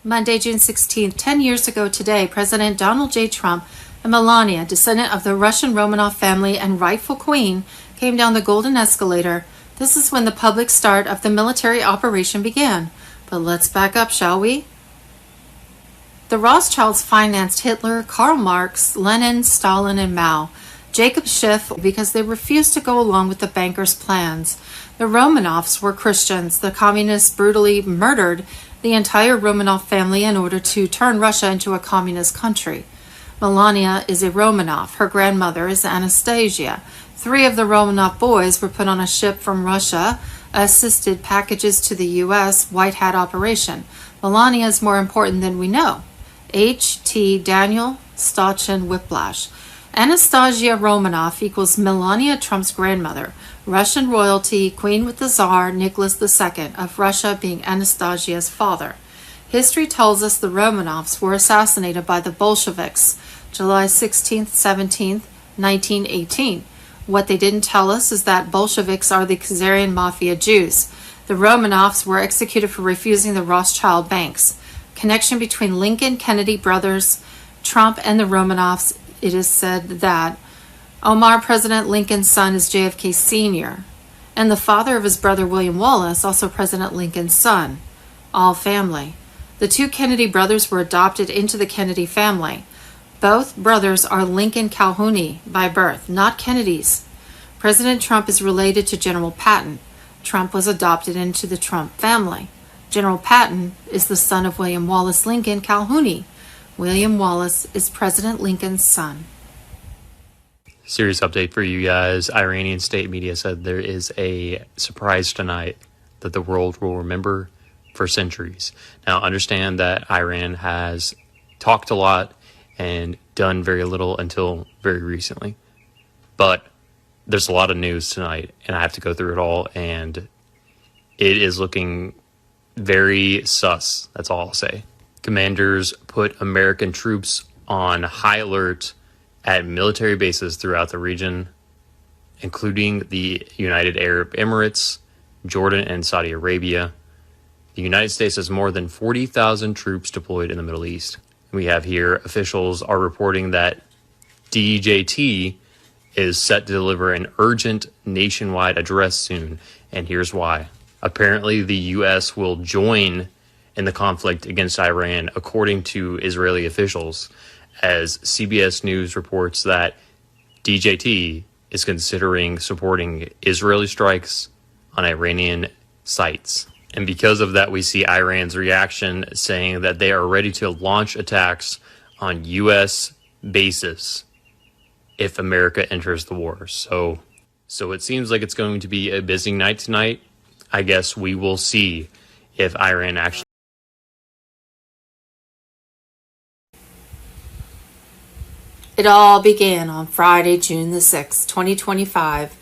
Monday, June 16th, 10 years ago today, President Donald J. Trump and Melania, descendant of the Russian Romanov family and rightful queen, came down the golden escalator. This is when the public start of the military operation began. But let's back up, shall we? The Rothschilds financed Hitler, Karl Marx, Lenin, Stalin, and Mao. Jacob Schiff, because they refused to go along with the bankers' plans. The Romanovs were Christians. The communists brutally murdered the entire Romanov family in order to turn Russia into a communist country. Melania is a Romanov. Her grandmother is Anastasia. 3 of the Romanov boys were put on a ship from Russia, assisted packages to the U.S. White Hat operation. Melania is more important than we know. H.T. Daniel Stochin Whiplash. Anastasia Romanov equals Melania Trump's grandmother. Russian royalty, queen with the Tsar Nicholas II of Russia being Anastasia's father. History tells us the Romanovs were assassinated by the Bolsheviks July 16th, 17th, 1918. What they didn't tell us is that Bolsheviks are the Khazarian Mafia Jews. The Romanovs were executed for refusing the Rothschild banks. Connection between Lincoln, Kennedy brothers, Trump, and the Romanovs. It is said that Omar, President Lincoln's son, is JFK Sr., and the father of his brother William Wallace, also President Lincoln's son. All family. The 2 Kennedy brothers were adopted into the Kennedy family. Both brothers are Lincoln Calhouni by birth, not Kennedys. President Trump is related to General Patton. Trump was adopted into the Trump family. General Patton is the son of William Wallace Lincoln Calhouni. William Wallace is President Lincoln's son. Serious update for you guys. Iranian state media said there is a surprise tonight that the world will remember for centuries. Now, understand that Iran has talked a lot and done very little until very recently. But there's a lot of news tonight, and I have to go through it all, and it is looking very sus. That's all I'll say. Commanders put American troops on high alert at military bases throughout the region, including the United Arab Emirates, Jordan, and Saudi Arabia. The United States has more than 40,000 troops deployed in the Middle East. We have here officials are reporting that DJT is set to deliver an urgent nationwide address soon, and here's why. Apparently, the U.S. will join in the conflict against Iran, according to Israeli officials, as CBS News reports that DJT is considering supporting Israeli strikes on Iranian sites. And because of that, we see Iran's reaction saying that they are ready to launch attacks on U.S. bases if America enters the war. So it seems like it's going to be a busy night tonight. I guess we will see if Iran actually. It all began on Friday, June the 6th, 2025.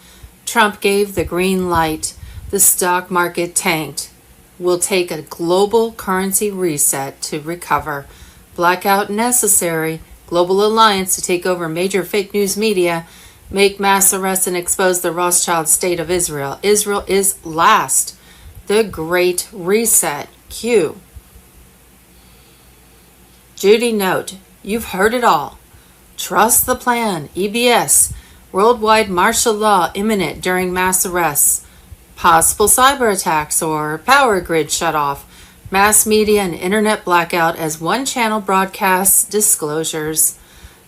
Trump gave the green light. The stock market tanked. Will take a global currency reset to recover. Blackout necessary. Global alliance to take over major fake news media. Make mass arrests and expose the Rothschild state of Israel. Israel is last. The Great Reset. Q. Judy note. You've heard it all. Trust the plan. EBS. Worldwide martial law imminent during mass arrests. Possible cyber attacks or power grid shutoff. Mass media and internet blackout as one-channel broadcasts disclosures.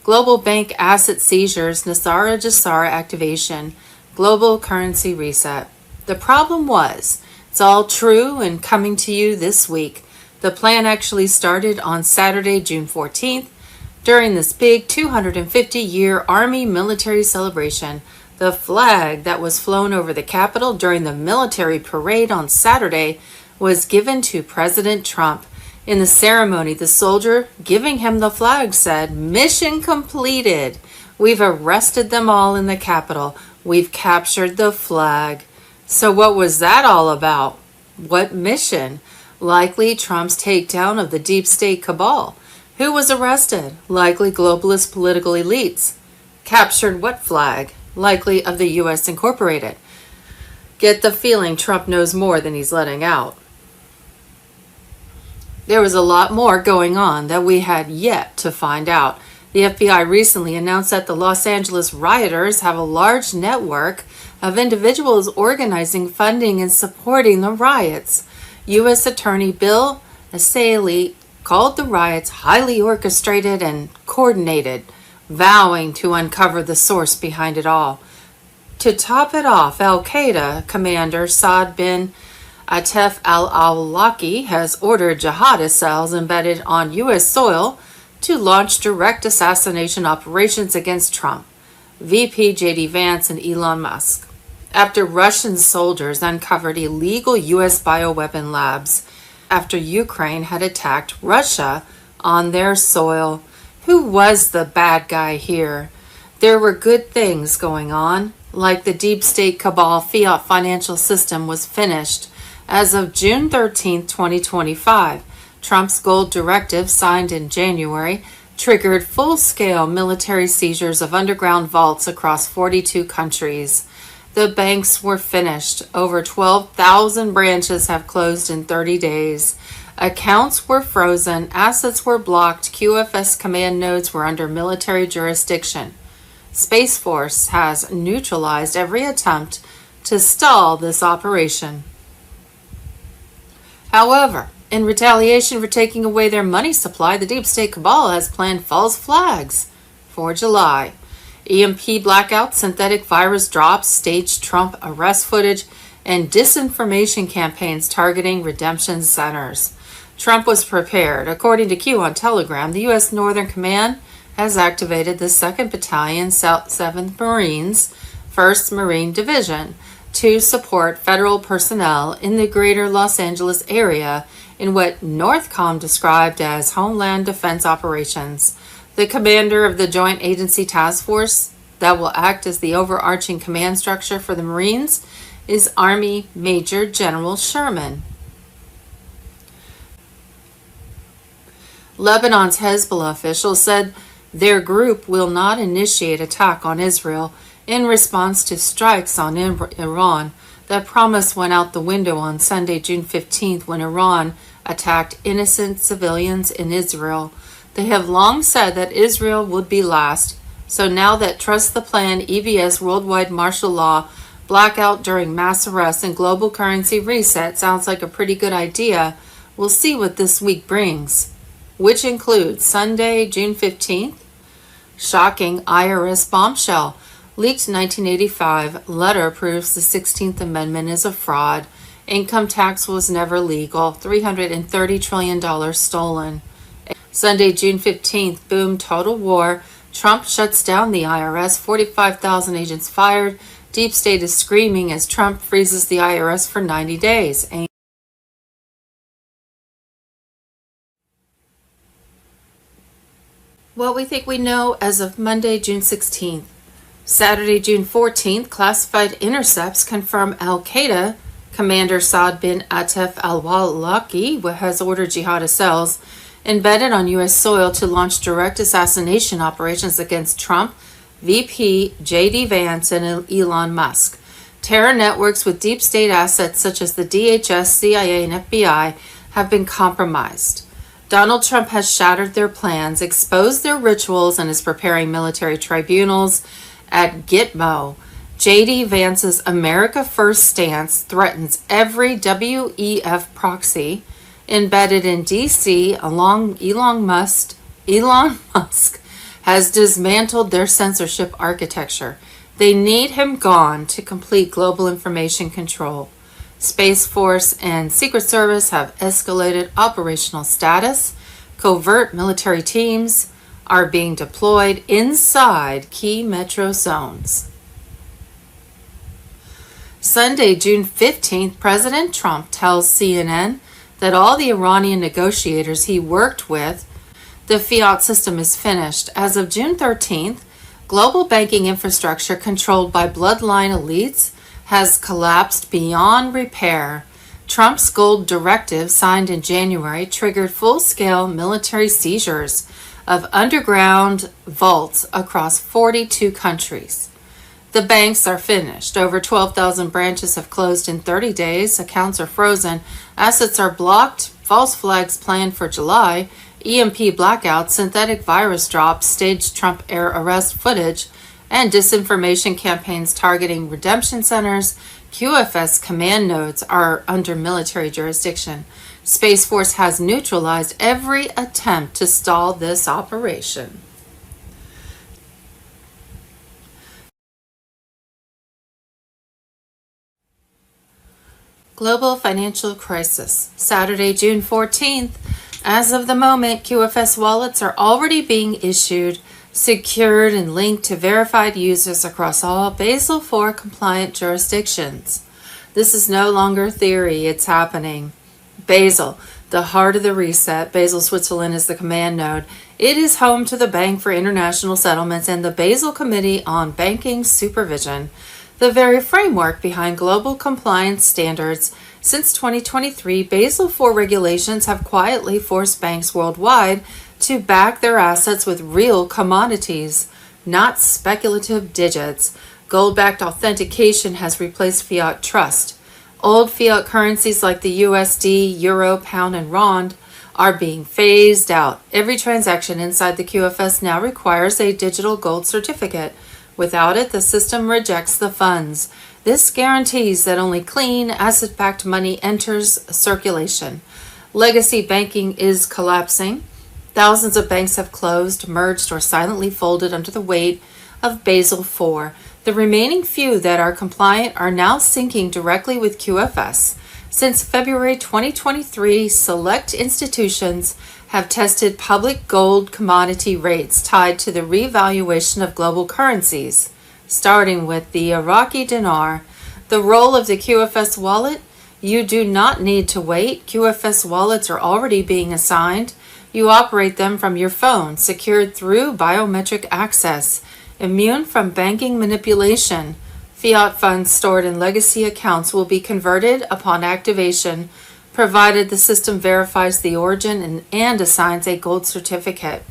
Global bank asset seizures. Nasara Jassara activation. Global currency reset. The problem was, it's all true and coming to you this week. The plan actually started on Saturday, June 14th. During this big 250-year Army military celebration, the flag that was flown over the Capitol during the military parade on Saturday was given to President Trump. In the ceremony, the soldier giving him the flag said, "Mission completed. We've arrested them all in the Capitol. We've captured the flag." So what was that all about? What mission? Likely Trump's takedown of the deep state cabal. Who was arrested? Likely globalist political elites. Captured what flag? Likely of the U.S. Incorporated. Get the feeling Trump knows more than he's letting out. There was a lot more going on that we had yet to find out. The FBI recently announced that the Los Angeles rioters have a large network of individuals organizing, funding, and supporting the riots. U.S. Attorney Bill Asalee called the riots highly orchestrated and coordinated, vowing to uncover the source behind it all. To top it off, Al-Qaeda commander Saad bin Atef al-Awlaki has ordered jihadist cells embedded on U.S. soil to launch direct assassination operations against Trump, VP J.D. Vance, and Elon Musk. After Russian soldiers uncovered illegal U.S. bioweapon labs after Ukraine had attacked Russia on their soil. Who was the bad guy here? There were good things going on, like the deep state cabal fiat financial system was finished. As of June 13, 2025, Trump's gold directive, signed in January, triggered full-scale military seizures of underground vaults across 42 countries. The banks were finished. Over 12,000 branches have closed in 30 days. Accounts were frozen, assets were blocked, QFS command nodes were under military jurisdiction. Space Force has neutralized every attempt to stall this operation. However, in retaliation for taking away their money supply, the deep state cabal has planned false flags for July. EMP blackouts, synthetic virus drops, staged Trump arrest footage, and disinformation campaigns targeting redemption centers. Trump was prepared. According to Q on Telegram, the U.S. Northern Command has activated the 2nd Battalion, 7th Marines, 1st Marine Division to support federal personnel in the greater Los Angeles area in what NORTHCOM described as Homeland Defense Operations. The commander of the Joint Agency Task Force that will act as the overarching command structure for the Marines is Army Major General Sherman. Lebanon's Hezbollah officials said their group will not initiate attack on Israel in response to strikes on Iran. That promise went out the window on Sunday, June 15th, when Iran attacked innocent civilians in Israel. They have long said that Israel would be last, so now that Trust the Plan, EBS, worldwide martial law, blackout during mass arrests, and global currency reset sounds like a pretty good idea, we'll see what this week brings, which includes Sunday, June 15th, shocking IRS bombshell. Leaked 1985 letter proves the 16th Amendment is a fraud. Income tax was never legal. $330 trillion stolen. Sunday, June 15th, boom, total war. Trump shuts down the IRS. 45,000 agents fired. Deep state is screaming as Trump freezes the IRS for 90 days. What we think we know as of Monday, June 16th. Saturday, June 14th, classified intercepts confirm Al-Qaeda commander Saad bin Atef al-Awlaki has ordered jihadist cells embedded on U.S. soil to launch direct assassination operations against Trump, VP, J.D. Vance, and Elon Musk. Terror networks with deep state assets such as the DHS, CIA, and FBI have been compromised. Donald Trump has shattered their plans, exposed their rituals, and is preparing military tribunals at Gitmo. J.D. Vance's America First stance threatens every WEF proxy embedded in D.C. along Elon Musk has dismantled their censorship architecture. They need him gone to complete global information control. Space Force and Secret Service have escalated operational status. Covert military teams are being deployed inside key metro zones. Sunday, June 15th, President Trump tells CNN that all the Iranian negotiators he worked with, the fiat system is finished. As of June 13th, global banking infrastructure controlled by bloodline elites has collapsed beyond repair. Trump's gold directive, signed in January, triggered full-scale military seizures of underground vaults across 42 countries. The banks are finished. Over 12,000 branches have closed in 30 days. Accounts are frozen. Assets are blocked. False flags planned for July. EMP blackouts, synthetic virus drops, staged Trump air arrest footage, and disinformation campaigns targeting redemption centers. QFS command nodes are under military jurisdiction. Space Force has neutralized every attempt to stall this operation. Global financial crisis. Saturday, June 14th. As of the moment, QFS wallets are already being issued, secured, and linked to verified users across all Basel IV compliant jurisdictions. This is no longer theory, it's happening. Basel, the heart of the reset. Basel, Switzerland is the command node. It is home to the Bank for International Settlements and the Basel Committee on Banking Supervision, the very framework behind global compliance standards. Since 2023, Basel IV regulations have quietly forced banks worldwide to back their assets with real commodities, not speculative digits. Gold-backed authentication has replaced fiat trust. Old fiat currencies like the USD, Euro, Pound, and Rand are being phased out. Every transaction inside the QFS now requires a digital gold certificate. Without it, the system rejects the funds. This guarantees that only clean, asset-backed money enters circulation. Legacy banking is collapsing. Thousands of banks have closed, merged, or silently folded under the weight of Basel IV. The remaining few that are compliant are now syncing directly with QFS. Since February 2023, select institutions have tested public gold commodity rates tied to the revaluation of global currencies, starting with the Iraqi dinar. The role of the QFS wallet: you do not need to wait. QFS wallets are already being assigned. You operate them from your phone, secured through biometric access, immune from banking manipulation. Fiat funds stored in legacy accounts will be converted upon activation, provided the system verifies the origin and assigns a gold certificate.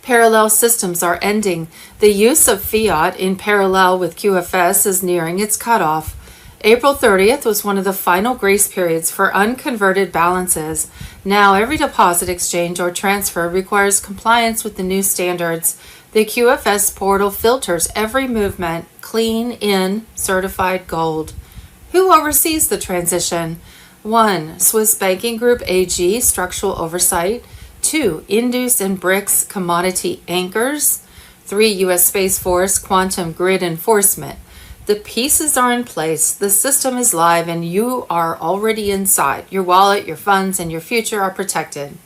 Parallel systems are ending. The use of fiat in parallel with QFS is nearing its cutoff. April 30th was one of the final grace periods for unconverted balances. Now every deposit, exchange, or transfer requires compliance with the new standards. The QFS portal filters every movement, clean in certified gold. Who oversees the transition? 1. Swiss Banking Group AG, structural oversight. 2. Indus and BRICS commodity anchors. 3. U.S. Space Force Quantum Grid Enforcement. The pieces are in place, the system is live, and you are already inside. Your wallet, your funds, and your future are protected.